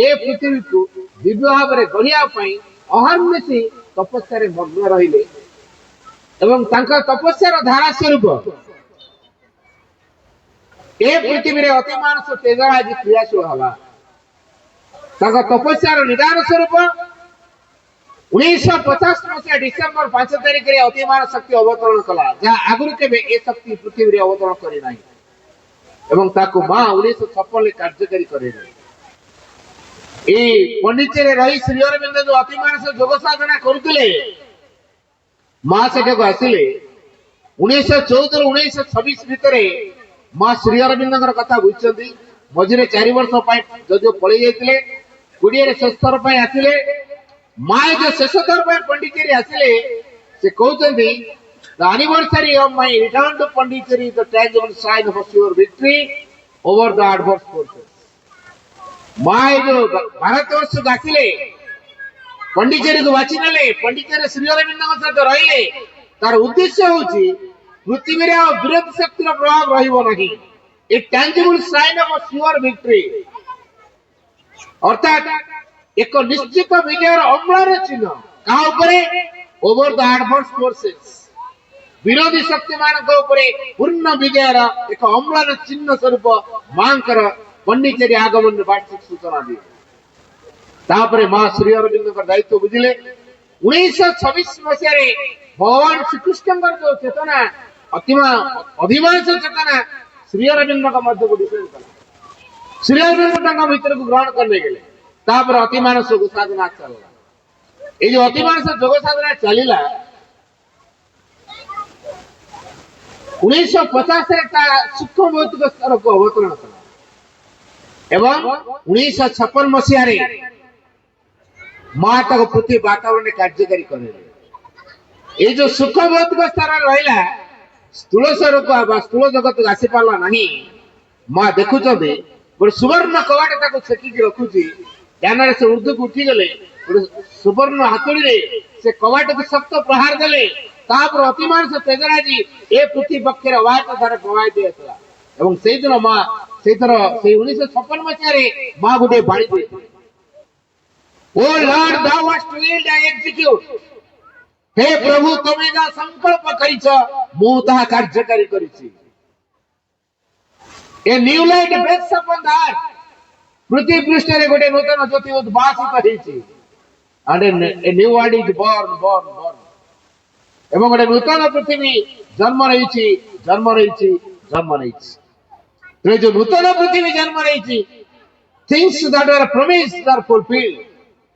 ଏ ପୃଥିବୀକୁ ଦିବ୍ୟ ଭାବରେ ଗଢ଼ିବା ପାଇଁ ଅହର୍ନିଶି ତପସ୍ୟାରେ ମଗ୍ନ ରହିଲେ ଏବଂ ତାଙ୍କ ତପସ୍ୟାର ଧାରା ସ୍ୱରୂପ ଏ ପୃଥିବୀରେ ଅତିମାନସ ତେଜ ଆଜି କ୍ରିୟାଶୀଳ ହେଲା। ତାଙ୍କ ତପସ୍ୟାର ନିଦାନ ସ୍ୱରୂପ 1950 ମସିହା ଡିସେମ୍ବର 5 ତାରିଖରେ ଅତିମାନ ଶକ୍ତି ଅବତରଣ କଲା, ଯାହା ଆଗରୁ କେବେ ଏ ଶକ୍ତି ପୃଥିବୀରେ ଅବତରଣ କରିନାହିଁ ଏବଂ ତାକୁ ମା 1956ରେ କାର୍ଯ୍ୟକାରୀ କରେଇଲେ। এই ପଣ୍ଡିଚେରୀରେ ରହି ଶ୍ରୀ ଅରବିନ୍ଦ ଯୋଉ ଅତିମାନସ ଯୋଗ ସାଧନା କରୁଥିଲେ, ମା ସେଠାକୁ ଆସିଲେ। 1914 ରୁ 1926 ଭିତରେ ମା ଶ୍ରୀ ଅରବିନ୍ଦଙ୍କର କଥା ବୁଝିଛନ୍ତି। ମଝିରେ 4 ବର୍ଷ ପାଇଁ ଯଦିଓ ପଳେଇ ଯାଇଥିଲେ, 20ରେ ଶେଷ ଥର ପାଇଁ ଆସିଲେ। ମା ଯୋଉ ଶେଷ ଥର ପାଇଁ ପଣ୍ଡିଚେରୀ ଆସିଲେ, ସେ କହୁଛନ୍ତି the anniversary of my return to Pondicherry is the tangible sign of your victory over the adverse forces. ମା ଯୋଉ ଭାରତବର୍ଷକୁ ଆସିଲେ, ପଣ୍ଡିଚେରୀକୁ ବାଛି ନେଲେ, ପଣ୍ଡିଚେରୀ ଶ୍ରୀ ଅରବିନ୍ଦଙ୍କ ସହିତ ରହିଲେ, ତାର ଉଦ୍ଦେଶ୍ୟ ହଉଛି ପୃଥିବୀରେ ଆଉ ବିରୋଧୀ ଶକ୍ତିର ପ୍ରଭାବ ରହିବ ନାହିଁ। ଏ tangible sign of your victory, ଅର୍ଥାତ ଏକ ନିଶ୍ଚିତ ବିଜୟର ଅମ୍ଳାନ ଚିହ୍ନ କାହା ଉପରେ? ଓଭର ଦ ଆଡଭର୍ସ ଫୋର୍ସେସ, ବିରୋଧୀ ଶକ୍ତି ମାନଙ୍କ ଉପରେ ପୂର୍ଣ୍ଣ ବିଜୟର ଏକ ଅମ୍ଳାନ ଚିହ୍ନ ସ୍ୱରୂପ ମାଙ୍କର ପଣ୍ଡିଚେରୀ ଆଗମନରେ ବାର୍ଷିକ ସୂଚନା ଦିଏ। ତାପରେ ମା ଶ୍ରୀ ଅରବିନ୍ଦଙ୍କର ଦାୟିତ୍ୱ ବୁଝିଲେ। 1926 ମସିହାରେ ଭଗବାନ ଶ୍ରୀକୃଷ୍ଣଙ୍କର ଯୋଉ ଚେତନା ଅଧିବାଂଶ ଚେତନା ଶ୍ରୀ ଅରବିନ୍ଦଙ୍କ ମଧ୍ୟକୁ ବିଶେଷ କଲା। ଶ୍ରୀ ଅରବିନ୍ଦ ତାଙ୍କ ଭିତରକୁ ଗ୍ରହଣ କରି ନେଇଗଲେ। ତାପରେ ଅତିମାନସ ଯୋଗ ସାଧନା ଚାଲିଲା। এই যে অতিମାନସ ଯୋଗ ସାଧନା ଚାଲିଲା, 1950ରେ ତା ସୂକ୍ଷ୍ମ ଭୌତିକ ସ୍ତରକୁ ଅବତରଣ କଲା ଏବଂ 1956 ମସିହାରେ ମା ତାକୁ ପୃଥିବୀ ବାତାବରଣରେ କାର୍ଯ୍ୟକାରୀ କରିଲେ। এই ଯୋଉ ସୂକ୍ଷ୍ମ ଭୌତିକ ସ୍ତରରେ ରହିଲା, ସ୍ଥୂଳ ସ୍ତରକୁ ବା ସ୍ଥୂଳ ଜଗତକୁ ଆସିପାରିଲା ନାହିଁ। ମା ଦେଖୁଛନ୍ତି ଗୋଟେ ସୁବର୍ଣ୍ଣ କବାଟ ତାକୁ ଛେକିକି ରଖୁଛି। ଜ୍ଞାନରେ ସେ ଉର୍ଦ୍ଧ୍ୱକୁ ଉଠିଗଲେ, ଗୋଟେ ସୁବର୍ଣ୍ଣ ହାତୁଡ଼ିରେ ସେ କବାଟକୁ ଶକ୍ତ ପ୍ରହାର ଦେଲେ। ତାପରେ ଅତିମାନସ ତେଜରାଜି ଏ ପୃଥିବୀ ପକ୍ଷରେ ଅବାଧ ଧାରା ପ୍ରବାହିତ ହେଇଥିଲା ଏବଂ ସେଇଦିନ ମା ସେଇଥର ସେଇ 1956 ମସିହାରେ ମା ଗୋଟେ ବାଣୀ ଦେଇଥିଲେ, O lord thou hast willed I execute, ହେ ପ୍ରଭୁ ତମେ ଯାହା ସଂକଳ୍ପ କରିଛ ମୁଁ ତାହା କାର୍ଯ୍ୟକାରୀ କରିଛି। A new light breaks upon the earth, ପୃଥିବୀ ପୃଷ୍ଠରେ ଗୋଟେ ନୂତନ ଜ୍ୟୋତି ଉଦ୍ଭାସିତ ହେଇଛି। and a new world is born ଏବଂ ଗୋଟେ ନୂତନ ପୃଥିବୀ ଜନ୍ମ ନେଇଛି। ତେଣୁ ଯୋଉ ନୂତନ ପୃଥିବୀ ଜନ୍ମ ନେଇଛି, things that were promised are fulfilled,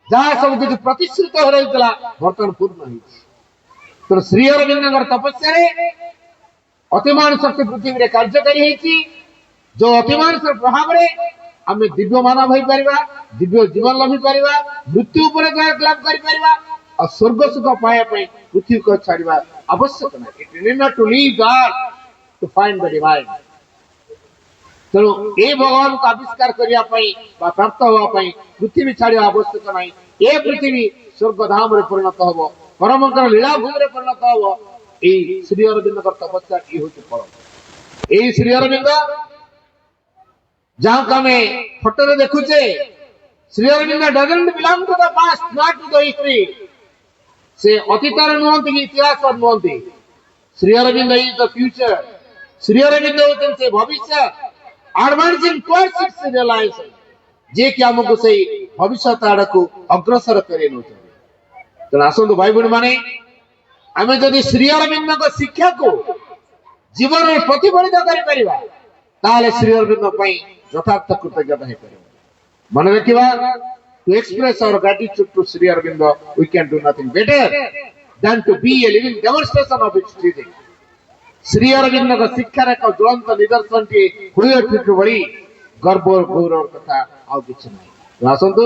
ଯାହା ସବୁ କିଛି ପ୍ରତିଶ୍ରୁତ ରହିଥିଲା ବର୍ତ୍ତମାନ ପୂର୍ଣ୍ଣ ହେଇଛି। ତେଣୁ ଶ୍ରୀ ଅରବିନ୍ଦଙ୍କର ତପସ୍ୟାରେ ଅତିମାନ ଶକ୍ତି ପୃଥିବୀରେ କାର୍ଯ୍ୟକାରୀ ହେଇଛି। ଯୋଉ ଅତିମାନସର ପ୍ରଭାବରେ ଆମେ ଦିବ୍ୟ ମାନବ ହେଇପାରିବା, ଦିବ୍ୟ ଜୀବନ ଲଭିପାରିବା, ମୃତ୍ୟୁ ଉପରେ ଜୟ ଲାଭ କରିପାରିବା ଆଉ ସ୍ୱର୍ଗ ସୁଖ ପାଇବା ପାଇଁ ପୃଥିବୀକୁ ଛାଡ଼ିବା ଆବଶ୍ୟକ ନାହିଁ। It is not to leave God to find the divine. ତେଣୁ এই ଭଗବାନଙ୍କୁ ଆବିଷ୍କାର କରିବା ପାଇଁ ବା ପ୍ରାପ୍ତ ହେବା ପାଇଁ ପୃଥିବୀ ଛାଡ଼ିବା ଆବଶ୍ୟକ ନାହିଁ। ଏ ପୃଥିବୀ ସ୍ୱର୍ଗ ଧାମରେ ପରିଣତ ହବ, ପରମଙ୍କର ଲୀଳାଭୂମିରେ ପରିଣତ ହବ। এই ଶ୍ରୀ ଅରବିନ୍ଦଙ୍କର ତପସ୍ୟା ଇଏ ହଉଛି ଫଳ। এই ଶ୍ରୀ ଅରବିନ୍ଦ ଯାହାକୁ ଆମେ ଫଟୋରେ ଦେଖୁଛେ, Shri Arvind doesn't belong to the past, not to the history. ସେ ଅତୀତର ନୁହନ୍ତି କି ଇତିହାସର ନୁହନ୍ତି। Shri Arvind is the future. Shri Arvind ହେଉଛନ୍ତି ସେ ଭବିଷ୍ୟ, advancing towards its realization, ଯିଏକି ଆମକୁ ସେଇ ଭବିଷ୍ୟତ ଆଡ଼କୁ ଅଗ୍ରସର କରି ନେଉଛନ୍ତି। ତେଣୁ ଆସନ୍ତୁ ଭାଇ ଭଉଣୀ ମାନେ, ଆମେ ଯଦି ଶ୍ରୀ ଅରବିନ୍ଦଙ୍କ ଶିକ୍ଷାକୁ ଜୀବନରେ ପ୍ରତିଫଳିତ କରିପାରିବା, ତାହେଲେ ଶ୍ରୀ ଅରବିନ୍ଦ ପାଇଁ ଯଥାର୍ଥ କୃତଜ୍ଞତା ହେଇପାରିବ। ମନେ ରଖିବା, to express our gratitude to Sri Aurobindo, we can do nothing better than to be a living demonstration of its teaching. Shri ଅରବିନ୍ଦଙ୍କ ଶିକ୍ଷାର ଏକ ଜ୍ୱଳନ୍ତ ନିଦର୍ଶନଟିଏ ହୁଏ ଠିଠୁ ଭଳି ଗର୍ବ ଗୌରବ କଥା ଆଉ କିଛି ନାହିଁ। ଆସନ୍ତୁ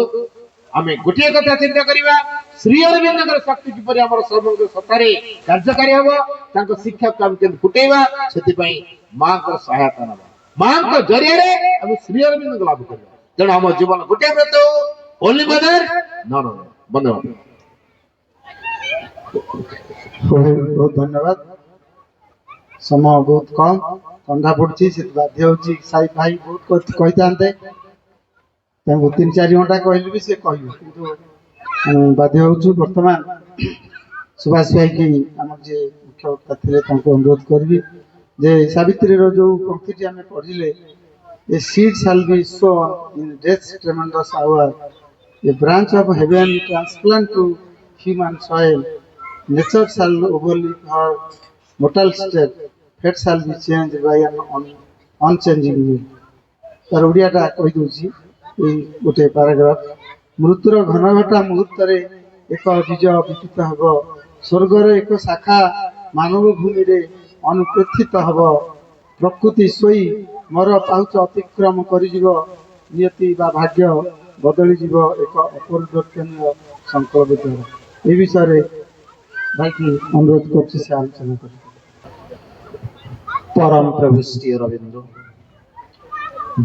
ଆମେ ଗୋଟିଏ କଥା ଚିନ୍ତା କରିବା, ଶ୍ରୀ ଅରବିନ୍ଦଙ୍କର ଶକ୍ତି କିପରି ଆମର ସମଗ୍ର ସତ୍ତାରେ କାର୍ଯ୍ୟକାରୀ ହେବ, ତାଙ୍କ ଶିକ୍ଷାକୁ ଆମେ କେମିତି ଫୁଟେଇବା, ସେଥିପାଇଁ ମାଙ୍କର ସହାୟତା ନେବା। ମାଙ୍କ ଜରିଆରେ ଆମେ ଶ୍ରୀ ଅରବିନ୍ଦଙ୍କୁ ଲାଭ କରିବା। ତେଣୁ ଆମ ଜୀବନ ଗୋଟିଏ ବ୍ରତ, ଓନ୍ଲି ମଦର ନନ୍ ଅଦର। ଧନ୍ୟବାଦ। ବହୁତ ଧନ୍ୟବାଦ। ସମୟ ବହୁତ କମ୍, ଥଣ୍ଡା ପଡୁଛି, ସେ ବାଧ୍ୟ ହଉଛି ସାଇ ଭାଇ ବହୁତ କହିଥାନ୍ତେ, ତାଙ୍କୁ 3-4 ଘଣ୍ଟା କହିଲେ ବି ସେ କହିବେ, କିନ୍ତୁ ବାଧ୍ୟ ହଉଛୁ। ବର୍ତ୍ତମାନ ସୁଭାଷ ଭାଇକି ଆମର ଯିଏ ମୁଖ୍ୟ ବକ୍ତା ଥିଲେ ତାଙ୍କୁ ଅନୁରୋଧ କରିବି ଯେ ସାବିତ୍ରୀର ଯୋଉ ପଂକ୍ତିଟି ଆମେ ପଢିଲେ, ଏ seed shall be sown in death's tremendous hour, a branch of heaven transplant to human soil, nature shall overlive her mortal state, fate shall be changed by an unchanging will। ତାର ଓଡ଼ିଆଟା କହିଦେଉଛି ଏଇ ଗୋଟେ ପାରାଗ୍ରାଫ। ମୃତ୍ୟୁର ଘନଘଟା ମୁହୂର୍ତ୍ତରେ ଏକ ବୀଜ ବିକିତ ହେବ, ସ୍ୱର୍ଗର ଏକ ଶାଖା ମାନବ ଭୂମିରେ ଅନୁପ୍ରେକ୍ଷିତ ହେବ, ପ୍ରକୃତି ଶୋଇ ମର ପାହୁଚ ଅତିକ୍ରମ କରିଯିବ, ନିୟତି ବା ଭାଗ୍ୟ ବଦଳିଯିବ ଏକ ଅପରିବର୍ତ୍ତନୀୟ ସଂକଳ୍ପ ଦ୍ୱାରା। ଏ ବିଷୟରେ ଭାଇକି ଅନୁରୋଧ କରୁଛି ସେ ଆଲୋଚନା କରିବେ। परम प्रभु श्री अरविंद,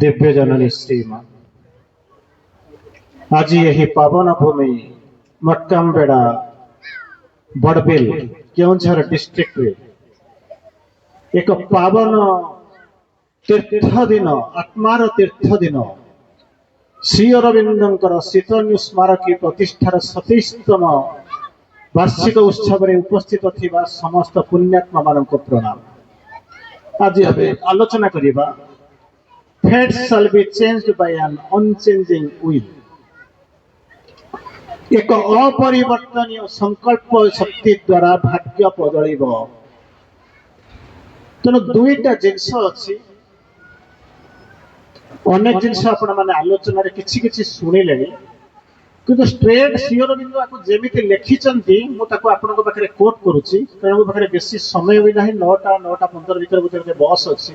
दिव्य जननी श्री मां, आज यही पावन भूमि मट्टामबेड़ा बड़बिल केउंझर डिस्ट्रिक्ट रे एक पावन तीर्थ दिन, आत्मार तीर्थ दिन, श्री अरविंदर शीतन्यु स्मारकी प्रतिष्ठार 27तम वार्षिक उत्सव में उपस्थित थिबा समस्त पुण्यात्मा मानक प्रणाम। आज आलोचना करिबा fate shall be changed by an unchanging will. एक अपरिवर्तनीय संकल्प शक्ति द्वारा भाग्य बदलिब। तेणु दुईटा जिनस अच्छी, अनेक जिनस आपण माने आलोचना रे किछि किछि सुनिले, किंतु स्ट्रेट श्री अरविंद आपको जेमिति लिखिचंती मु ताको आपन को पाखरे कोट करूची, कारण मो पाखरे बेसी समय भी नाही। 9:15 भीतर भीतर बस अछि।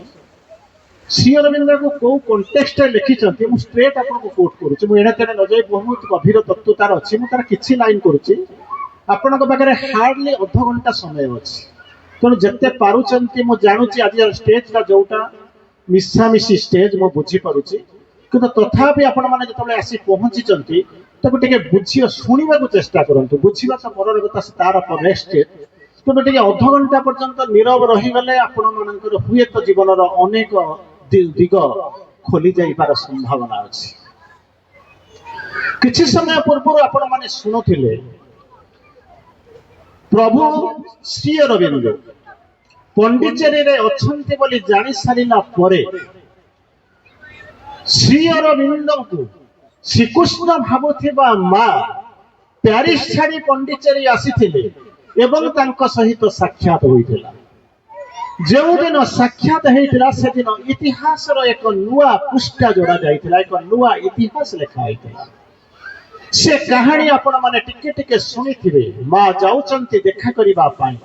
श्री अरविंद को को कॉन्टेक्स्ट रे लिखिचंती मु स्ट्रेट आपन को कोट करूची। मु एना तेने न जाई बहुत गभीर तत्व तार अछि। मु तार किछि लाइन करूची, आपन को पाखरे हार्डली अध घंटा समय अछि। तेणु जते पारुचंती मु जानुची आज स्टेज ला जोटा मिसामिसी स्टेज मु बुझी पारुची, किंतु तथापि आपण माने जतबे आसी पहुंचीचंती ताको टिके बुझियो शुणिबा को चेष्टा करंतु। बुझिबा तो परर कथा तार पर नेक्स्ट तो टिके अध घंटा पर्यंत नीरव रही गले आपण मानकर हुए तो जीवनर अनेक दिग खोली जाई पार संभावना अछि। किछि समय पूर्व आपण माने सुनुथिले प्रभु श्री अरविंद पंडिचेरी रे अछंती बोली जानि सारिला परे श्री अरविंद को श्रीकृष्ण भावुथिबा मां प्यारिस छाड़ी पंडिचेरी आसीथिले एवं तांको सहित साक्षात होइथिला। जेउ दिन साक्षात हेइथिला से दिन इतिहासर एक नुआ पृष्ठा जोड़ा जाइथिला, एक नुआ इतिहास लिखा हेइथिला। से कहानी आपण माने टिके टिके सुनिथिबे। मां जाउचंती देखा करिबा पाई,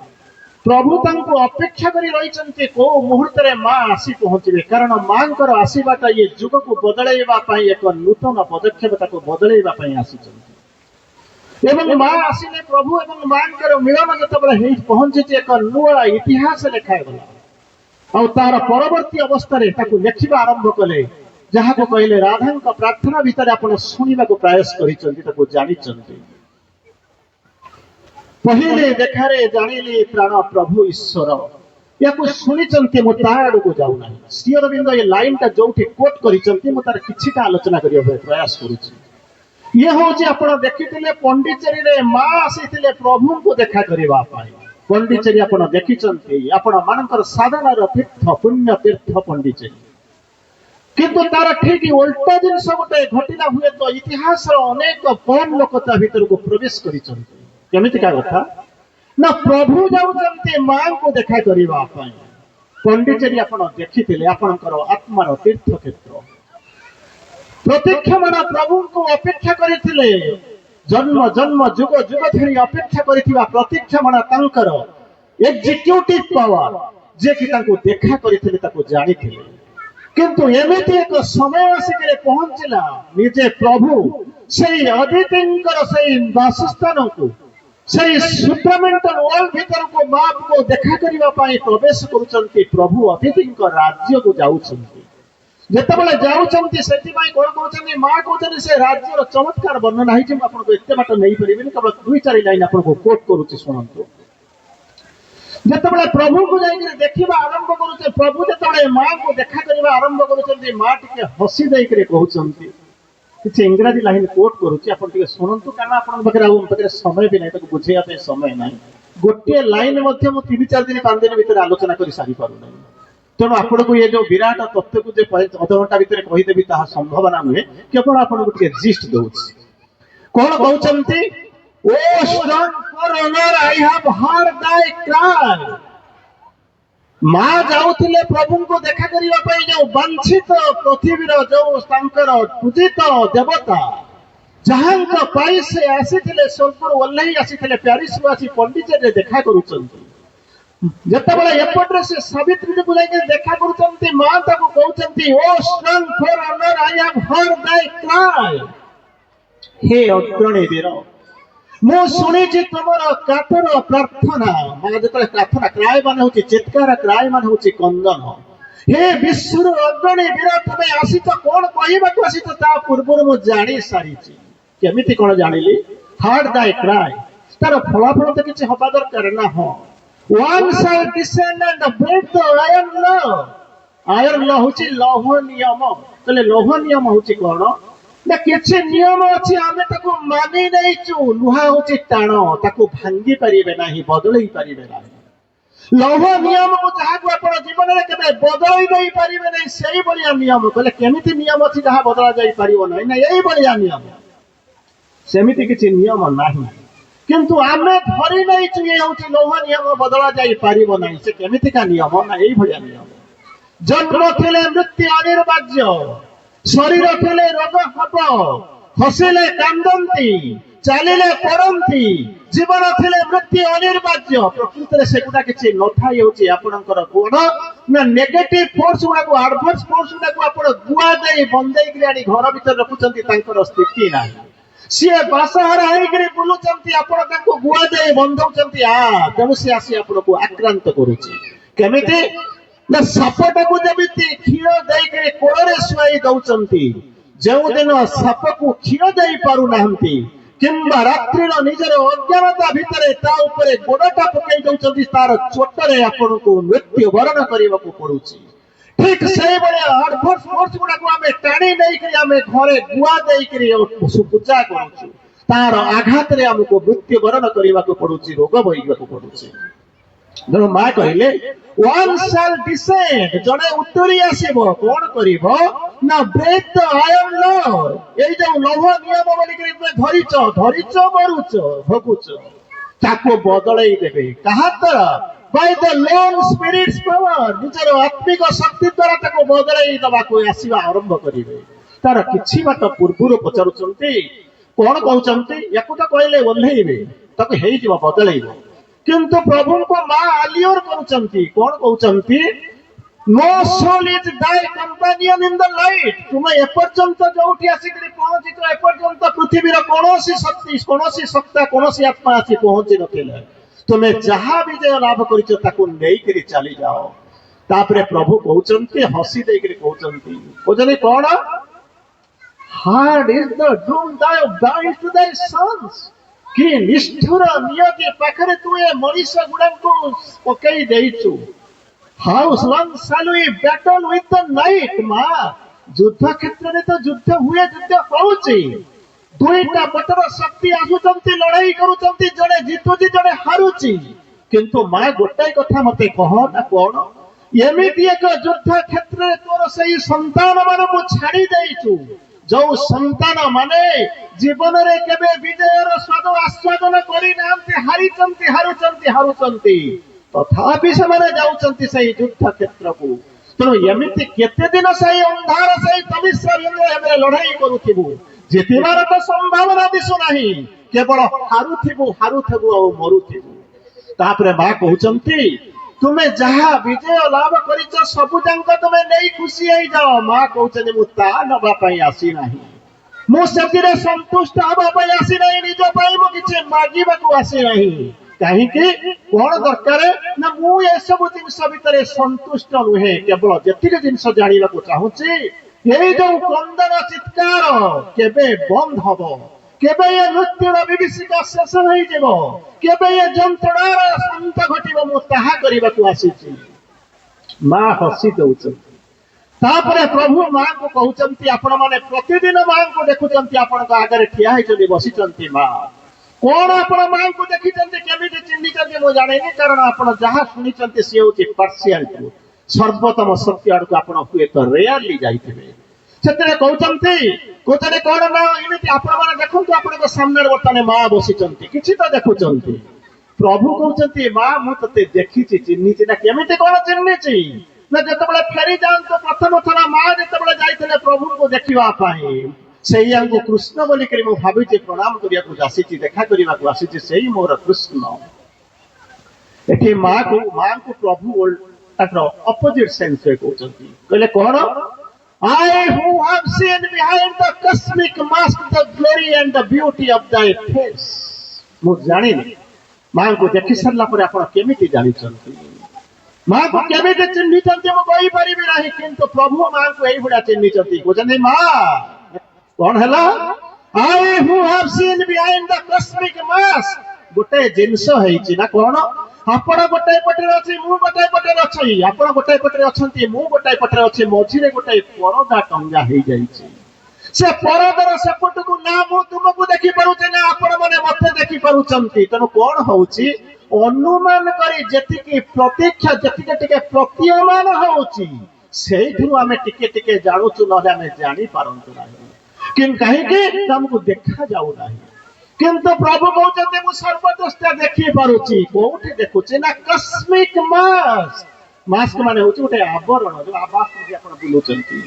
प्रभु तांको अपेक्षा करी रहिचंती को मुहूर्त रे मां आसी पहुंचबे, कारण मांकर आसीबाटा ये जुग को बदलाइबा पाई एक नूतन पदक्षेप ताको बदलाइबा पाई आसीचंती। एवं मां आसीले प्रभु एवं मांकर मिलन जतबे हेइ पहुंची एक नुआ इतिहास लिखा गला। आ तार परवर्ती अवस्था रे ताको लिखिबा आरंभ कले, जहा को कहले राधांक प्रार्थना भीतर आपण सुनिबा को प्रयास करिचंती, ताको जानिचंती। पहिले देखारे जानिली प्राण प्रभु ईश्वर, याको सुनिचंती मो ताड़ को जाउ नाही। श्री अरविंद ये लाइन ता जोठी कोट करिचंती मो तार किछिटा आलोचना करियो प्रयास करूची। ये होची आपण देखिथिले पंडिचेरी रे मां आसीथिले प्रभु को देखा करिबा पाई। पंडिचेरी आपण देखिचंती, आपण मानकर साधनार तीर्थ पुण्य तीर्थ पंडिचेरी, किंतु तार ठीक उल्टा जिनस गोटे घटिला हुए तो इतिहास अनेक कम लोक ता भीतर को प्रवेश करिचंती। केमितिका कथा ना प्रभु जाउचंती मां को देखा करिबा पाई। पंडिचेरी आपण देखिथिले आपणकर आत्मार तीर्थ क्षेत्र। प्रत्यक्षमान प्रभु को अपेक्षा करिथिले, जन्म जन्म जुग जुग धरी अपेक्षा करिथिबा प्रतीक्षामणा तांकर एग्जीक्यूटिव पावर जे कि तांको देखा करिथिले ताको जानिथिले किंतु एमिति एक समय आसिकरे पहुंचला निजे प्रभु सेई अदितिंकर सेई वासस्थान को सेई सुप्रामेंटल वर्ल्ड भीतर को बाप को देखा करिबा पाई प्रवेश करूचंती प्रभु अतिथिंक राज्य को जाउचंती जेतेबेले जाउचंती सेति पाई कोन कहउचंती मा कहउचंती से राज्यर चमत्कार वर्णना हिची म आपनको एते बाट नै परिबिनी केवल 2-4 लाइन आपनको कोट करूची सुनंतु जेतेबेले प्रभु को जाई देखिबा आरंभ करूचे प्रभु जेतेबेले मा को देखा करिबा आरंभ करूचंती मा टिके हसी देई करे कहउचंती किसी इंग्राजी लाइन कोट करूची आपण टिके सुनंतु कारण आपण बकरे आउ बकरे समय भी नै ताको बुझेया पे समय नै गोटे लाइन मध्ये म 3-4 दिन 5 दिन भीतर आलोचना करि सारी पारु नै तेणु आपको ये जो विराट तत्व को जे अध घंटा भितर कहीदेवी ताहा संभावना नुहे केवल आपको टिके जिस्ट दउछि कोन कहउचंती O strong forerunner I have heard thy cry मा जाउथिले प्रभु को देखा करिवा पई जो वंचित पृथ्वीर जो तांकर पूजित देवता जहांक पाई से आसीथिले स्वर्गरु ओल्लई आसीथिले प्यारिस वासी पंडिचेरे देखा करूचंती जेतेबेले एपटरे से सावित्री को जाके देखा करूचंती मां ताको कहउचंती O strong forerunner I have heard thy cry हे अग्रणी वीर मो सुनिछि तुमर कातर प्रार्थना मां जेतेबेले प्रार्थना क्राय माने होछि चित्कार क्राय माने होछि कंदन हे विश्वर अग्रणी वीर तुमे आसी तो कोन कहिबा को आसी तो ता पूर्वरु मो जानि सारिछि केमिति कोन जानिली हर्ड दाई क्राई तार फलाफल तो किछि हबा दरकार ना हो one shall descend and break the iron law होची लौह नियम तले लौह नियम होची कोन ना किछि नियम अछि आमे ताको मानि नै छु लुहा होची टाण ताको भांगी परिबे नाही बदलई परिबे नाही लौह नियम को जहा को आपण जीवन रे केबे बदलई नै परिबे नै सेही बलिया नियम तले केमिति नियम अछि जहा बदला जाई परिबो नै ना एही बलिया नियम सेमिति किछि नियम नाही किंतु आमे धरि नै छु ए होची लौह नियम बदला जाई परिबो नै से केमिति का नियम ना एही बलिया नियम जन्म थिले मृत्यु अनिर्वाज्य शरीर थिले रोग हब हसिले कांदंती चालिले पड़ंती जीवन थिले मृत्यु अनिर्वाज्य प्रकृति रे सेगुडा किछि नथाई होची आपनकर कोन ना नेगेटिव फोर्स गुडा को एडवर्स फोर्स गुडा को आपण गुआ देई बंदेई ग्राडी घर भीतर रखुचंती तांकर स्थिति नाही सिए बासहरा हेई गरी बुलुचंती आपण तांको गुआ देई बंधौचंती तेणु से आसी आपनको आक्रांत करूची केमिति ना सापटा को जमिति क्षीर देई करे कोड़रे सुआई दउचंती जेउ दिन साप को क्षीर देई पारु नाहंती किंबा रात्रिर निजर अज्ञानता भितरे ता उपरे गोडटा पकई दउचंती तार चोटरे आपनको मृत्यु वरण करिवाको पडुची ठीक सेही बळे एडवर्स फोर्स गुडा को हमें टाणी नै करी हमें घरे गुआ देई करी पूजा करूछु तार आघात रे हमको मृत्यु वरण करिवाको पडुची रोग भइवाको पडुची जनो मा कहिले वन शैल डिसेंड जने उत्तरी आसीबो कोन करिवो ना ब्रेक द आयरन लॉ एई जो लौह नियम बोली करी तुमे धरिच मरुच भकुच ताको बदलई देबे कहा तरा by the loan spirit's power निजर आत्मिक शक्ति द्वारा ताको बदलई दबा को आसीबा आरंभ करिवे तार किछि बात पूर्वरु पचारुचंती कोन कहउचंती याकु त कहले ओल्हेइबे ताको हेइ जिवो बदलईबो किंतु प्रभु को मां आलियोर करूचंती कोन कहउचंती no soul is thy companion in the light तुमे एपर्यंत जोठी आसी करी पहुंची तो एपर्यंत पृथ्वीर कोनोसी शक्ति कोनोसी सत्ता कोनोसी आत्मा आसी पहुंची नथिले तुमे जहा विजय लाभ करिचो ताको नेई करी चली जाओ तापरे प्रभु कहउचंती हसी देई करी कहउचंती ओजने कोन hard is the doom thy of thy to thy sons कि निष्ठुर नियति पाखरे तू ए मनीष गुडा को पकई देइछु how long shall we battle with the night मा युद्ध क्षेत्र रे तो युद्ध हुए युद्ध होउची दुईटा पटर शक्ति आसुचंती लड़ाई करूचंती जने जितुची जने हारुची किंतु मा गोटाई कथा मते कह ना कोन एमिति एक युद्ध क्षेत्र रे तोर सही संतान माने को छाड़ी देइछु जो संतान माने जीवन रे केबे विजयर स्वाद आस्वादन करि नांती हारुचंती तथापि से माने जाउचंती सही युद्ध क्षेत्र को तेणु एमिति केते दिन सही अंधार सही तमिश्रा बिंदु एबे लड़ाई करूथिबु ଜିତିବାର ତ ସମ୍ଭାବନା ଦିଶୁନାହିଁ, କେବଳ ହାରୁଥିବୁ ଆଉ ମରୁଥିବୁ। ତାପରେ ମା କହୁଛନ୍ତି ତୁମେ ଯାହା ବିଜୟ ଲାଭ କରିଛ ସବୁ ଯାକ ତୁମେ ନେଇ ଖୁସି ହେଇଯାଅ। ମା କହୁଛନ୍ତି ମୁଁ ତା ନେବା ପାଇଁ ଆସିନାହିଁ, ମୁଁ ସେଥିରେ ସନ୍ତୁଷ୍ଟ ହେବା ପାଇଁ ଆସିନାହିଁ, ନିଜ ପାଇଁ ମୁଁ କିଛି ମାଗିବାକୁ ଆସିନାହିଁ। କାହିଁକି, କଣ ଦରକାର ନା ମୁଁ ଏସବୁ ଜିନିଷ ଭିତରେ ସନ୍ତୁଷ୍ଟ ନୁହେଁ। କେବଳ ଯେତିକି ଜିନିଷ ଜାଣିବାକୁ ଚାହୁଁଛି, ଏଇ ଯୋଉ କ୍ରନ୍ଦନ ଚିତ୍କାର କେବେ ବନ୍ଦ ହବ, କେବେ ଏ ମୃତ୍ୟୁର ବିଭୀଷିକା ଶେଷ ହେଇଯିବ, କେବେ ଏ ଯନ୍ତ୍ରଣାର ଶାନ୍ତ ଘଟିବ, ମୁଁ ତାହା କରିବାକୁ ଆସିଛି। ମା ହସି ଦଉଛନ୍ତି। ତାପରେ ପ୍ରଭୁ ମାଙ୍କୁ କହୁଛନ୍ତି ଆପଣ ମାନେ ପ୍ରତିଦିନ ମାଙ୍କୁ ଦେଖୁଛନ୍ତି, ଆପଣଙ୍କ ଆଗରେ ଠିଆ ହେଇଛନ୍ତି, ବସିଛନ୍ତି। ମା କଣ ଆପଣ ମାଙ୍କୁ ଦେଖିଛନ୍ତି, କେମିତି ଚିହ୍ନିଛନ୍ତି ମୁଁ ଜାଣିନି, କାରଣ ଆପଣ ଯାହା ଶୁଣିଛନ୍ତି ସିଏ ହଉଛି ପାର୍ସିଆଲ ଟ୍ରୁଥ, ସର୍ବୋତ୍ତମ ସତ୍ୟ ଆଡକୁ ଆପଣ ହୁଏତ ରେୟାରଲି ଯାଇଥିବେ। ସେଥିରେ କହୁଛନ୍ତି କଣ ନା ଏମିତି ଆପଣ ମାନେ ଦେଖନ୍ତୁ, ଆପଣଙ୍କ ସାମ୍ନାରେ ବର୍ତ୍ତମାନ ମା ବସିଛନ୍ତି, କିଛି ତ ଦେଖୁଛନ୍ତି। ପ୍ରଭୁ କହୁଛନ୍ତି ମା ମୁଁ ତତେ ଦେଖିଛି, ଚିହ୍ନିଛି ନା। କେମିତି କଣ ଚିହ୍ନିଛି ନା, ଯେତେବେଳେ ଫେରି ଯାଆନ୍ତୁ ପ୍ରଥମ ଥର ମା ଯେତେବେଳେ ଯାଇଥିଲେ ପ୍ରଭୁଙ୍କୁ ଦେଖିବା ପାଇଁ, ସେଇଆଙ୍କୁ କୃଷ୍ଣ ବୋଲିକରି ମୁଁ ଭାବିଛି ପ୍ରଣାମ କରିବାକୁ ଆସିଛି, ଦେଖା କରିବାକୁ ଆସିଛି, ସେଇ ମୋର କୃଷ୍ଣ। ଏଠି ମାଙ୍କୁ ପ୍ରଭୁ ତାଙ୍କର ଅପୋଜିଟ ସେନ୍ସରେ କହୁଛନ୍ତି। କହିଲେ କଣ, I who have seen behind the cosmic mask the glory and the beauty of thy face. ମୁଁ ଜାଣିନି ମାଙ୍କୁ ଦେଖି ସାରିଲା ପରେ ଆପଣ କେମିତି ଜାଣିଛନ୍ତି, ମାଙ୍କୁ କେମିତି ଚିହ୍ନିଛନ୍ତି ମୁଁ କହିପାରିବି ନାହିଁ, କିନ୍ତୁ ପ୍ରଭୁ ମାଙ୍କୁ ଏଇଭଳିଆ ଚିହ୍ନିଛନ୍ତି। କହୁଛନ୍ତି ମା କଣ ହେଲା, I who have seen behind the cosmic mask, ଗୋଟେ ଜିନିଷ ହେଇଛି ନା କଣ, ଆପଣ ଗୋଟାଏ ପଟରେ ଅଛି, ମୁଁ ଗୋଟାଏ ପଟରେ ଅଛି, ଆପଣ ଗୋଟାଏ ପଟରେ ଅଛନ୍ତି, ମୁଁ ଗୋଟାଏ ପଟରେ ଅଛି, ମଝିରେ ଗୋଟାଏ ପରଦା ଟଙ୍ଗା ହେଇଯାଇଛି। ସେ ପରଦାର ସେପଟକୁ ନା ମୁଁ ତୁମକୁ ଦେଖିପାରୁଛି ନା ଆପଣ ମାନେ ମତେ ଦେଖିପାରୁଛନ୍ତି। ତେଣୁ କଣ ହଉଛି, ଅନୁମାନ କରି ଯେତିକି ପ୍ରତୀକ୍ଷା, ଯେତିକି ଟିକେ ପ୍ରତୀୟମାନ ହଉଛି, ସେଇଥିରୁ ଆମେ ଟିକେ ଟିକେ ଜାଣୁଛୁ, ନହେଲେ ଆମେ ଜାଣିପାରନ୍ତୁ ନାହିଁ। କିନ୍ତୁ କାହିଁକି, ଆମକୁ ଦେଖାଯାଉନାହିଁ। କିନ୍ତୁ ପ୍ରଭୁ କହୁଛନ୍ତି ମୁଁ ସର୍ବଦୃଷ୍ଟା ଦେଖିପାରୁଛି। କୋଉଠି ଦେଖୁଛି ନା କସ୍ମିକ ମାସ୍କ। ମାସ୍କ ମାନେ ହଉଛି ଗୋଟେ ଆବରଣ, ଯୋଉ ଆବାସ ଆପଣ ବୁଲୁଛନ୍ତି।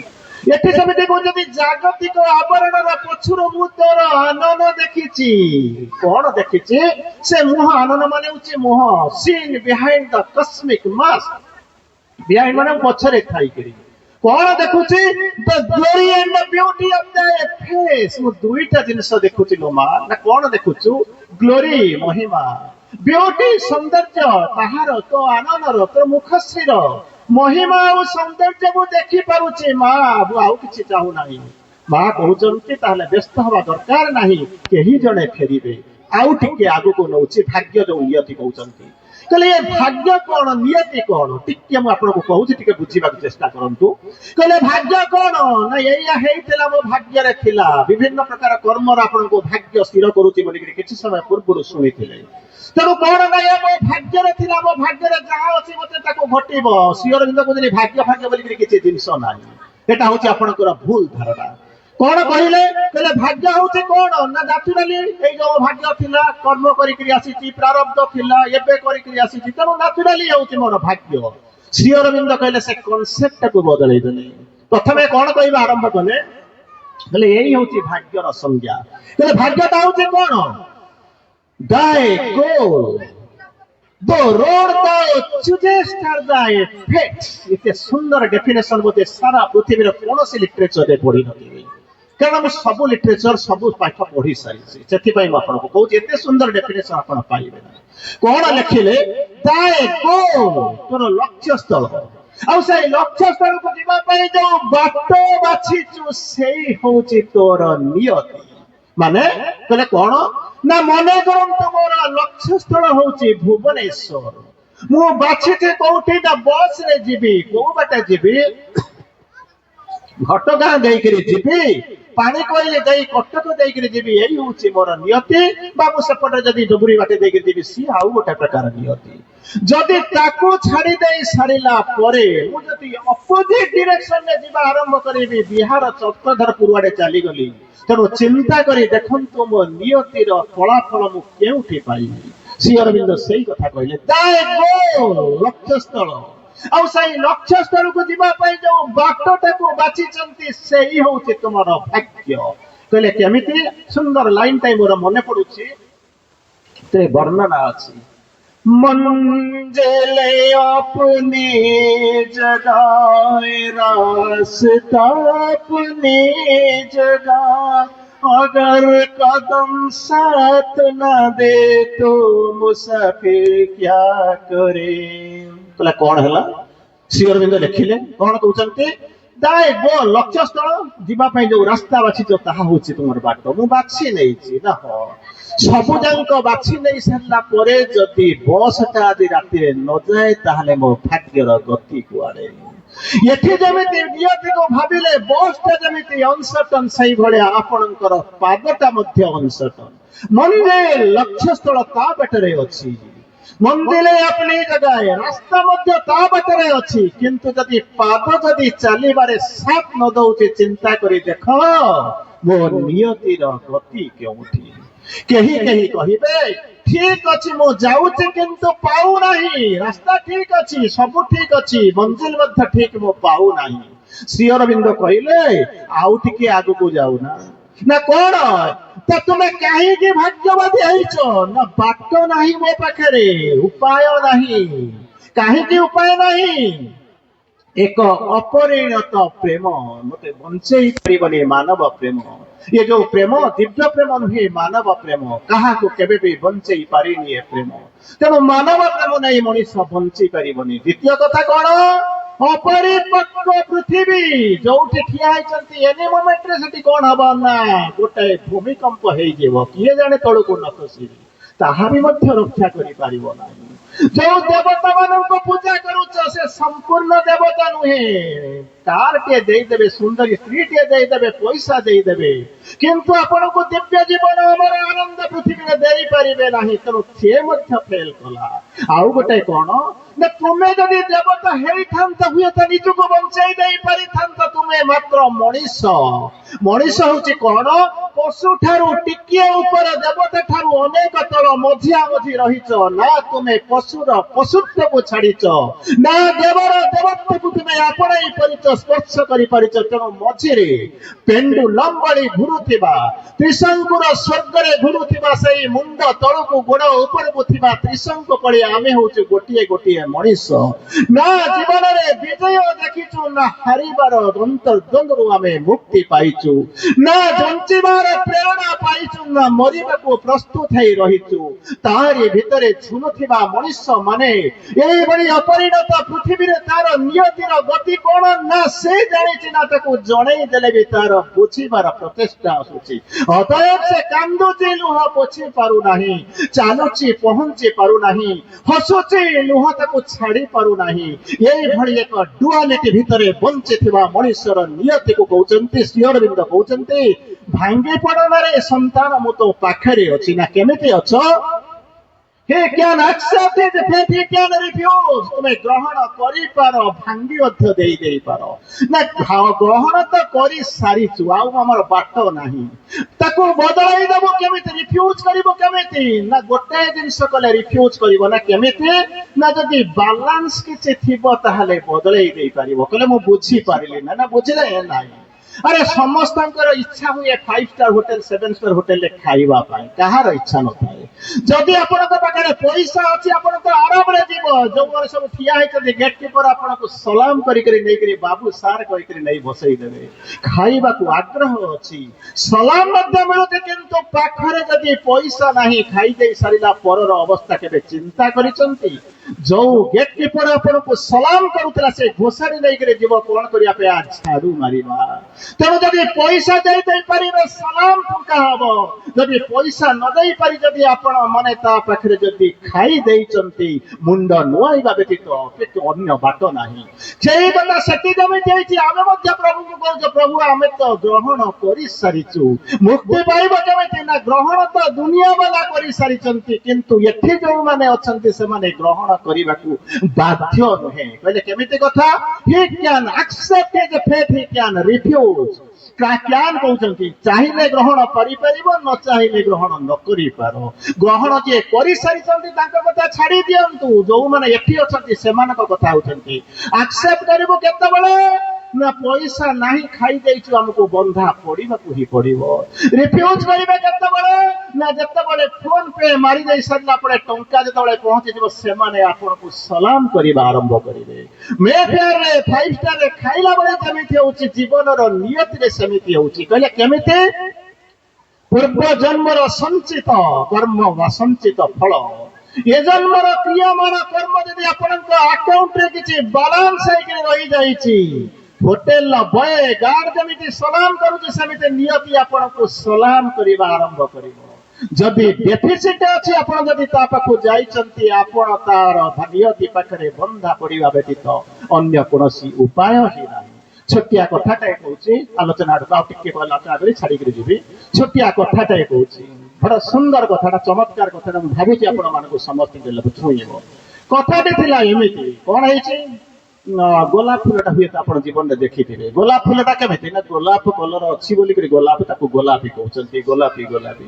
ଏଠି ସେମିତି କହୁଛନ୍ତି ଜାଗତିକ ଆବରଣର ପଛରୁ ମୁଁ ତୋର ଆନନ ଦେଖିଛି। କଣ ଦେଖିଛି, ସେ ମୁହଁ, ଆନନ ମାନେ ହଉଛି ମୁହଁ, seen behind the cosmic mask, behind ମାନେ ପଛରେ ଥାଇକିରି କଣ ଦେଖୁଛି, the glory and the beauty of the face. ମୁଁ ଦୁଇଟା ଜିନିଷ ଦେଖୁଛି ଲୋ ମା। ନା କଣ ଦେଖୁଛୁ, ଗ୍ଲୋରି ମହିମା, ବିୟୁଟି ସୌନ୍ଦର୍ଯ୍ୟ, ତାହାର ତୋ ଆନନ୍ଦର, ତୋ ମୁଖଶ୍ରୀର ମହିମା ଆଉ ସୌନ୍ଦର୍ଯ୍ୟ ମୁଁ ଦେଖିପାରୁଛି। ମା ମୁଁ ଆଉ କିଛି ଚାହୁଁନାହିଁ। ମା କହୁଛନ୍ତି ତାହେଲେ ବ୍ୟସ୍ତ ହବା ଦରକାର ନାହିଁ, କେହି ଜଣେ ଫେରିବେ। ଆଉ ଟିକେ ଆଗକୁ ନଉଛି ଭାଗ୍ୟ ଯୋଉ ନିୟତି କହୁଛନ୍ତି। କହିଲେ ଏ ଭାଗ୍ୟ କଣ, ନିୟତି କଣ, ଟିକେ ମୁଁ ଆପଣଙ୍କୁ କହୁଛି, ଟିକେ ବୁଝିବାକୁ ଚେଷ୍ଟା କରନ୍ତୁ। କହିଲେ ଭାଗ୍ୟ କଣ ନା, ଏଇଆ ହେଇଥିଲା ମୋ ଭାଗ୍ୟରେ ଥିଲା। ବିଭିନ୍ନ ପ୍ରକାର କର୍ମର ଆପଣଙ୍କୁ ଭାଗ୍ୟ ସ୍ଥିର କରୁଛି ବୋଲିକି କିଛି ସମୟ ପୂର୍ବରୁ ଶୁଣିଥିଲେ। ତେଣୁ କଣ ନା ଏ ମୋ ଭାଗ୍ୟରେ ଥିଲା, ମୋ ଭାଗ୍ୟରେ ଯାହା ଅଛି ମତେ ତାକୁ ଘଟିବ। ଶ୍ରୀ ଅରବିନ୍ଦ କହୁଛନ୍ତି ଭାଗ୍ୟ ବୋଲିକି କିଛି ଜିନିଷ ନାହିଁ। ଏଟା ହଉଛି ଆପଣଙ୍କର ଭୁଲ ଧାରଣା। କଣ କହିଲେ, କହିଲେ ଭାଗ୍ୟ ହଉଛି କଣ ନା, ନ୍ୟାଚୁରାଲି ଏଇ ଯୋଉ ଭାଗ୍ୟ ଥିଲା, କର୍ମ କରିକିରି ଆସିଛି, ପ୍ରାରବ୍ଧ ଥିଲା, ଏବେ କରିକିରି ଆସିଛି, ତେଣୁ ନ୍ୟାଚୁରାଲି ହଉଛି ମୋର ଭାଗ୍ୟ। ଶ୍ରୀ ଅରବିନ୍ଦ କହିଲେ ସେ କନସେପ୍ଟକୁ ବଦଳେଇ ଦେଲେ। ପ୍ରଥମେ କଣ କହିବା ଆରମ୍ଭ କଲେ, କହିଲେ ଏଇ ହଉଛି ଭାଗ୍ୟର ସଂଜ୍ଞା। କହିଲେ ଭାଗ୍ୟଟା ହଉଛି କଣ, thy goal, the road thou choosest are thy fate। ଏତେ ସୁନ୍ଦର ଡେଫିନେସନ ବୋଧେ ସାରା ପୃଥିବୀର କୌଣସି ଲିଟରେଚରରେ ପଢିନଥିବେ, କାରଣ ମୁଁ ସବୁ ଲିଟରେଚର ସବୁ ପାଠ ପଢି ସାରିଛି। ସେଥିପାଇଁ ମୁଁ ଆପଣଙ୍କୁ କହୁଛି ଏତେ ସୁନ୍ଦର ଡେଫିନେସନ ଆପଣ ପାଇବେ ନାହିଁ। କଣ ଲେଖିଲେ, thy goal, ତୋର ଲକ୍ଷ୍ୟସ୍ଥଳ, ଆଉ ସେଇ ଲକ୍ଷ୍ୟସ୍ଥଳକୁ ଯିବା ପାଇଁ ଯୋଉ ବାଟ ବାଛିଛୁ ସେଇ ହଉଛି ତୋର ନିୟତି। ମାନେ କହିଲେ କଣ ନା, ମନେ କରନ୍ତୁ ମୋର ଲକ୍ଷ୍ୟସ୍ଥଳ ହଉଛି ଭୁବନେଶ୍ୱର, ମୁଁ ବାଛିଛି କୋଉଠି ନା ବସ ରେ ଯିବି। କୋଉ ବାଟେ ଯିବି, ଘଟଗାଁ ଦେଇକିରି ଯିବି, ପାଣି କୋଇଲି ଦେଇ କଟକ ଦେଇକିରି ଯିବି, ଏଇ ହଉଛି ମୋର ନିୟତି। ବା ମୁଁ ସେପଟେ ଯଦି ଡୁବୁରି ବାଟେ ଦେଇକିରି ଯିବି, ସିଏ ଆଉ ଗୋଟେ ପ୍ରକାର ନିୟତି। ଯଦି ତାକୁ ଛାଡି ଦେଇ ସାରିଲା ପରେ ମୁଁ ଯଦି ଅପୋଜିଟ ଡିରେକ୍ସନରେ ଯିବା ଆରମ୍ଭ କରିବି, ବିହାର ଚକ୍ରଧରପୁର ଆଡେ ଚାଲିଗଲି, ତେଣୁ ଚିନ୍ତା କରି ଦେଖନ୍ତୁ ମୋ ନିୟତିର ଫଳାଫଳ ମୁଁ କେଉଁଠି ପାଇବି। ଶ୍ରୀ ଅରବିନ୍ଦ ସେଇ କଥା କହିଲେ, thy goal, ଲକ୍ଷ୍ୟସ୍ଥଳ, ଆଉ ସେଇ ଲକ୍ଷ୍ୟସ୍ଥଳକୁ ଯିବା ପାଇଁ ଯୋଉ ବାଟଟାକୁ ବାଛିଛନ୍ତି ସେଇ ହଉଛି ତୁମର ଭାଗ୍ୟ। कहले केमिति सुंदर लाइन टाइम मोर मने पड़ुछि ते वर्णना अछि मंजिले अपनी जगह रास्ता अपनी जगह अगर कदम साथ न दे तो मुसाफिर क्या करे कहला कौन हला श्री अरविंद लिखिले कौन कहउचंती दाय गो लक्ष्य स्थल जीवा पई जो रास्ता बाछि जो ताहा होछि तुमर बाट मु बाछि नैछि ना हो सबु जांक बाछि नै सरला परे जदि बसटा आदि राति न जाए ताहले मो भाग्यर गति कुआडे एठी जमिति नियति को भाबिले बसटा जमिति अनसर्टन सही भलिया आपणकर पादटा मध्य अनसर्टन मंदे लक्ष्य स्थल ता बाटरे अछि मंदिरे अपनी जगह रास्ता मध्य ता बाटरे अछि किंतु जदि पाद जदि चलीबारे साथ न दउछि चिंता करी देख मो नियतिर गति केउठी केही केही कहिबे ठीक अछि मो जाउछि किंतु पाउ नाही रास्ता ठीक अछि सब ठीक अछि मंजिल मध्य ठीक मो पाउ नाही श्री अरविंद कहिले आउ टिके आगु को जाउ ना कोन तो तुमे काहे के भाग्यवादी हइछो ना बाट नाही मो पाखरे उपाय नाही काहे के उपाय नाही एक अपरिणत प्रेम मते बंचई परिबने मानव प्रेम ये जो प्रेम दिव्य प्रेम नुहे मानव प्रेम कहा को केबे भी बंचई पारिनी प्रेम तेणु मानव प्रेम नहीं मनीष बंची पारिबनी द्वितीय कथा कौन अपरिपक्व पृथ्वी जो ठिया होती एनी मोमेंट रे सेठी कौन हबा ना गोटे भूमिकंप हेई जेबो किए जाने तळु को न खसी ताहा भी मध्य रक्षा करि पारिबो नाही जो देवता मानक पूजा करूच से संपूर्ण देवता नुहे कार टे दे देबे सुंदरी स्त्री टे दे देबे पैसा दे देबे किंतु आपण को दिव्य जीवन हमर आनंद पृथ्वी रे देई परिबे नाही तनो से मध्य फेल कला आउ गोटे कोन ना तुमे जदि देवता हेई थांत हुए त निजु को बंचाई देई पारि थांत तुमे मात्र मनीष मनीष होची कोन पशु ठारू टिकिए ऊपर देवता ठारू अनेक तल मझिया मझी रहिच ना तुमे पशुर पशुत्व को छाड़ीच ना देवर देवत्व को तुमे आपणाई परिच स्पर्श करि परिच तेणु मझिरे पेंडुलम बळी घुरुथिबा त्रिशंकुर स्वर्ग रे घुरुथिबा सेई मुंड तळकु गोड़ ऊपर को थिबा त्रिशंक पळी आमे होची गोटिए गोटिए मनीष ना जीवन रे विजय देखिचु ना हारिबार अंतर्द्वंद्वरु आमे मुक्ति पाइचु ना जंचिबार प्रेरणा पाइचु ना मरिबा को प्रस्तुत हेई रहिचु तारी भितरे झुलुथिबा मनीष माने एई बड़ी अपरिणत पृथ्वी रे तार नियतिर गति कोन ना से जानिछि ना ताको जणै देले भी तार बुझिबार प्रचेष्टा आसुछि अतएव से कांदुछि लुह पोछि पारु नाही चालुछि पहुंची पारु नाही हसुछि लुह ताको छाड़ी पारु नाही एई भଳି एक डुआलिटी भितरे बंचिथिबा मनुष्यर नियति को कहउचंती श्री अरविंद कहउचंती भांगी पडनारे संतान मु तो पाखरे अछि ना केमिति अछ He can accept it, but he can refuse. तुमे ग्रहण करि पारो भांगी अध्य देई देई पारो ना ग्रहण तो करि सारिछु आउ हमर बाट नाही ताको बदलाई देबो केमिति रिफ्यूज करिवो केमिति ना गोटे जिंस कले रिफ्यूज करिवो ना केमिति ना जदि बैलेंस किछि थिबो ताहाले बदलाई देई पारिवो कले मु बुझी पारिली ना बुझिले नाही अरे समस्त इच्छा हुए 5 स्टार होटल 7 स्टार होटल ले खाइबा पाए कहार इच्छा न थाए जदि आपन को पाखरे पैसा अछि आपन तो आराम रे जीवो जो मोर सब ठिया है त गेट कीपर आपन को सलाम करी करी नै करी बाबू सार कहि करी नै बसई देबे खाइबा को आग्रह अछि सलाम मध्य मिलते किंतु पाखरे जदि पैसा नाही खाइ देई सारिला परर अवस्था केबे चिंता करिसंती जो गेट कीपर आपन को सलाम करूतला से घोषारी नै करी जीवो कोन करिया पे आज झाड़ू मारिबा तेणु जदि पैसा दे पारे सलाम टंका हम जदि पैसा न दे पारि जदि आपण माने ता पाखरे जदि खाई देइचंती मुंड नुआइबा व्यतीत अन्य बाट नाही सेही कथा सेठी जमे देइछि आमे मध्य प्रभु को कहू प्रभु आमे तो ग्रहण करि सारिछु मुक्ति पाइबो केमिति ना ग्रहण तो दुनिया वाला करि सारिचंती किंतु एठी जो माने अछंती से माने ग्रहण करिबाकू बाध्य नहे कहले केमिति कथा he can accept his faith he can refuse ज्ञान कहते चाहिए ग्रहण करिपारिबो न चाहिए ग्रहण न करि पारो ग्रहण जे करि सारिसंती तांका कथा छाड़ी दियंतु जो माने एठी अछंती सेमानक कथा होचंती एक्सेप्ट करिवो केतेबेले ନା ପଇସା ନାହିଁ ଖାଇ ଦେଇଛୁ ଆମକୁ ବନ୍ଧା ପଡିବାକୁ ହିଁ ପଡିବ। ରିଫ୍ୟୁଜ କରିବେ କେତେବେଳେ ନା ଯେତେବେଳେ ଫୋନ ପେ ମାରି ଦେଇ ସାରିଲା ପରେ ଟଙ୍କା ଯେତେବେଳେ ପହଞ୍ଚିଯିବ ସେମାନେ ଆପଣଙ୍କୁ ସଲାମ କରିବା ଆରମ୍ଭ କରିବେ। ମେଫେୟାରରେ 5 ଷ୍ଟାରରେ ଖାଇଲା ବେଳେ ଯେମିତି ହଉଛି ଜୀବନର ନିୟତିରେ ସେମିତି ହଉଛି। କହିଲେ କେମିତି? ପୂର୍ବ ଜନ୍ମର ସଞ୍ଚିତ କର୍ମ ବା ସଞ୍ଚିତ ଫଳ ଏ ଜନ୍ମର କ୍ରିୟମାନ କର୍ମ ଯଦି ଆପଣଙ୍କ ଆକାଉଣ୍ଟରେ କିଛି ବାଲାନ୍ସ ହେଇକି ରହିଯାଇଛି, ହୋଟେଲର ବୟ ଗାର୍ଡ ଯେମିତି ସଲାମ କରୁଛି ସେମିତି ନିୟତି ଆପଣଙ୍କୁ ସଲାମ କରିବା ଆରମ୍ଭ କରିବ। ଯଦି ଡେଫିସିଟ ଅଛି ଆପଣ ଯଦି ତା ପାଖକୁ ଯାଇଛନ୍ତି ଆପଣ ତାର ନିୟତି ପାଖରେ ବନ୍ଧା ପଡିବା ବ୍ୟତୀତ ଅନ୍ୟ କୌଣସି ଉପାୟ ହିଁ ନାହିଁ। ଛୋଟିଆ କଥାଟାଏ କହୁଛି, ଆଲୋଚନା ଆଡକୁ ଆଉ ଟିକେ ଆଲୋଚନା କରି ଛାଡିକିରି ଯିବି। ଛୋଟିଆ କଥାଟାଏ କହୁଛି, ବଡ ସୁନ୍ଦର କଥାଟା, ଚମତ୍କାର କଥାଟା, ମୁଁ ଭାବୁଛି ଆପଣ ମାନଙ୍କୁ ସମସ୍ତଙ୍କୁ ଛୁଇଁବ। କଥାଟି ଥିଲା ଏମିତି, କଣ ହେଇଛି? ଗୋଲାପ ଫୁଲଟା ହୁଏତ ଆପଣ ଜୀବନରେ ଦେଖିଥିବେ। ଗୋଲାପ ଫୁଲଟା କେମିତି ନା ଗୋଲାପ କଲର ଅଛି ବୋଲିକରି ଗୋଲାପ ତାକୁ ଗୋଲାପୀ କହୁଛନ୍ତି, ଗୋଲାପୀ ଗୋଲାପୀ।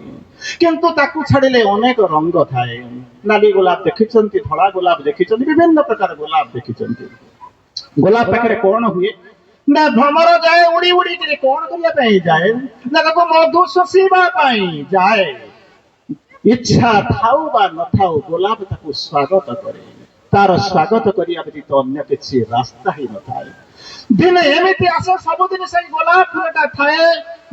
କିନ୍ତୁ ତାକୁ ଛାଡିଲେ ଅନେକ ରଙ୍ଗ ଥାଏ। ନାଲି ଗୋଲାପ ଦେଖିଛନ୍ତି, ଧଳା ଗୋଲାପ ଦେଖିଛନ୍ତି, ବିଭିନ୍ନ ପ୍ରକାର ଗୋଲାପ ଦେଖିଛନ୍ତି। ଗୋଲାପ ପାଖରେ କଣ ହୁଏ ନା ଭ୍ରମର ଯାଏ ଉଡି ଉଡିକିରି କଣ କରିବା ପାଇଁ ଯାଏ ନା ତାକୁ ମଧୁ ଶୋଷିବା ପାଇଁ ଯାଏ। ଇଚ୍ଛା ଥାଉ ବା ନଥାଉ ଗୋଲାପ ତାକୁ ସ୍ୱାଗତ କରେ। ତାର ସ୍ୱାଗତ କରିବା ବ୍ୟତୀତ ଅନ୍ୟ କିଛି ରାସ୍ତା ହିଁ ନଥାଏ। ଦିନେ ଏମିତି ଆସେ, ସବୁଦିନ ସେଇ ଗୋଲାପ ଫୁଲଟା ଥାଏ,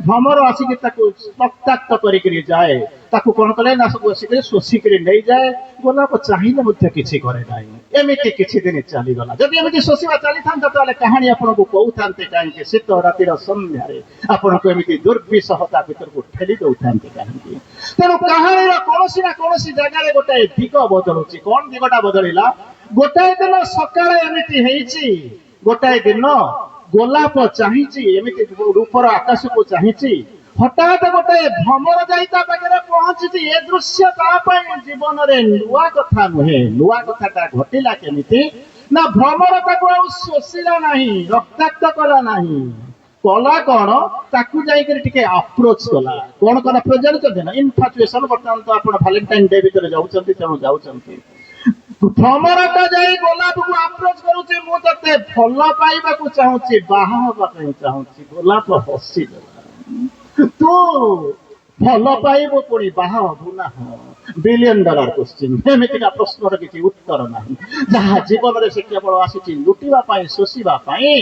ଭ୍ରମର ଆସିକି ତାକୁ ରକ୍ତାକ୍ତ କରିକିରି ଯାଏ। ତାକୁ କଣ କଲେ ନା ସବୁ ଆସିକିରି ଶୋଷିକିରି ନେଇଯାଏ। ଗୋଲାପ ଚାହିଁଲେ ମଧ୍ୟ କିଛି କରେ ନାହିଁ। ଏମିତି କିଛି ଦିନ ଚାଲିଗଲା। ଯଦି ଏମିତି ଶୋଷିବା ଚାଲିଥାନ୍ତା ତାହେଲେ କାହାଣୀ ଆପଣଙ୍କୁ କହୁଥାନ୍ତେ କାହିଁକି? ଶୀତ ରାତିର ସନ୍ଧ୍ୟାରେ ଆପଣଙ୍କୁ ଏମିତି ଦୁର୍ବିସହତା ଭିତରକୁ ଠେଲି ଦଉଥାନ୍ତି କାହିଁକି? ତେଣୁ କାହାଣୀର କୌଣସି ନା କୌଣସି ଜାଗାରେ ଗୋଟାଏ ଦିଗ ବଦଳୁଛି। କଣ ଦିଗଟା ବଦଳିଲା? ଗୋଟାଏ ଦିନ ସକାଳେ ଏମିତି ହେଇଛି, ଗୋଟାଏ ଦିନ ଗୋଲାପ ଚାହିଁଛି, ଏମିତି ରୂପର ଆକାଶକୁ ଚାହିଁଛି, ହଠାତ୍ ଗୋଟାଏ ଭ୍ରମର ଯାଇ ତା ପାଖରେ ପହଞ୍ଚିଛି। ଏ ଦୃଶ୍ୟ ତା ପାଇଁ ଜୀବନରେ ନୂଆ କଥା ନୁହେଁ। ନୂଆ କଥାଟା ଘଟିଲା କେମିତି ନା ଭ୍ରମର ତାକୁ ଆଉ ଶୋଷିଲା ନାହିଁ, ରକ୍ତାକ୍ତ କଲା ନାହିଁ। କଲା କଣ? ତାକୁ ଯାଇକରି ଟିକେ ଆପ୍ରୋଚ କଲା। କଣ କଲା ଆପ୍ରୋଚ ଜାଣିଛନ୍ତି ନା? ଇନଫାଚୁଏସନ। ବର୍ତ୍ତମାନ ତ ଆପଣ ଭାଲେଣ୍ଟାଇନ ଡେ ଭିତରେ ଯାଉଛନ୍ତି, ତେଣୁ ଯାଉଛନ୍ତି। ଭ୍ରମରଟା ଯାଇ ଗୋଲାପକୁ ଆପ୍ରୋଚ କରୁଛି, ମୁଁ ତତେ ଭଲ ପାଇବାକୁ ଚାହୁଁଛି, ବାହା ହେବା ପାଇଁ ଚାହୁଁଛି। ଗୋଲାପ ହସିଦେଲା। ତୁ ଭଲ ପାଇବୁ ପୁଣି ବାହା ହବୁ ନା? $1,000,000,000 କ୍ୱେଶ୍ଚିନ୍। ଏମିତିକା ପ୍ରଶ୍ନର କିଛି ଉତ୍ତର ନାହିଁ। ଯାହା ଜୀବନରେ ସେ କେବଳ ଆସିଛି ଲୁଟିବା ପାଇଁ, ଶୋଷିବା ପାଇଁ।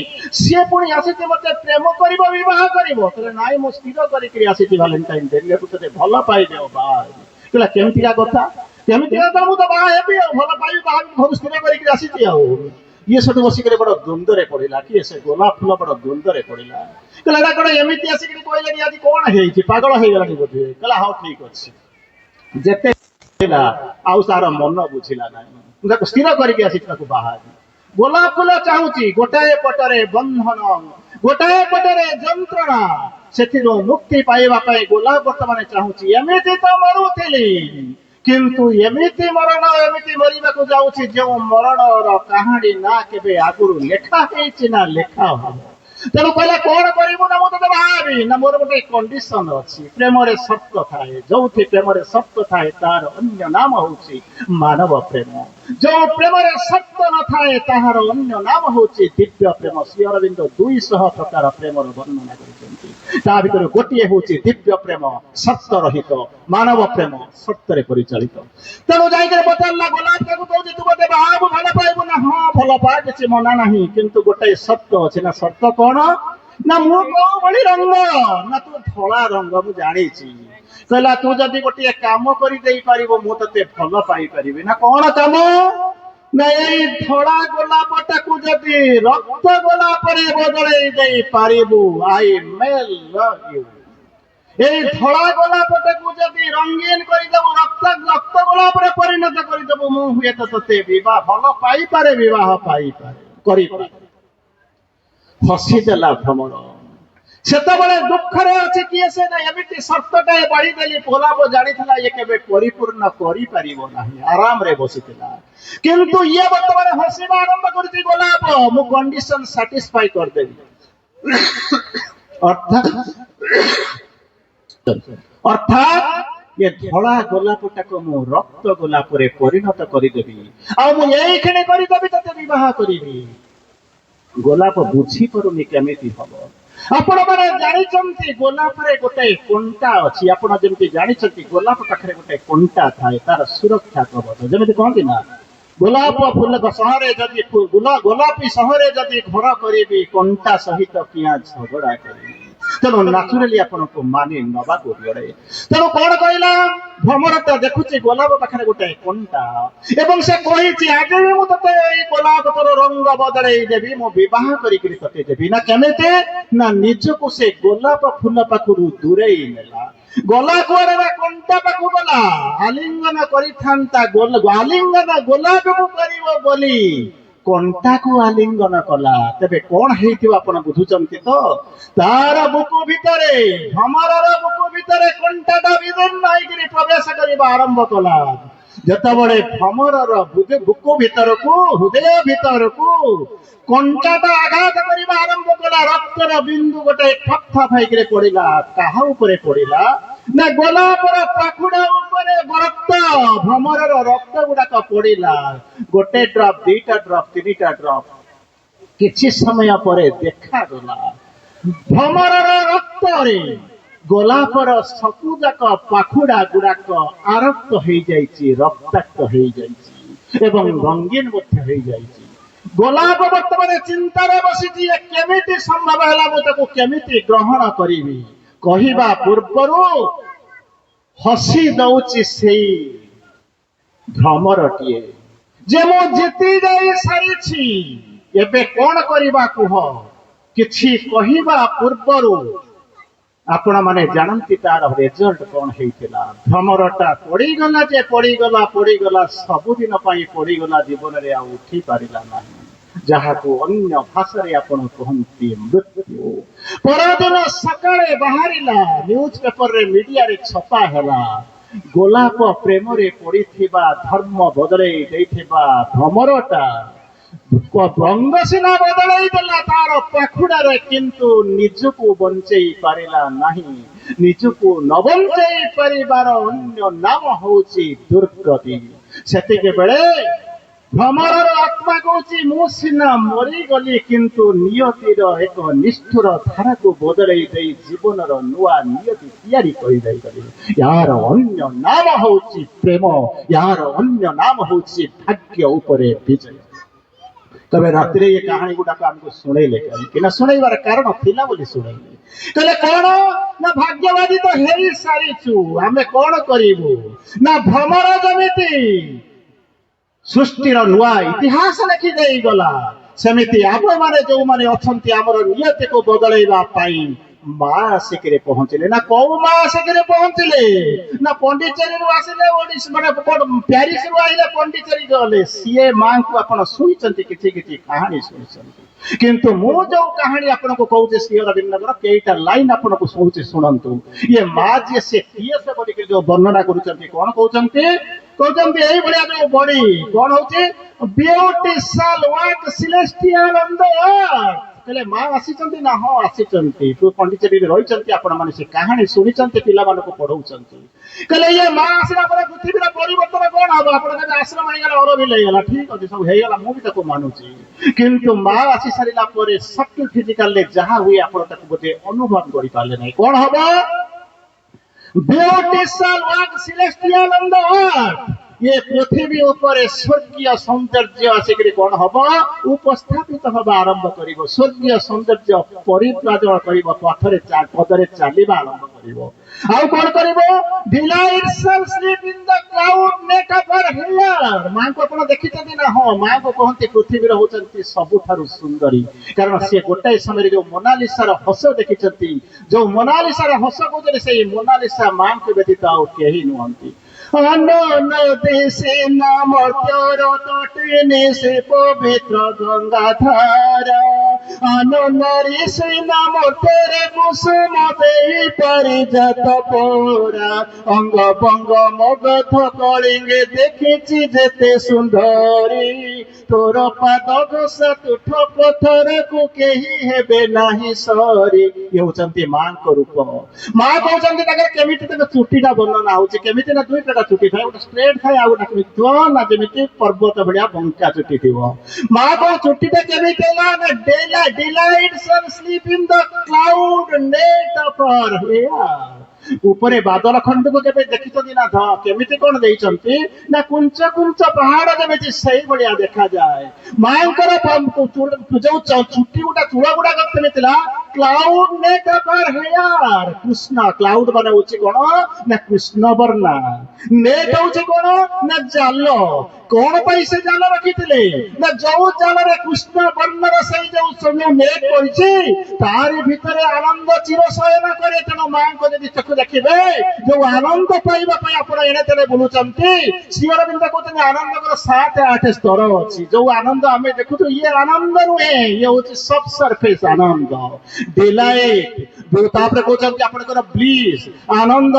ସିଏ ପୁଣି ଆସିଛି ମତେ ପ୍ରେମ କରିବ, ବିବାହ କରିବ। କହିଲେ ନାଇଁ, ମୁଁ ସ୍ଥିର କରିକିରି ଆସିଛି ଭାଲେଣ୍ଟାଇନ ଡେ କୁ ତତେ ଭଲ ପାଇବି ଆଉ ବାହା ହେବି। କହିଲା କେମିତିକା କଥା? କେମିତିକା କଥା? ମୁଁ ତ ବାହା ହେବି ଆଉ, ଭଲ ପାଇବି, ବାହା ହେବି, ଘରୁ ସ୍ଥିର କରିକିରି ଆସିଛି ଆଉ। ଇଏ ସେଠୁ ବସିକରି ବଡ ଦ୍ୱନ୍ଦ୍ୱରେ ପଡିଲା। କିଏ? ସେ ଗୋଲାପ ଫୁଲ ବଡ ଦ୍ୱନ୍ଦ୍ୱରେ ପଡିଲା। କହିଲା ଏଇଟା କଣ ଏମିତି ଆସିକିରି କହିଲେନି, ଆଜି କଣ ହେଇଛି? ପାଗଳ ହେଇଗଲାଣି ବୋଧେ। କହିଲା ହଉ ଠିକ ଅଛି। ଯେତେ ଆଉ ତାର ମନ ବୁଝିଲା ନାହିଁ। ମୁଁ ତାକୁ ସ୍ଥିର କରିକି ଆସିଛି, ତାକୁ ବାହା ହେବି। ଗୋଲାପ ଫୁଲ ଚାହୁଁଛି, ଗୋଟାଏ ପଟରେ ବନ୍ଧନ, ଗୋଟାଏ ପଟରେ ଯନ୍ତ୍ରଣା। ସେଥିରୁ ମୁକ୍ତି ପାଇବା ପାଇଁ ଗୋଲାପ ବର୍ତ୍ତମାନ ଚାହୁଁଛି, ଏମିତି ତ ମରୁଥିଲି, କିନ୍ତୁ ଏମିତି ମରଣ, ଏମିତି ମରିବାକୁ ଯାଉଛି ଯେଉଁ ମରଣର କାହାଣୀ ନା କେବେ ଆଗରୁ ଲେଖା ହେଇଛି ନା ଲେଖା ହବ। ତେଣୁ କହିଲା କଣ କରିବୁ? ନା ମୁଁ ତତେ ବାହା ହେବି। ନା ମୋର ଗୋଟେ କଣ୍ଡିସନ ଅଛି। ପ୍ରେମରେ ସର୍ତ୍ତ ଥାଏ। ଯୋଉଠି ପ୍ରେମରେ ସର୍ତ୍ତ ଥାଏ ତାର ଅନ୍ୟ ନାମ ହଉଛି ମାନବ ପ୍ରେମ। ଯୋଉ ପ୍ରେମରେ ସର୍ତ୍ତ ନଥାଏ ତାହାର ଅନ୍ୟ ନାମ ହଉଛି ଦିବ୍ୟ ପ୍ରେମ। ଶ୍ରୀ ଅରବିନ୍ଦ 200 ପ୍ରକାର ପ୍ରେମର ବର୍ଣ୍ଣନା କରିଛନ୍ତି। ତା ଭିତରୁ ଗୋଟିଏ ହଉଛି ଦିବ୍ୟ ପ୍ରେମ, ସର୍ତ୍ତ ରହିତ ମାନବ ପ୍ରେମ, ସର୍ତ୍ତରେ ପରିଚାଳିତ। ତେଣୁ ଯାଇକରି ପଚାରିଲା, ଗୋଲାପ ତାକୁ କହୁଛି ତୁ ମତେ ବାହା ହେବୁ, ଭଲ ପାଇବୁ ନା? ହଁ ଭଲ ପାଏ, କିଛି ମନା ନାହିଁ, କିନ୍ତୁ ଗୋଟାଏ ସର୍ତ୍ତ ଅଛି। ନା ସର୍ତ୍ତ କଣ? ନା ମୁଁ କୋଉ ଭଳି ରଙ୍ଗ? ନା ତୁ ଧଳା ରଙ୍ଗ, ମୁଁ ଜାଣିଛି। କହିଲା ତୁ ଯଦି ଗୋଟିଏ କାମ କରିଦେଇ ପାରିବୁ ମୁଁ ତତେ ଭଲ ପାଇପାରିବି। ନା କଣ କାମ? ନା ଏଇ ଧଳା ଗୋଲାପଟାକୁ ଯଦି ରକ୍ତ ଗୋଲାପରେ ବଦଳେଇ ଦେଇ ପାରିବୁ, ଆଇ ମେ ଲଭ୍ ୟୁ। এই ধଳା ଗୋଲାପଟାକୁ ଯଦି ରଙ୍ଗୀନ କରିଦେବୁ, ରକ୍ତ ଗୋଲାପରେ ପରିଣତ କରିଦେବୁ, ମୁଁ ହୁଏତ ତତେ ବିବାହ ଭଲ ପାଇପାରେ, ବିବାହ ପାଇପାରେ, କରିପାରେ। ହସିଦେଲା ଭ୍ରମର। ସେତେବେଳେ ଦୁଃଖରେ ଅଛି କିଏ? ସେ ନା ଏମିତି ସର୍ତ୍ତଟାଏ ବାଢିଦେଲି। ଗୋଲାପ ଜାଣିଥିଲା ଇଏ କେବେ ପରିପୂର୍ଣ୍ଣ କରିପାରିବ ନାହିଁ, ଆରାମରେ ବସିଥିଲା। କିନ୍ତୁ ଇଏ ବର୍ତ୍ତମାନ ହସିବା ଆରମ୍ଭ କରିଛି। ଗୋଲାପ ମୁଁ କଣ୍ଡିସନ ସାଟିସ୍ଫାଇ କରିଦେବି। ଅର୍ଥାତ୍ ଏ ଧଳା ଗୋଲାପଟାକୁ ମୁଁ ରକ୍ତ ଗୋଲାପରେ ପରିଣତ କରିଦେବି, ଆଉ ମୁଁ ଏଇକ୍ଷଣି କରିଦେବି, ତତେ ବିବାହ କରିବି। ଗୋଲାପ ବୁଝି ପାରୁନି କେମିତି ହବ। ଆପଣ ମାନେ ଜାଣିଛନ୍ତି ଗୋଲାପରେ ଗୋଟେ କଣ୍ଟା ଅଛି। ଆପଣ ଯେମିତି ଜାଣିଛନ୍ତି ଗୋଲାପ ପାଖରେ ଗୋଟେ କଣ୍ଟା ଥାଏ, ତାର ସୁରକ୍ଷା କବଚ। ଯେମିତି କହନ୍ତି ନା, ଗୋଲାପ ଫୁଲ ସହରେ ଯଦି ଗୋଲାପୀ ସହରେ ଯଦି ଘର କରିବି, କଣ୍ଟା ସହିତ କିଆଁ ଝଗଡା କରିବି। ତେଣୁ ନ୍ୟାଚୁରାଲି ଆପଣଙ୍କୁ ମାନି ନବାକୁ ପଡେ। ତେଣୁ କଣ କହିଲା, ଭ୍ରମରଟା ଦେଖୁଛି ଗୋଲାପ ପାଖରେ ଗୋଟେ କଣ୍ଟା, ଏବଂ ସେ କହିଛି ଆଜି ବି ମୁଁ ତତେ ଏଇ ଗୋଲାପ ତୋର ରଙ୍ଗ ବଦଳେଇ ଦେବି, ମୁଁ ବିବାହ କରିକିରି ତତେ ଦେବି। ନା କେମିତି ନା, ନିଜକୁ ସେ ଗୋଲାପ ଫୁଲ ପାଖରୁ ଦୂରେଇ ନେଲା। ଗଲା କୁଆଡେ ନା, କଣ୍ଟା ପାଖକୁ ଗଲା। ଆଲିଙ୍ଗନ କରିଥାନ୍ତା ଆଲିଙ୍ଗନ ଗୋଲାପକୁ କରିବ ବୋଲି କଣ୍ଟାକୁ ଆଲିଙ୍ଗନ କଲା। ତେବେ କଣ ହେଇଥିବ ଆପଣ ବୁଝୁଛନ୍ତି ତ? ତାର ବୁକୁ ଭିତରେ, ଭ୍ରମରର ବୁକୁ ଭିତରେ କଣ୍ଟାଟା ବିଦୀର୍ଣ୍ଣ ହେଇକିରି ପ୍ରବେଶ କରିବା ଆରମ୍ଭ କଲା। ଯେତେବେଳେ ଭ୍ରମରର ବୁକୁ ଭିତରକୁ, ହୃଦୟ ଭିତରକୁ କଣ୍ଟାଟା ଆଘାତ କରିବା ଆରମ୍ଭ କଲା, ରକ୍ତର ବିନ୍ଦୁ ଗୋଟେ ଠକ୍ ଠକ୍ ହେଇକିରି ପଡିଲା। କାହା ଉପରେ ପଡିଲା ନା, ଗୋଲାପର ପାଖୁଡା ଉପରେ ରକ୍ତ, ଭ୍ରମରର ରକ୍ତ ଗୁଡାକ ପଡିଲା। ଗୋଟେ ଡ୍ରପ, ଦିଟା ଡ୍ରପ, ତିନିଟା ଡ୍ରପ। କିଛି ସମୟ ପରେ ଦେଖାଗଲା ଭ୍ରମରର ରକ୍ତରେ ଗୋଲାପର ସବୁ ଯାକ ପାଖୁଡା ଗୁଡାକ ଆରକ୍ତ ହେଇଯାଇଛି, ରକ୍ତାକ୍ତ ହେଇଯାଇଛି ଏବଂ ରଙ୍ଗୀନ ମଧ୍ୟ ହେଇଯାଇଛି। ଗୋଲାପ ବର୍ତ୍ତମାନ ଚିନ୍ତାରେ ବସିଛି, କେମିତି ସମ୍ଭବ ହେଲା, ମୁଁ ତାକୁ କେମିତି ଗ୍ରହଣ କରିବି। କହିବା ପୂର୍ବରୁ ହସି ଦଉଛି ସେଇ ଭ୍ରମରଟିଏ, ଯେ ମୁଁ ଜିତି ଯାଇ ସାରିଛି, ଏବେ କଣ କରିବା କୁହ। କିଛି କହିବା ପୂର୍ବରୁ ଆପଣ ମାନେ ଜାଣନ୍ତି ତାର ରେଜଲ୍ଟ କଣ ହେଇଥିଲା। ଭ୍ରମରଟା ପଡିଗଲା, ଯେ ପଡିଗଲା, ସବୁଦିନ ପାଇଁ ପଡିଗଲା, ଜୀବନରେ ଆଉ ଉଠି ପାରିଲା ନାହିଁ, ଯାହାକୁ ଅନ୍ୟ ଭାଷାରେ ଆପଣ କହନ୍ତି ମୃତ୍ୟୁ। ପରଦିନ ସକାଳେ ବାହାରିଲା, ନ୍ୟୁଜ ପେପରରେ, ମିଡିଆରେ ଛପା ହେଲା, ଗୋଲାପ ପ୍ରେମରେ ପଡିଥିବା, ଧର୍ମ ବଦଳେଇ ଦେଇଥିବା ଭ୍ରମରଟା ରଙ୍ଗ ସିନା ବଦଳେଇ ଦେଲା ତାର ପାଖୁଡାରେ, କିନ୍ତୁ ନିଜକୁ ବଞ୍ଚେଇ ପାରିଲା ନାହିଁ। ନିଜକୁ ନ ବଞ୍ଚେଇ ପାରିବାର ଅନ୍ୟ ନାମ ହଉଛି ଦୁର୍ଗତି। ସେତିକି ବେଳେ ଭ୍ରମରର ଆତ୍ମା କହୁଛି, ମୁଁ ସିନା ମରିଗଲି, କିନ୍ତୁ ନିୟତିର ଏକ ନିଷ୍ଠୁର ଧାରାକୁ ବଦଳେଇ ଦେଇ ଜୀବନର ନୂଆ ନିୟତି ତିଆରି କରିଦେଇଗଲି। ୟାର ଅନ୍ୟ ନାମ ହଉଛି ପ୍ରେମ, ୟାର ଅନ୍ୟ ନାମ ହଉଛି ଭାଗ୍ୟ ଉପରେ ବିଜୟ। তবে রাত্রে এই কাহিনী গুড়াক আমাকে শুনাইলে, কাহিঁকি না শুনাইবার কারণ ଥିଲା ବୋଲି শুনাইলে। କହିଲେ କଣ ନା, ଭାଗ୍ୟବାଦୀ ତ ହେଇ ସାରିଛୁ, ଆମେ କଣ କରିବୁ ନା, ଭ୍ରମର ଯେମିତି ସୃଷ୍ଟିର ନୂଆ ଇତିହାସ ଲେଖି ଦେଇଗଲା, ସେମିତି ଆମମାନେ ଯୋଉମାନେ ଅଛନ୍ତି ଆମର ନିୟତିକୁ ବଦଳେଇବା ପାଇଁ ମା ଆସିକିରି ପହଞ୍ଚିଲେ। ନା କୋଉ ମା ଆସିକିରି ପହଞ୍ଚିଲେ ନା, ପଣ୍ଡିଚେରୀରୁ ଆସିଲେ, ମାନେ ପ୍ୟାରିସରୁ ଆଇଲେ, ପଣ୍ଡିଚେରୀ ଗଲେ। ସିଏ ମାଙ୍କୁ ଆପଣ ଶୁଣିଛନ୍ତି, କିଛି କିଛି କାହାଣୀ ଶୁଣିଛନ୍ତି, କିନ୍ତୁ ମୁଁ ଯୋଉ କାହାଣୀ ଆପଣଙ୍କୁ କହୁଛି ଶ୍ରୀ ଅରବିନ୍ଦଙ୍କର, କେଇଟା ଲାଇନ ଆପଣଙ୍କୁ ଶୁଣୁଛି, ଶୁଣନ୍ତୁ। ଇଏ ମା ଯିଏ, ସେ କିଏ ସେ ବୋଲିକି ଯୋଉ ବର୍ଣ୍ଣନା କରୁଛନ୍ତି, କଣ କହୁଛନ୍ତି, କହୁଛନ୍ତି ଏଇଭଳିଆ ଯୋଉ ବଡି କଣ ହଉଛି, beauty shall walk celestial on the earth. କହିଲେ ମା ଆସିଛନ୍ତି ନା, ହଁ ଆସିଛନ୍ତି। ପଣ୍ଡିଚେରୀରେ ରହିଛନ୍ତି, ଆପଣ ମାନେ ସେ କାହାଣୀ ଶୁଣିଛନ୍ତି, ପିଲାମାନଙ୍କୁ ପଢଉଛନ୍ତି। କହିଲେ ଇଏ ମା ଆସିଲା ପରେ ପୃଥିବୀର ପରିବର୍ତ୍ତନ କଣ ହବ। ଆପଣ ଯଦି ଆଶ୍ରମ ହେଇଗଲା, ଅରବିଲ ହେଇଗଲା, ଠିକ ଅଛି, ସବୁ ହେଇଗଲା, ମୁଁ ବି ତାକୁ ମାନୁଛି। କିନ୍ତୁ ମା ଆସି ସାରିଲା ପରେ ସଟଲ୍ ଫିଜିକାଲରେ ଯାହା ହୁଏ, ଆପଣ ତାକୁ ବୋଧେ ଅନୁଭବ କରିପାରିଲେ ନାହିଁ। କଣ ହବ, beauty shall walk celestial on the earth. ये पृथ्वी ऊपर स्वर्गीय सौंदर्य आसिक कौन हम उपस्थापित हवा आरंभ कर स्वर्गीय सौंदर्य परिप्राजन कर पथरे पदरे चलवा आरंभ कर कौन कर माँ को आप देखी ना हाँ माँ को कहते पृथ्वी होती सबुठ सुंदरी कारण सी गोटाए समय जो मोनालिसार हस देखी जो मोनालिसार हस कहते से मोनालिसा माँ को व्यतीत आउ कहीं नुहति देशे नाम तटे से पवित्र गंगाधारा आनंदरी से नाम तेरे कुसुम दे परिजात पोरा अंग बंग मगध कलिंगे देखी जेते सुंदरी तोर पाद घोषा तुठ पथर को कहीं हेबे नाही सरी ये होचंती मां को रूप मां कहउचंती ताके केमिति तक चुटीटा वर्णना होची केमिति ना दुई प्रकार ଦୁଇଟା ଚୁଟି ଥାଏ, ଗୋଟେ ଷ୍ଟ୍ରେଟ୍ ଥାଏ ଆଉ ଗୋଟେ କେମିତି ଥିବ ନା ଯେମିତି ପର୍ବତ ଭଳିଆ ବଙ୍କା ଚୁଟି ଥିବ। ମା କଣ ଚୁଟିଟା କେମିତି ହେଲା ନା delights and sleep in the cloud net of her hair। ଉପରେ ବାଦଲ ଖଣ୍ଡକୁ କେବେ ଦେଖିଛନ୍ତି ନା କେମିତି କଣ ଦେଇଛନ୍ତି ନା କୁଞ୍ଚ କୁଞ୍ଚ ପାହାଡ ଯେମିତି ସେଇଭଳିଆ ଦେଖାଯାଏ। ମାଙ୍କର ଯୋଉ ଚୁଟି ଗୁଡା ଚୂଳ ଗୁଡାକ କେମିତି ଥିଲା cloud net of her hair. କୃଷ୍ଣ କ୍ଲାଉଡ ମାନେ ହଉଛି କଣ ନା କୃଷ୍ଣ ବର୍ଣ୍ଣା, ନେଟ୍ ହଉଛି କଣ ନା ଜାଲ। କଣ ପାଇଁ ସେ ଜାଲ ରଖିଥିଲେ ନା ଯୋଉ ଜାଲରେ କୃଷ୍ଣ ବର୍ଣ୍ଣର ସେଇ ଯୋଉ ନେଟ୍ ପଡିଛି ତାରି ଭିତରେ ଆନନ୍ଦ ଚିର ଶୟନ କରେ। ତେଣୁ ମାଙ୍କ ଯଦି ଚକ୍ଷୁ ଦେଖିବେ ଯୋଉ ଆନନ୍ଦ ପାଇବା ପାଇଁ ଆପଣ ଏଣେ ତେଣେ ବୁଲୁଛନ୍ତି, ଶ୍ରୀ ଅରବିନ୍ଦ କହୁଛନ୍ତି ଆନନ୍ଦର 7-8 ସ୍ତର ଅଛି। ଯୋଉ ଆନନ୍ଦ ଆମେ ଦେଖୁଛୁ ଇଏ ଆନନ୍ଦ ନୁହେଁ, ଇଏ ହଉଛି ସବ୍ ସରଫେସ୍ ଆନନ୍ଦ, ଡିଲାଇଟ୍। ତାପରେ କହୁଛନ୍ତି ଆପଣଙ୍କର ବ୍ଲିସ୍ ଆନନ୍ଦ,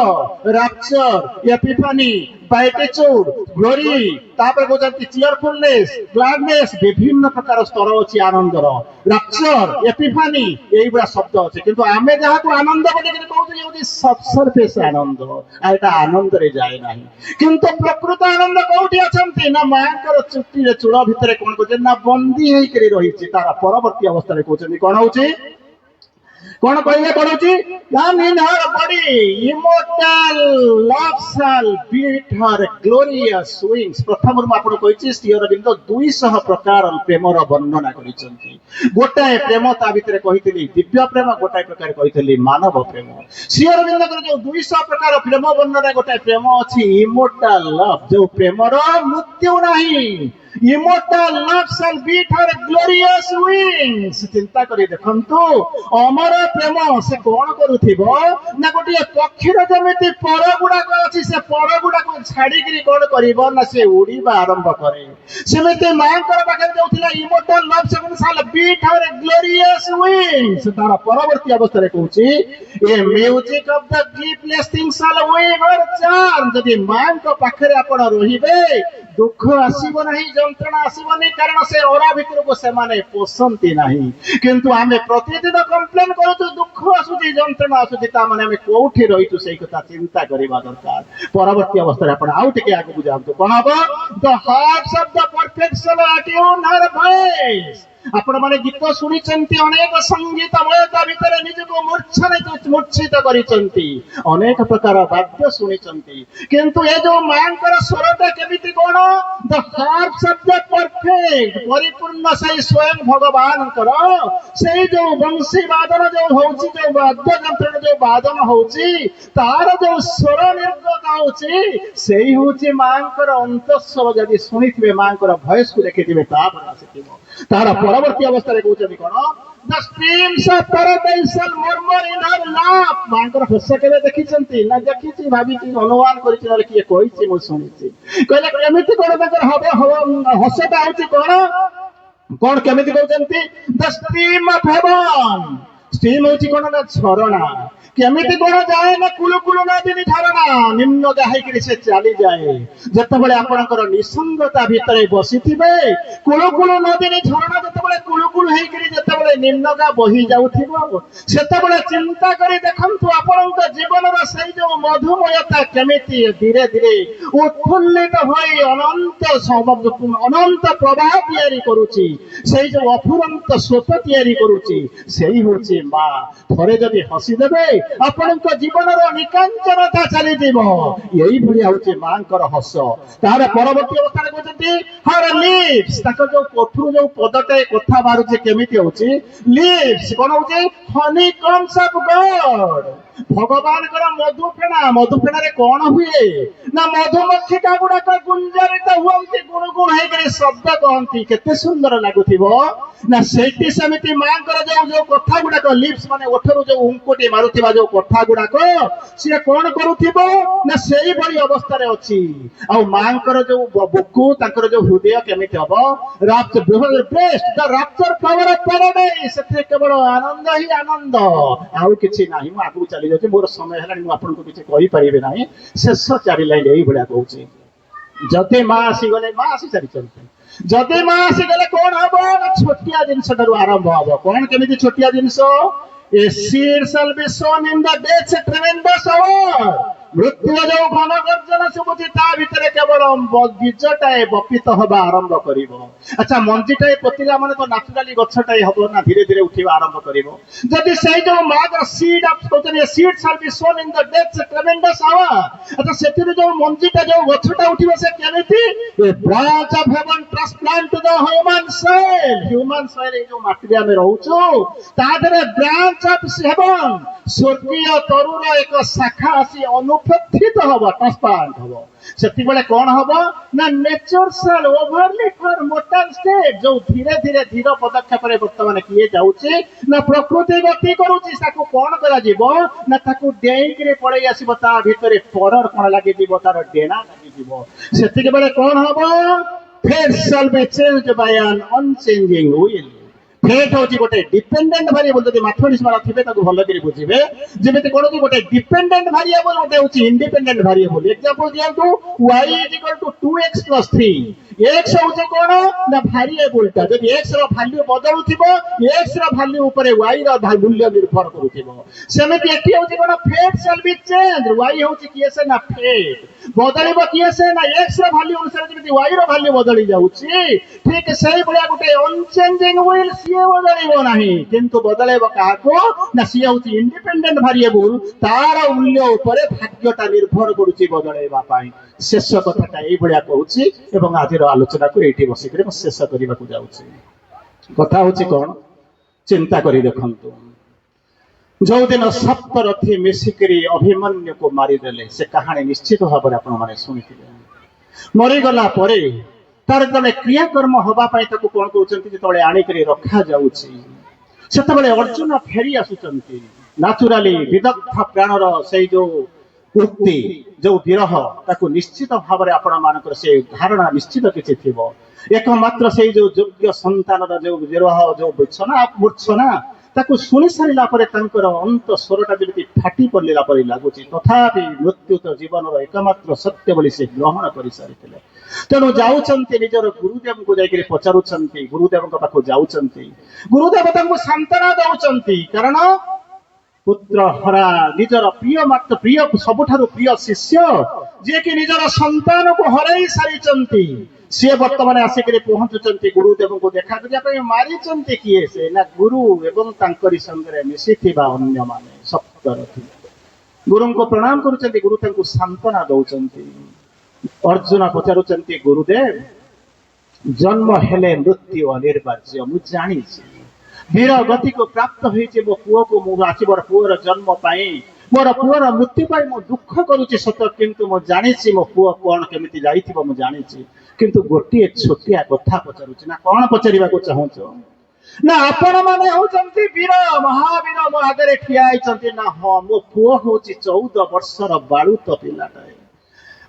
ରାପଚର, ଏପିଫାନି, ବାଇଟିଚୁଡ, ଗ୍ଲୋରି, ତାପରେ କହୁଛନ୍ତି ଚିୟରଫୁଲନେସ୍, ଗ୍ଲାଡନେସ୍, ବିଭିନ୍ନ ପ୍ରକାର ସ୍ତର ଅଛି ଆନନ୍ଦର। ରାପଚର, ଏପିଫାନି ଏଇଭଳିଆ ଶବ୍ଦ ଅଛି, କିନ୍ତୁ ଆମେ ଯାହାକୁ ଆନନ୍ଦ ବୋଲି କହୁଛୁ ଇଏ ହଉଛି ସବ୍ ସରଫେସ୍ ଆନନ୍ଦ, ଆଉ ଏଟା ଆନନ୍ଦରେ ଯାଏ ନାହିଁ। କିନ୍ତୁ ପ୍ରକୃତ ଆନନ୍ଦ କୋଉଠି ଅଛନ୍ତି ନା ମାଙ୍କର ଚୁଟିରେ ଚୂଳ ଭିତରେ କଣ କରୁଛନ୍ତି ନା ବନ୍ଦୀ ହେଇକରି ରହିଛି। ତାର ପରବର୍ତ୍ତୀ ଅବସ୍ଥାରେ କହୁଛନ୍ତି କଣ ହଉଛି, କଣ କହିଲେ କଣ ହଉଛି in her body immortal love shall beat her glorious wings। ପ୍ରଥମରୁ ମୁଁ ଆପଣଙ୍କୁ କହିଛି ଶ୍ରୀ ଅରବିନ୍ଦ 200 ପ୍ରକାର ପ୍ରେମର ବର୍ଣ୍ଣନା କରିଛନ୍ତି। ଗୋଟାଏ ପ୍ରେମ ତା ଭିତରେ କହିଥିଲି ଦିବ୍ୟ ପ୍ରେମ, ଗୋଟାଏ ପ୍ରକାର କହିଥିଲି ମାନବ ପ୍ରେମ। ଶ୍ରୀ ଅରବିନ୍ଦଙ୍କର ଯୋଉ 200 ପ୍ରକାର ପ୍ରେମ ବର୍ଣ୍ଣନା ଗୋଟାଏ ପ୍ରେମ ଅଛି ଇମୋର୍ଟାଲ ଲଭ, ଯୋଉ ପ୍ରେମର ମୃତ୍ୟୁ ନାହିଁ। Immortal love shall beat her glorious wings। ଚିନ୍ତା କରି ଦେଖନ୍ତୁ ଅମର ପ୍ରେମ ସେ କଣ କରୁଥିବ ନା ଗୋଟିଏ ପକ୍ଷୀର ଯେମିତି ପର ଗୁଡାକ ଅଛି, ସେ ପର ଗୁଡାକ ଛାଡିକିରି କଣ କରିବ ନା ସେ ଉଡିବା ଆରମ୍ଭ କରେ। ସେମିତି ମାଙ୍କର ପାଖରେ ଯୋଉଥିଲା immortal love shall beat her glorious wings। ତାର ପରବର୍ତ୍ତୀ ଅବସ୍ଥାରେ କହୁଛି a music of the sleepless things shall wave her charm। ଯଦି ମାଙ୍କ ପାଖରେ ଆପଣ ରହିବେ ଦୁଃଖ ଆସିବ ନାହିଁ, ଯନ୍ତ୍ରଣା ଆସିବନି, କାରଣ ସେ ଅରା ଭିତରକୁ ସେମାନେ ପଶନ୍ତି ନାହିଁ। କିନ୍ତୁ ଆମେ ପ୍ରତିଦିନ କମ୍ପ୍ଲେନ କରୁଛୁ ଦୁଃଖ ଆସୁଛି, ଯନ୍ତ୍ରଣା ଆସୁଛି, ତା ମାନେ ଆମେ କୋଉଠି ରହିଛୁ ସେଇ କଥା ଚିନ୍ତା କରିବା ଦରକାର। ପରବର୍ତ୍ତୀ ଅବସ୍ଥାରେ ଆପଣ ଆଉ ଟିକେ ଆଗକୁ ଯାଆନ୍ତୁ, କଣ ହବ the hearts of the perfect shall attune her voice। ଆପଣ ମାନେ ଗୀତ ଶୁଣିଛନ୍ତି, ଅନେକ ସଙ୍ଗୀତମୟ ତା ଭିତରେ ନିଜକୁ ମୂର୍ଚ୍ଛିତ କରିଛନ୍ତି, ଅନେକ ପ୍ରକାର ବାଦ୍ୟ ଶୁଣିଛନ୍ତି, କିନ୍ତୁ ଏ ଯୋଉ ମାଙ୍କର ସ୍ୱରଟା କେମିତି କଣ the hearts of the perfect ପରିପୂର୍ଣ୍ଣ ସେଇ ସ୍ୱୟଂ ଭଗବାନଙ୍କର ସେଇ ଯୋଉ ବଂଶୀ ବାଦନ ଯୋଉ ହଉଛି, ଯୋଉ ବାଦ୍ୟ ଯନ୍ତ୍ରଣ ଯୋଉ ବାଦନ ହଉଛି, ତାର ଯୋଉ ସ୍ୱର ନିର୍ଗତ ହଉଛି ସେଇ ହଉଛି ମାଙ୍କର ଅନ୍ତଃସ୍ୱର। ଯଦି ଶୁଣିଥିବେ ମାଙ୍କର ଭଏସକୁ ଦେଖିଥିବେ ତାପରେ ଆସିଥିବ। ତାର ପରବର୍ତ୍ତୀ ଅବସ୍ଥାରେ କହୁଛନ୍ତି କଣ the streams of paradise shall murmur in her lap। ମାଙ୍କର ହସ କେବେ ଦେଖିଛନ୍ତି ନା ଦେଖିଛି, ଭାବିଛି, ଅନୁମାନ କରିଛି, ନହେଲେ କିଏ କହିଛି ମୁଁ ଶୁଣିଛି। କହିଲେ କେମିତି କଣ ତାଙ୍କର ହସଟା ହଉଛି କଣ କଣ କେମିତି କହୁଛନ୍ତି the stream of heaven। Stream ହଉଛି କଣ ନା ଝରଣା, କେମିତି କଣ ଯାଏ ନା କୁଳୁ କୁଳୁ ନଦୀ ଝରଣା ନିମ୍ନ ହେଇକିରି ସେ ଚାଲିଯାଏ। ଯେତେବେଳେ ଆପଣଙ୍କର ନିସଙ୍ଗତା ଭିତରେ ବସିଥିବେ, କୁଳୁ କୁଳୁ ନଦୀ ଝରଣା ଯେତେବେଳେ କୁଳୁ କୁଳୁ ହେଇକିରି ଯେତେବେଳେ ନିମ୍ନଗା ବହି ଯାଉଥିବ, ସେତେବେଳେ ଚିନ୍ତା କରି ଦେଖନ୍ତୁ ଆପଣଙ୍କ ଜୀବନର ସେଇ ଯୋଉ ମଧୁମୟତା କେମିତି ଧୀରେ ଧୀରେ ଉତ୍ଫୁଲ୍ଲିତ ହୋଇ ଅନନ୍ତ ପ୍ରବାହ ତିଆରି କରୁଛି, ସେଇ ଯୋଉ ଅଫୁରନ୍ତ ସ୍ରୋତ ତିଆରି କରୁଛି, ସେଇ ହଉଛି ମା। ଥରେ ଯଦି ହସିଦେବେ ଆପଣଙ୍କ ଜୀବନର ନିକାଞ୍ଚନତା ଚାଲିଯିବ। ଏଇଭଳି ହଉଛି ମାଙ୍କର ହସ। ତାର ପରବର୍ତ୍ତୀ ଅବସ୍ଥାରେ କହୁଛନ୍ତି her lips, ତାଙ୍କ ଯୋଉ ପଥରୁ ଯୋଉ ପଦଟେ କଥା ବାହାରୁଛି କେମିତି ହଉଛି lips କଣ ହଉଛି honeycombs of God। ଭଗବାନଙ୍କର ମଧୁଫେଣା, ମଧୁଫେଣାରେ କଣ ହୁଏ ନା ମଧୁମକ୍ଷିକା ଗୁଡାକ ଗୁଞ୍ଜରିତ ହୁଅନ୍ତି, ଗୁଣୁଗୁଣ ହେଇକରି ଶବ୍ଦ କହନ୍ତି, କେତେ ସୁନ୍ଦର ଲାଗୁଥିବ ନା। ସେଇଠି ସେମିତି ମାଙ୍କର ଯୋଉ କଥା ଗୁଡାକ ଲିପ୍ସ ମାନେ ଓଠରୁ ଯୋଉ ଉଙ୍କୁଟି ମାରୁଥିବା ଯୋଉ କଥା ଗୁଡାକ ସିଏ କଣ କରୁଥିବ ନା ସେଇଭଳି ଅବସ୍ଥାରେ ଅଛି। ଆଉ ମାଙ୍କର ଯୋଉ ବୁକୁ, ତାଙ୍କର ଯୋଉ ହୃଦୟ କେମିତି ହବ ସେଥିରେ କେବଳ ଆନନ୍ଦ ହିଁ ଆନନ୍ଦ, ଆଉ କିଛି ନାହିଁ। ମୁଁ ଆଗକୁ ଚାଲି ଯାଉଛି, ମୋର ସମୟ ହେଲାଣି, ମୁଁ ଆପଣଙ୍କୁ କିଛି କହିପାରିବି ନାହିଁ। ଶେଷ 4 ଲାଇନ ଏଇଭଳିଆ କହୁଛି ଯଦି ମା ଆସିଗଲେ, ମା ଆସି ସାରିଛନ୍ତି, ଯଦି ମା ଆସିଗଲେ କଣ ହବ ନା ଛୋଟିଆ ଜିନିଷ ଠାରୁ ଆରମ୍ଭ ହବ। କଣ କେମିତି ଛୋଟିଆ ଜିନିଷ a seed shall be sown in the death's tremendous hour। ମୃତ୍ୟୁର ଯୋଉ ଘନ ଗର୍ଜନ ଶୁଭୁଛି ତା ଭିତରେ କେବଳ ବୀଜଟାଏ ବପିତ ହବା ଆରମ୍ଭ କରିବ। ଆଚ୍ଛା, ମଞ୍ଜିଟାଏ ପୋତିଲା ମାନେ ତ ନ୍ୟାଚୁରାଲି ଗଛଟାଏ ହବ ନା, ଧୀରେ ଧୀରେ ଉଠିବା ଆରମ୍ଭ କରିବ। ଯଦି ସେଇ ଯୋଉ ମାର seed seed shall be sown in the death tremendous hour, ଆଚ୍ଛା ସେଥିରୁ ଯୋଉ ମଞ୍ଜିଟା ଯୋଉ ଗଛଟା ଉଠିବ ସେ କେମିତି? A branch of heaven transplant to the human soil. Human soil ଏଇ ଯୋଉ ମାଟିରେ ଆମେ ରହୁଛୁ ତା ଦେହରେ ବ୍ରାଞ୍ଚ ଅଫ ହେଭେନ୍, ସ୍ୱର୍ଗୀୟ ତରୁର ଏକ ଶାଖା ଆସି ଅନୁପସ୍ଥିତ ହବ, ଟ୍ରାନ୍ସପ୍ଲାଣ୍ଟ ହବ। ସେତିବେଳେ କଣ ହବ ନା nature shall overleap for mortal state, ଯୋଉ ଧୀରେ ଧୀରେ ଧୀର ପଦକ୍ଷେପରେ ବର୍ତ୍ତମାନ କିଏ ଯାଉଛି ନା ପ୍ରକୃତି ଗତି କରୁଛି। ତାକୁ କଣ କରାଯିବ ନା ତାକୁ ଡେଇଁକିରି ପଳେଇ ଆସିବ, ତା ଭିତରେ ପରର କଣ ଲାଗିଯିବ, ତାର ଡେଣା ଲାଗିଯିବ। ସେତିକି ବେଳେ କଣ ହବ? Fate shall be changed by an unchanging will. ଫେଟ୍ ହଉଛି ଗୋଟେ ଡିପେଣ୍ଡେଣ୍ଟ ଭାରିଏବଲ। ଯଦି ମ୍ୟାଥମେଟିକ୍ସ ମାନେ ଥିବେ ତାକୁ ଭଲ କରି ବୁଝିବେ। ଯେମିତି କଣ କି ଗୋଟେ ଡିପେଣ୍ଡେଣ୍ଟ ଭାରିଏବଲ, ଗୋଟେ ହଉଛି ଇଣ୍ଡିପେଣ୍ଡେଣ୍ଟ ଭାରିଏବଲ। ଏକ୍ସାମ୍ପଲ ଦିଅନ୍ତୁ, y = 2x + 3। x ହଉଛି କଣ ନା ଭାରିଏବଲଟା। ଯଦି x ର ଭ୍ୟାଲ୍ୟୁ ବଦଳୁଥିବ, x ର ଭ୍ୟାଲ୍ୟୁ ଉପରେ y ର ମୂଲ୍ୟ ନିର୍ଭର କରୁଥିବ। ସେମିତି ଏଠି ହଉଛି କଣ? ଫେଟ୍ shall be changed। y ହଉଛି କିଏ ସେ ନା ଫେଟ୍, ବଦଳିବ କିଏ ସେ ନା x ର ଭ୍ୟାଲ୍ୟୁ ଅନୁସାରେ। ଯେମିତି y ର ଭ୍ୟାଲ୍ୟୁ ବଦଳି ଯାଉଛି, ଠିକ ସେଇଭଳିଆ ଗୋଟେ ଅନଚେଞ୍ଜିଂ ୱିଲ୍ ସିଏ ବଦଳିବ ନାହିଁ, କିନ୍ତୁ ବଦଳେଇବ କାହାକୁ ନା ସିଏ ହଉଛି ଇଣ୍ଡିପେଣ୍ଡେଣ୍ଟ ଭାରିଏବଲ। ତାର ମୂଲ୍ୟ ଉପରେ ଭାଗ୍ୟଟା ନିର୍ଭର କରୁଛି ବଦଳେଇବା ପାଇଁ। ଶେଷ କଥାଟା ଏଇଭଳିଆ କହୁଛି ଏବଂ ଆଜିର ଆଲୋଚନାକୁ ଏଇଠି ବସିକରି ମୁଁ ଶେଷ କରିବାକୁ ଯାଉଛି। କଥା ହଉଛି କଣ? ଚିନ୍ତା କରି ଦେଖନ୍ତୁ, ଯୋଉଦିନ ସପ୍ତରଥୀ ମିଶିକିରି ଅଭିମନ୍ୟୁକୁ ମାରିଦେଲେ, ସେ କାହାଣୀ ନିଶ୍ଚିତ ଭାବରେ ଆପଣମାନେ ଶୁଣିଥିବେ। ମରିଗଲା ପରେ ତାର ଯେତେବେଳେ କ୍ରିୟାକର୍ମ ହବା ପାଇଁ ତାକୁ କଣ କରୁଛନ୍ତି, ଯେତେବେଳେ ଆଣିକରି ରଖାଯାଉଛି, ସେତେବେଳେ ଅର୍ଜୁନ ଫେରି ଆସୁଛନ୍ତି। ନ୍ୟାଚୁରାଲି ବିଦଗ୍ଧ ପ୍ରାଣର ସେଇ ଯୋଉ ଉକ୍ତି, ଯୋଉ ବିରହ, ତାକୁ ନିଶ୍ଚିତ ଭାବରେ ଆପଣ ମାନଙ୍କର ସେ ଧାରଣା ନିଶ୍ଚିତ କିଛି ଥିବ। ଏକମାତ୍ର ସେଇ ଯୋଉ ଯୋଗ୍ୟ ସନ୍ତାନର ଯୋଉ ବିରହ, ଯୋଉ ମୂର୍ଚ୍ଛନା, ତାକୁ ଶୁଣି ସାରିଲା ପରେ ତାଙ୍କର ଅନ୍ତ ସ୍ୱରଟା ଯେମିତି ଫାଟି ପଡ଼ିଲା ପରି ଲାଗୁଛି। ତଥାପି ମୃତ୍ୟୁ ତ ଜୀବନର ଏକମାତ୍ର ସତ୍ୟ ବୋଲି ସେ ଗ୍ରହଣ କରିସାରିଥିଲେ। ତେଣୁ ଯାଉଛନ୍ତି ନିଜର ଗୁରୁଦେବଙ୍କୁ ଯାଇକରି ପଚାରୁଛନ୍ତି, ଗୁରୁଦେବଙ୍କ ପାଖକୁ ଯାଉଛନ୍ତି। ଗୁରୁଦେବ ତାଙ୍କୁ ସାନ୍ତ୍ୱନା ଦଉଛନ୍ତି, କାରଣ ପୁତ୍ର ହରା ନିଜର ପ୍ରିୟ ସବୁଠାରୁ ପ୍ରିୟ ଶିଷ୍ୟ, ଯିଏକି ନିଜର ସନ୍ତାନକୁ ହରାଇ ସାରିଛନ୍ତି, ସିଏ ବର୍ତ୍ତମାନ ଆସିକରି ପହଞ୍ଚୁଛନ୍ତି ଗୁରୁଦେବଙ୍କୁ ଦେଖା କରିବା ପାଇଁ। ମାରିଛନ୍ତି କିଏ ସେ ନା ଗୁରୁ ଏବଂ ତାଙ୍କରି ସଙ୍ଗରେ ମିଶିଥିବା ଅନ୍ୟମାନେ ସପ୍ତରଥୀ। ଗୁରୁଙ୍କୁ ପ୍ରଣାମ କରୁଛନ୍ତି, ଗୁରୁ ତାଙ୍କୁ ସାନ୍ତ୍ୱନା ଦଉଛନ୍ତି। ଅର୍ଜୁନ ପଚାରୁଛନ୍ତି, ଗୁରୁଦେବ, ଜନ୍ମ ହେଲେ ମୃତ୍ୟୁ ଅନିବାର୍ଯ୍ୟ, ମୁଁ ଜାଣିଛି। ବୀର ଗତିକୁ ପ୍ରାପ୍ତ ହେଇଛି ମୋ ପୁଅକୁ, ମୁଁ ଆଜି ମୋର ପୁଅର ଜନ୍ମ ପାଇଁ, ମୋର ପୁଅର ମୃତ୍ୟୁ ପାଇଁ ମୁଁ ଦୁଃଖ କରୁଛି ସତ, କିନ୍ତୁ ମୁଁ ଜାଣିଛି ମୋ ପୁଅ କଣ କେମିତି ଯାଇଥିବ, ମୁଁ ଜାଣିଛି। କିନ୍ତୁ ଗୋଟିଏ ଛୋଟିଆ କଥା ପଚାରୁଛି। ନା କଣ ପଚାରିବାକୁ ଚାହୁଁଛ? ନା ଆପଣ ମାନେ ହଉଛନ୍ତି ବୀର, ମହାବୀର, ମୋ ଆଗରେ ଠିଆ ହେଇଛନ୍ତି। ନା ହଁ, ମୋ ପୁଅ ହଉଛି 14 ବର୍ଷର ବାଳୁତ ପିଲାଟାଏ।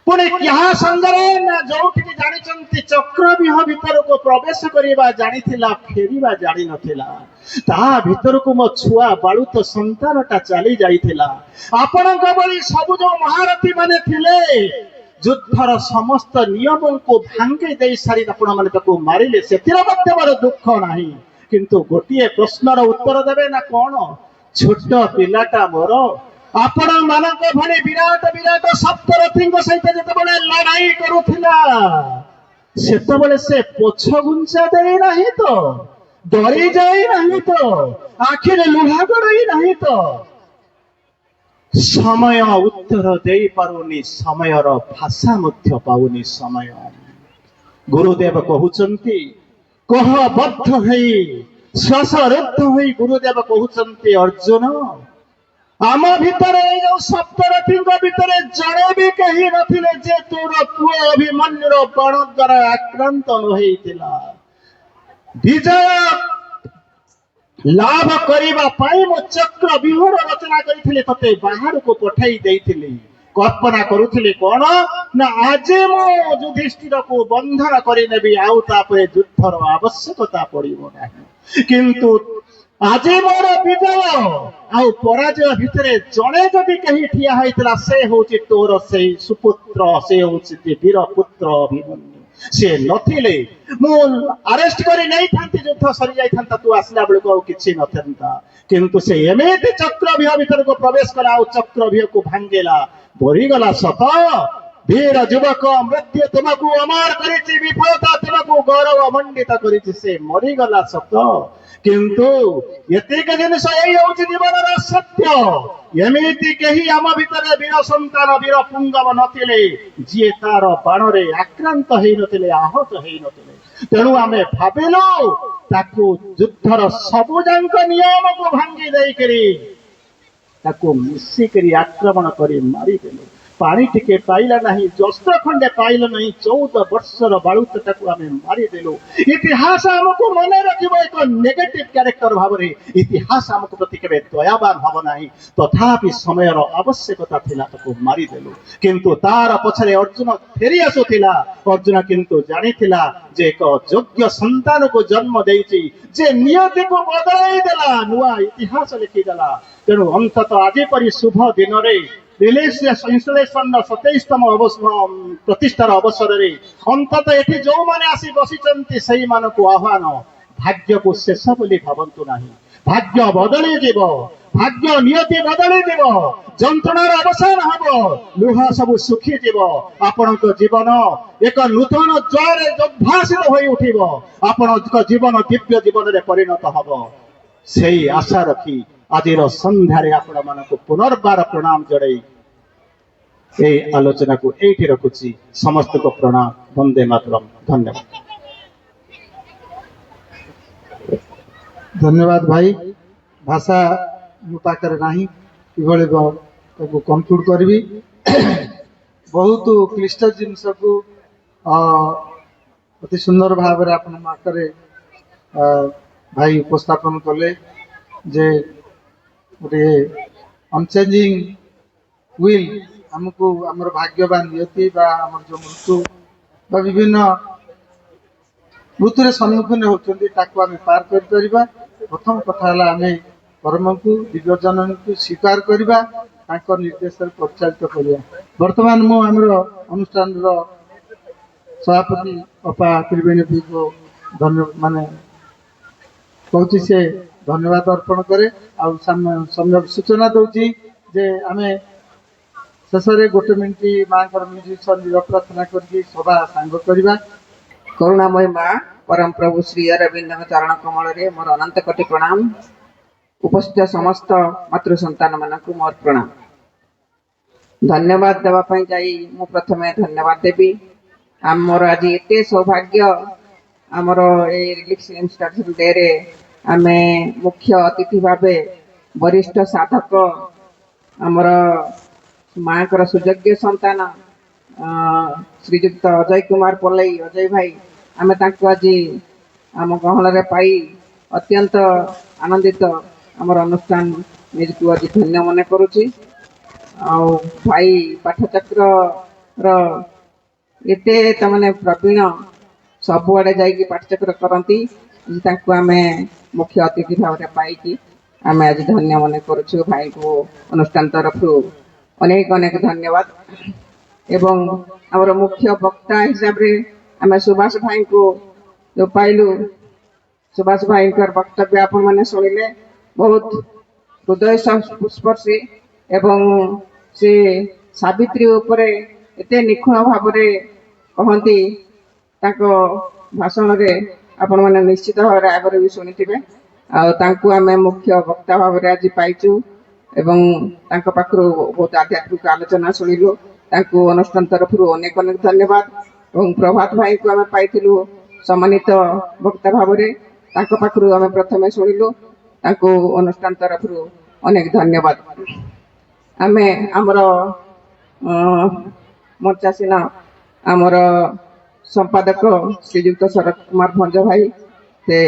ପୁଣି କାହା ସଙ୍ଗରେ ନା ଯୋଉଠିକି ଜାଣିଛନ୍ତି ଚକ୍ରବ୍ୟୁହ ଭିତରକୁ ପ୍ରବେଶ କରିବା ଜାଣିଥିଲା, ଫେରିବା ଜାଣିନଥିଲା। ତା ଭିତରକୁ ମୋ ଛୁଆ ବାଳୁତ ସନ୍ତାନଟା ଚାଲି ଯାଇଥିଲା। ଆପଣଙ୍କ ଭଳି ସବୁ ଯୋଉ ମହାରଥୀ ମାନେ ଥିଲେ, ଯୁଦ୍ଧର ସମସ୍ତ ନିୟମକୁ ଭାଙ୍ଗି ଦେଇ ସାରି ଆପଣ ମାନେ ତାକୁ ମାରିଲେ, ସେଥିରେ ମଧ୍ୟ ମୋର ଦୁଃଖ ନାହିଁ। କିନ୍ତୁ ଗୋଟିଏ ପ୍ରଶ୍ନର ଉତ୍ତର ଦେବେ ନା କଣ? ଛୋଟ ପିଲାଟା ମୋର ଆପଣ ମାନଙ୍କ ଭଳି ବିରାଟ ବିରାଟ ସପ୍ତରଥୀଙ୍କ ସହିତ ଯେତେବେଳେ ଲଢାଇ କରୁଥିଲା, ସେତେବେଳେ ସେ ପଛ ଘୁଞ୍ଚା ଦେଇ ନାହିଁ ତ, ଡରି ଯାଇ ନାହିଁ ତ, ଆଖିରେ ଲୁହା ଗଡ଼ାଇ ନାହିଁ ତ? ସମୟ ଉତ୍ତର ଦେଇପାରୁନି, ସମୟର ଭାଷା ମଧ୍ୟ ପାଉନି ସମୟ। ଗୁରୁଦେବ କହୁଛନ୍ତି, କୋହବଦ୍ଧ ହେଇ ଶ୍ୱାସରୁଦ୍ଧ ହୋଇ ଗୁରୁଦେବ କହୁଛନ୍ତି, ଅର୍ଜୁନ, ଆମ ଭିତରେ ଏଇ ଯୋଉ ସପ୍ତରଥୀଙ୍କ ଭିତରେ ଜଣେ ବି କେହି ନଥିଲେ ଯେ ତୋର ପୁଅ ଅଭିମନ୍ୟୁର ବାଣ ଦ୍ୱାରା ଆକ୍ରାନ୍ତ ହୋଇଥିଲା। ବିଜୟ ଲାଭ କରିବା ପାଇଁ ମୁଁ ଚକ୍ର ବ୍ୟୁହର ରଚନା କରିଥିଲି, ତତେ ବାହାରକୁ ପଠାଇ ଦେଇଥିଲି। କଳ୍ପନା କରୁଥିଲି କଣ ନା ଆଜି ମୁଁ ଯୁଧିଷ୍ଠିରକୁ ବନ୍ଧନ କରିନେବି, ଆଉ ତାପରେ ଯୁଦ୍ଧର ଆବଶ୍ୟକତା ପଡିବ ନାହିଁ। କିନ୍ତୁ ଆଜି ମୋର ବିଜୟ ଆଉ ପରାଜୟ ଭିତରେ ଜଣେ ଯଦି କେହି ଠିଆ ହେଇଥିଲା, ସେ ହଉଛି ତୋର ସେଇ ସୁପୁତ୍ର, ସେ ହଉଛି ବୀର ପୁତ୍ର ଅଭିମନ୍ୟୁ। ସେ ନଥିଲେ ମୁଁ ଆରେଷ୍ଟ କରି ନେଇଥାନ୍ତି, ଯୁଦ୍ଧ ସରି ଯାଇଥାନ୍ତା, ତୁ ଆସିଲା ବେଳକୁ ଆଉ କିଛି ନଥାନ୍ତା। କିନ୍ତୁ ସେ ଏମିତି ଚକ୍ରବ୍ୟୁହ ଭିତରକୁ ପ୍ରବେଶ କଲା, ଆଉ ଚକ୍ରବ୍ୟୁହକୁ ଭାଙ୍ଗିଲା। ମରିଗଲା ସତ, ବୀର ଯୁବକ ମୃତ୍ୟୁ ତୁମକୁ ଅମର କରିଛି, ବିଫଳତା ତୁମକୁ ଗୌରବ ମଣ୍ଡିତ କରିଛି। ସେ ମରିଗଲା ସତ, କିନ୍ତୁ ଏତିକି ଜିନିଷ ଏଇ ହଉଛି ଜୀବନର ସତ୍ୟ। ଏମିତି କେହି ଆମ ଭିତରେ ବୀର ସନ୍ତାନ ବୀର ପୁଙ୍ଗବ ନଥିଲେ ଯିଏ ତାର ବାଣରେ ଆକ୍ରାନ୍ତ ହେଇନଥିଲେ, ଆହତ ହେଇନଥିଲେ। ତେଣୁ ଆମେ ଭାବିଲୁ ତାକୁ ଯୁଦ୍ଧର ସବୁ ଯାକ ନିୟମକୁ ଭାଙ୍ଗି ଦେଇକରି ତାକୁ ମିଶିକରି ଆକ୍ରମଣ କରି ମାରିଦେଲୁ। ପାଣି ଟିକେ ପାଇଲା ନାହିଁ, ଜସ୍ତ୍ର ଖଣ୍ଡେ ପାଇଲା ନାହିଁ, 14 ବର୍ଷର ବାଳୁତଟାକୁ ଆମେ ମାରିଦେଲୁ। ଇତିହାସ ଆମକୁ ମନେ ରଖିବ ଏକ ନେଗେଟିଭ କ୍ୟାରେକ୍ଟର ଭାବରେ। ଇତିହାସ ଆମକୁ ପ୍ରତି କେବେ ଦୟାବାନ ହବ ନାହିଁ। ତଥାପି ସମୟର ଆବଶ୍ୟକତା ଥିଲା, ତାକୁ ମାରିଦେଲୁ। କିନ୍ତୁ ତାର ପଛରେ ଅର୍ଜୁନ ଫେରି ଆସୁଥିଲା। ଅର୍ଜୁନ କିନ୍ତୁ ଜାଣିଥିଲା ଯେ ଏକ ଯୋଗ୍ୟ ସନ୍ତାନକୁ ଜନ୍ମ ଦେଇଛି, ଯେ ନିୟତିକୁ ବଦଳାଇ ଦେଲା, ନୂଆ ଇତିହାସ ଲେଖିଦେଲା। ତେଣୁ ଅନ୍ତତଃ ଆଜି ପରି ଶୁଭ ଦିନରେ ଇନଷ୍ଟଲେସନର 27ତମ ପ୍ରତିଷ୍ଠାର ଅବସରରେ ଅନ୍ତତଃ ଏଠି ଯୋଉମାନେ ଆସି ବସିଛନ୍ତି ସେଇମାନଙ୍କୁ ଆହ୍ୱାନ, ଭାଗ୍ୟକୁ ଶେଷ ବୋଲି ଭାବନ୍ତୁ ନାହିଁ। ଭାଗ୍ୟ ବଦଳିଯିବ, ଭାଗ୍ୟ ନିୟତି ବଦଳିଯିବ, ଯନ୍ତ୍ରଣାର ଅବସାନ ହବ, ଲୁହ ସବୁ ଶୁଖିଯିବ। ଆପଣଙ୍କ ଜୀବନ ଏକ ନୂତନ ଜ୍ୱରରେ ଉଦ୍ଭାସିତ ହୋଇ ଉଠିବ। ଆପଣଙ୍କ ଜୀବନ ଦିବ୍ୟ ଜୀବନରେ ପରିଣତ ହବ। ସେଇ ଆଶା ରଖି ଆଜିର ସନ୍ଧ୍ୟାରେ ଆପଣମାନଙ୍କୁ ପୁନର୍ବାର ପ୍ରଣାମ ଜଣାଇ এই আলোচনাକୁ এইଠି ରଖୁଛି। ସମସ୍ତଙ୍କୁ ପ୍ରଣାମ। ବନ୍ଦେ ମାତରମ୍। ଧନ୍ୟବାଦ। ଧନ୍ୟବାଦ ଭାଇ। ଭାଷା ମୋ ପାଖରେ ନାହିଁ କିଭଳି ତାକୁ କନକ୍ଲୁଡ କରିବି। ବହୁତ କ୍ଲିଷ୍ଟ ଜିନିଷକୁ ଅତି ସୁନ୍ଦର ଭାବରେ ଆପଣଙ୍କ ପାଖରେ ଭାଇ ଉପସ୍ଥାପନ କଲେ ଯେ ଗୋଟିଏ ଅନଚେଞ୍ଜିଂ ୱିଲ୍ ଆମକୁ ଆମର ଭାଗ୍ୟବାନ ନିୟତି ବା ଆମର ଯେଉଁ ମୃତ୍ୟୁ ବା ବିଭିନ୍ନ ମୃତ୍ୟୁରେ ସମ୍ମୁଖୀନ ହେଉଛନ୍ତି ତାକୁ ଆମେ ପାର କରିପାରିବା। ପ୍ରଥମ କଥା ହେଲା ଆମେ କର୍ମକୁ ଦିବ୍ୟଜନଙ୍କୁ ସ୍ୱୀକାର କରିବା, ତାଙ୍କ ନିର୍ଦ୍ଦେଶରେ ପରିଚାଳିତ କରିବା। ବର୍ତ୍ତମାନ ମୁଁ ଆମର ଅନୁଷ୍ଠାନର ସଭାପତି ଅପା ତ୍ରିବେଣୀଙ୍କୁ କହୁଛି, ସେ ଧନ୍ୟବାଦ ଅର୍ପଣ କରେ। ଆଉ ସୂଚନା ଦଉଛି ଯେ ଆମେ ଶେଷରେ 1 ମିନିଟ୍ ମାଙ୍କର ମ୍ୟୁଜିକ୍ ସଙ୍ଗୀତ ପ୍ରାର୍ଥନା କରିକି ସଭା ସାଙ୍ଗ କରିବା। କରୁଣାମୟ ମା ପରମ ପ୍ରଭୁ ଶ୍ରୀ ଅରବିନ୍ଦଙ୍କ ଚରଣ କମଳରେ ମୋର ଅନନ୍ତ କୋଟି ପ୍ରଣାମ। ଉପସ୍ଥିତ ସମସ୍ତ ମାତୃ ସନ୍ତାନ ମାନଙ୍କୁ ମୋର ପ୍ରଣାମ। ଧନ୍ୟବାଦ ଦେବା ପାଇଁ ଯାଇ ମୁଁ ପ୍ରଥମେ ଧନ୍ୟବାଦ ଦେବି। ଆମର ଆଜି ଏତେ ସୌଭାଗ୍ୟ, ଆମର ଏଇ ରିଲିଫ୍ ଇନଷ୍ଟାଲେସନ ଡେରେ ଆମେ ମୁଖ୍ୟ ଅତିଥି ଭାବେ ବରିଷ୍ଠ ସାଧକ ଆମର ମାଙ୍କର ସୁଯୋଗ୍ୟ ସନ୍ତାନ ଶ୍ରୀଯୁକ୍ତ ଅଜୟ କୁମାର ପଲେଇ ଅଜୟ ଭାଇ, ଆମେ ତାଙ୍କୁ ଆଜି ଆମ ଗହଣରେ ପାଇ ଅତ୍ୟନ୍ତ ଆନନ୍ଦିତ। ଆମର ଅନୁଷ୍ଠାନ ନିଜକୁ ଆଜି ଧନ୍ୟ ମନେ କରୁଛି। ଆଉ ଭାଇ ପାଠଚକ୍ରର ଏତେ ତାମାନେ ପ୍ରବୀଣ, ସବୁଆଡ଼େ ଯାଇକି ପାଠଚକ୍ର କରନ୍ତି। ତାଙ୍କୁ ଆମେ ମୁଖ୍ୟ ଅତିଥି ଭାବରେ ପାଇକି ଆମେ ଆଜି ଧନ୍ୟ ମନେ କରୁଛୁ। ଭାଇଙ୍କୁ ଅନୁଷ୍ଠାନ ତରଫରୁ ଅନେକ ଅନେକ ଧନ୍ୟବାଦ। ଏବଂ ଆମର ମୁଖ୍ୟ ବକ୍ତା ହିସାବରେ ଆମେ ସୁଭାଷ ଭାଇଙ୍କୁ ଯେଉଁ ପାଇଲୁ, ସୁଭାଷ ଭାଇଙ୍କର ବକ୍ତବ୍ୟ ଆପଣମାନେ ଶୁଣିଲେ, ବହୁତ ହୃଦୟ ସ୍ପର୍ଶୀ ଏବଂ ସେ ସାବିତ୍ରୀ ଉପରେ ଏତେ ନିଖୁଣ ଭାବରେ କହନ୍ତି। ତାଙ୍କ ଭାଷଣରେ ଆପଣମାନେ ନିଶ୍ଚିତ ଭାବରେ ଆଗରେ ବି ଶୁଣିଥିବେ। ଆଉ ତାଙ୍କୁ ଆମେ ମୁଖ୍ୟ ବକ୍ତା ଭାବରେ ଆଜି ପାଇଛୁ ଏବଂ ତାଙ୍କ ପାଖରୁ ବହୁତ ଆଧ୍ୟାତ୍ମିକ ଆଲୋଚନା ଶୁଣିଲୁ। ତାଙ୍କୁ ଅନୁଷ୍ଠାନ ତରଫରୁ ଅନେକ ଅନେକ ଧନ୍ୟବାଦ। ଏବଂ ପ୍ରଭାତ ଭାଇଙ୍କୁ ଆମେ ପାଇଥିଲୁ ସମ୍ମାନିତ ବକ୍ତା ଭାବରେ, ତାଙ୍କ ପାଖରୁ ଆମେ ପ୍ରଥମେ ଶୁଣିଲୁ। ତାଙ୍କୁ ଅନୁଷ୍ଠାନ ତରଫରୁ ଅନେକ ଧନ୍ୟବାଦ। ଆମେ ଆମର ମଞ୍ଚାସୀନ ଆମର ସମ୍ପାଦକ ଶ୍ରୀଯୁକ୍ତ ଶରତ କୁମାର ଭଞ୍ଜ ଭାଇ, ସେ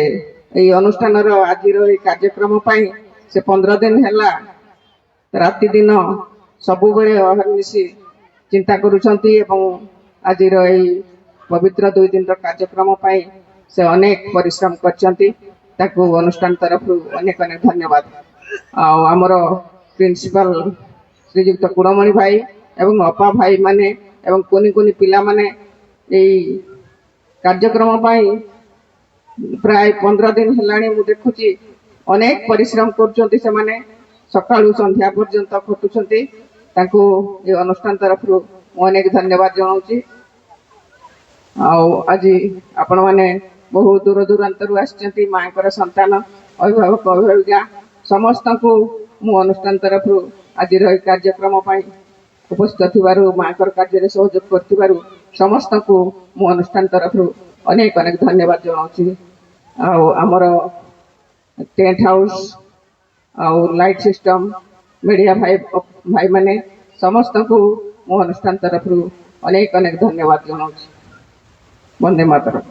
ଏହି ଅନୁଷ୍ଠାନର ଆଜିର ଏହି କାର୍ଯ୍ୟକ୍ରମ ପାଇଁ ସେ 15 ଦିନ ହେଲା ରାତି ଦିନ ସବୁବେଳେ ଅହର୍ନିଶି ଚିନ୍ତା କରୁଛନ୍ତି ଏବଂ ଆଜିର ଏହି ପବିତ୍ର 2 ଦିନର କାର୍ଯ୍ୟକ୍ରମ ପାଇଁ ସେ ଅନେକ ପରିଶ୍ରମ କରିଛନ୍ତି। ତାକୁ ଅନୁଷ୍ଠାନ ତରଫରୁ ଅନେକ ଅନେକ ଧନ୍ୟବାଦ। ଆଉ ଆମର ପ୍ରିନ୍ସିପାଲ ଶ୍ରୀଯୁକ୍ତ କୁଡ଼ମଣି ଭାଇ ଏବଂ ଅପା ଭାଇ ମାନେ ଏବଂ କୁନି କୁନି ପିଲାମାନେ এই କାର୍ଯ୍ୟକ୍ରମ ପାଇଁ ପ୍ରାୟ 15 ଦିନ ହେଲାଣି ମୁଁ ଦେଖୁଛି ଅନେକ ପରିଶ୍ରମ କରୁଛନ୍ତି। ସେମାନେ ସକାଳୁ ସନ୍ଧ୍ୟା ପର୍ଯ୍ୟନ୍ତ ଖଟୁଛନ୍ତି ତାଙ୍କୁ ଏ ଅନୁଷ୍ଠାନ ତରଫରୁ ମୁଁ ଅନେକ ଧନ୍ୟବାଦ ଜଣାଉଛି। ଆଉ ଆଜି ଆପଣମାନେ ବହୁ ଦୂର ଦୂରାନ୍ତରୁ ଆସିଛନ୍ତି, ମାଙ୍କର ସନ୍ତାନ, ଅଭିଭାବକ ଅଭିଭାବିକା ସମସ୍ତଙ୍କୁ ମୁଁ ଅନୁଷ୍ଠାନ ତରଫରୁ ଆଜିର ଏହି କାର୍ଯ୍ୟକ୍ରମ ପାଇଁ ଉପସ୍ଥିତ ଥିବାରୁ, ମାଙ୍କର କାର୍ଯ୍ୟରେ ସହଯୋଗ କରିଥିବାରୁ ସମସ୍ତଙ୍କୁ ମୁଁ ଅନୁଷ୍ଠାନ ତରଫରୁ ଅନେକ ଅନେକ ଧନ୍ୟବାଦ ଜଣାଉଛି। ଆଉ ଆମର ଟେଣ୍ଟ ହାଉସ୍ ଆଉ ଲାଇଟ୍ ସିଷ୍ଟମ ମିଡ଼ିଆ ଭାଇମାନେ ସମସ୍ତଙ୍କୁ ମୁଁ ଅନୁଷ୍ଠାନ ତରଫରୁ ଅନେକ ଅନେକ ଧନ୍ୟବାଦ ଜଣାଉଛି। ବନ୍ଦେ ମାତରମ୍।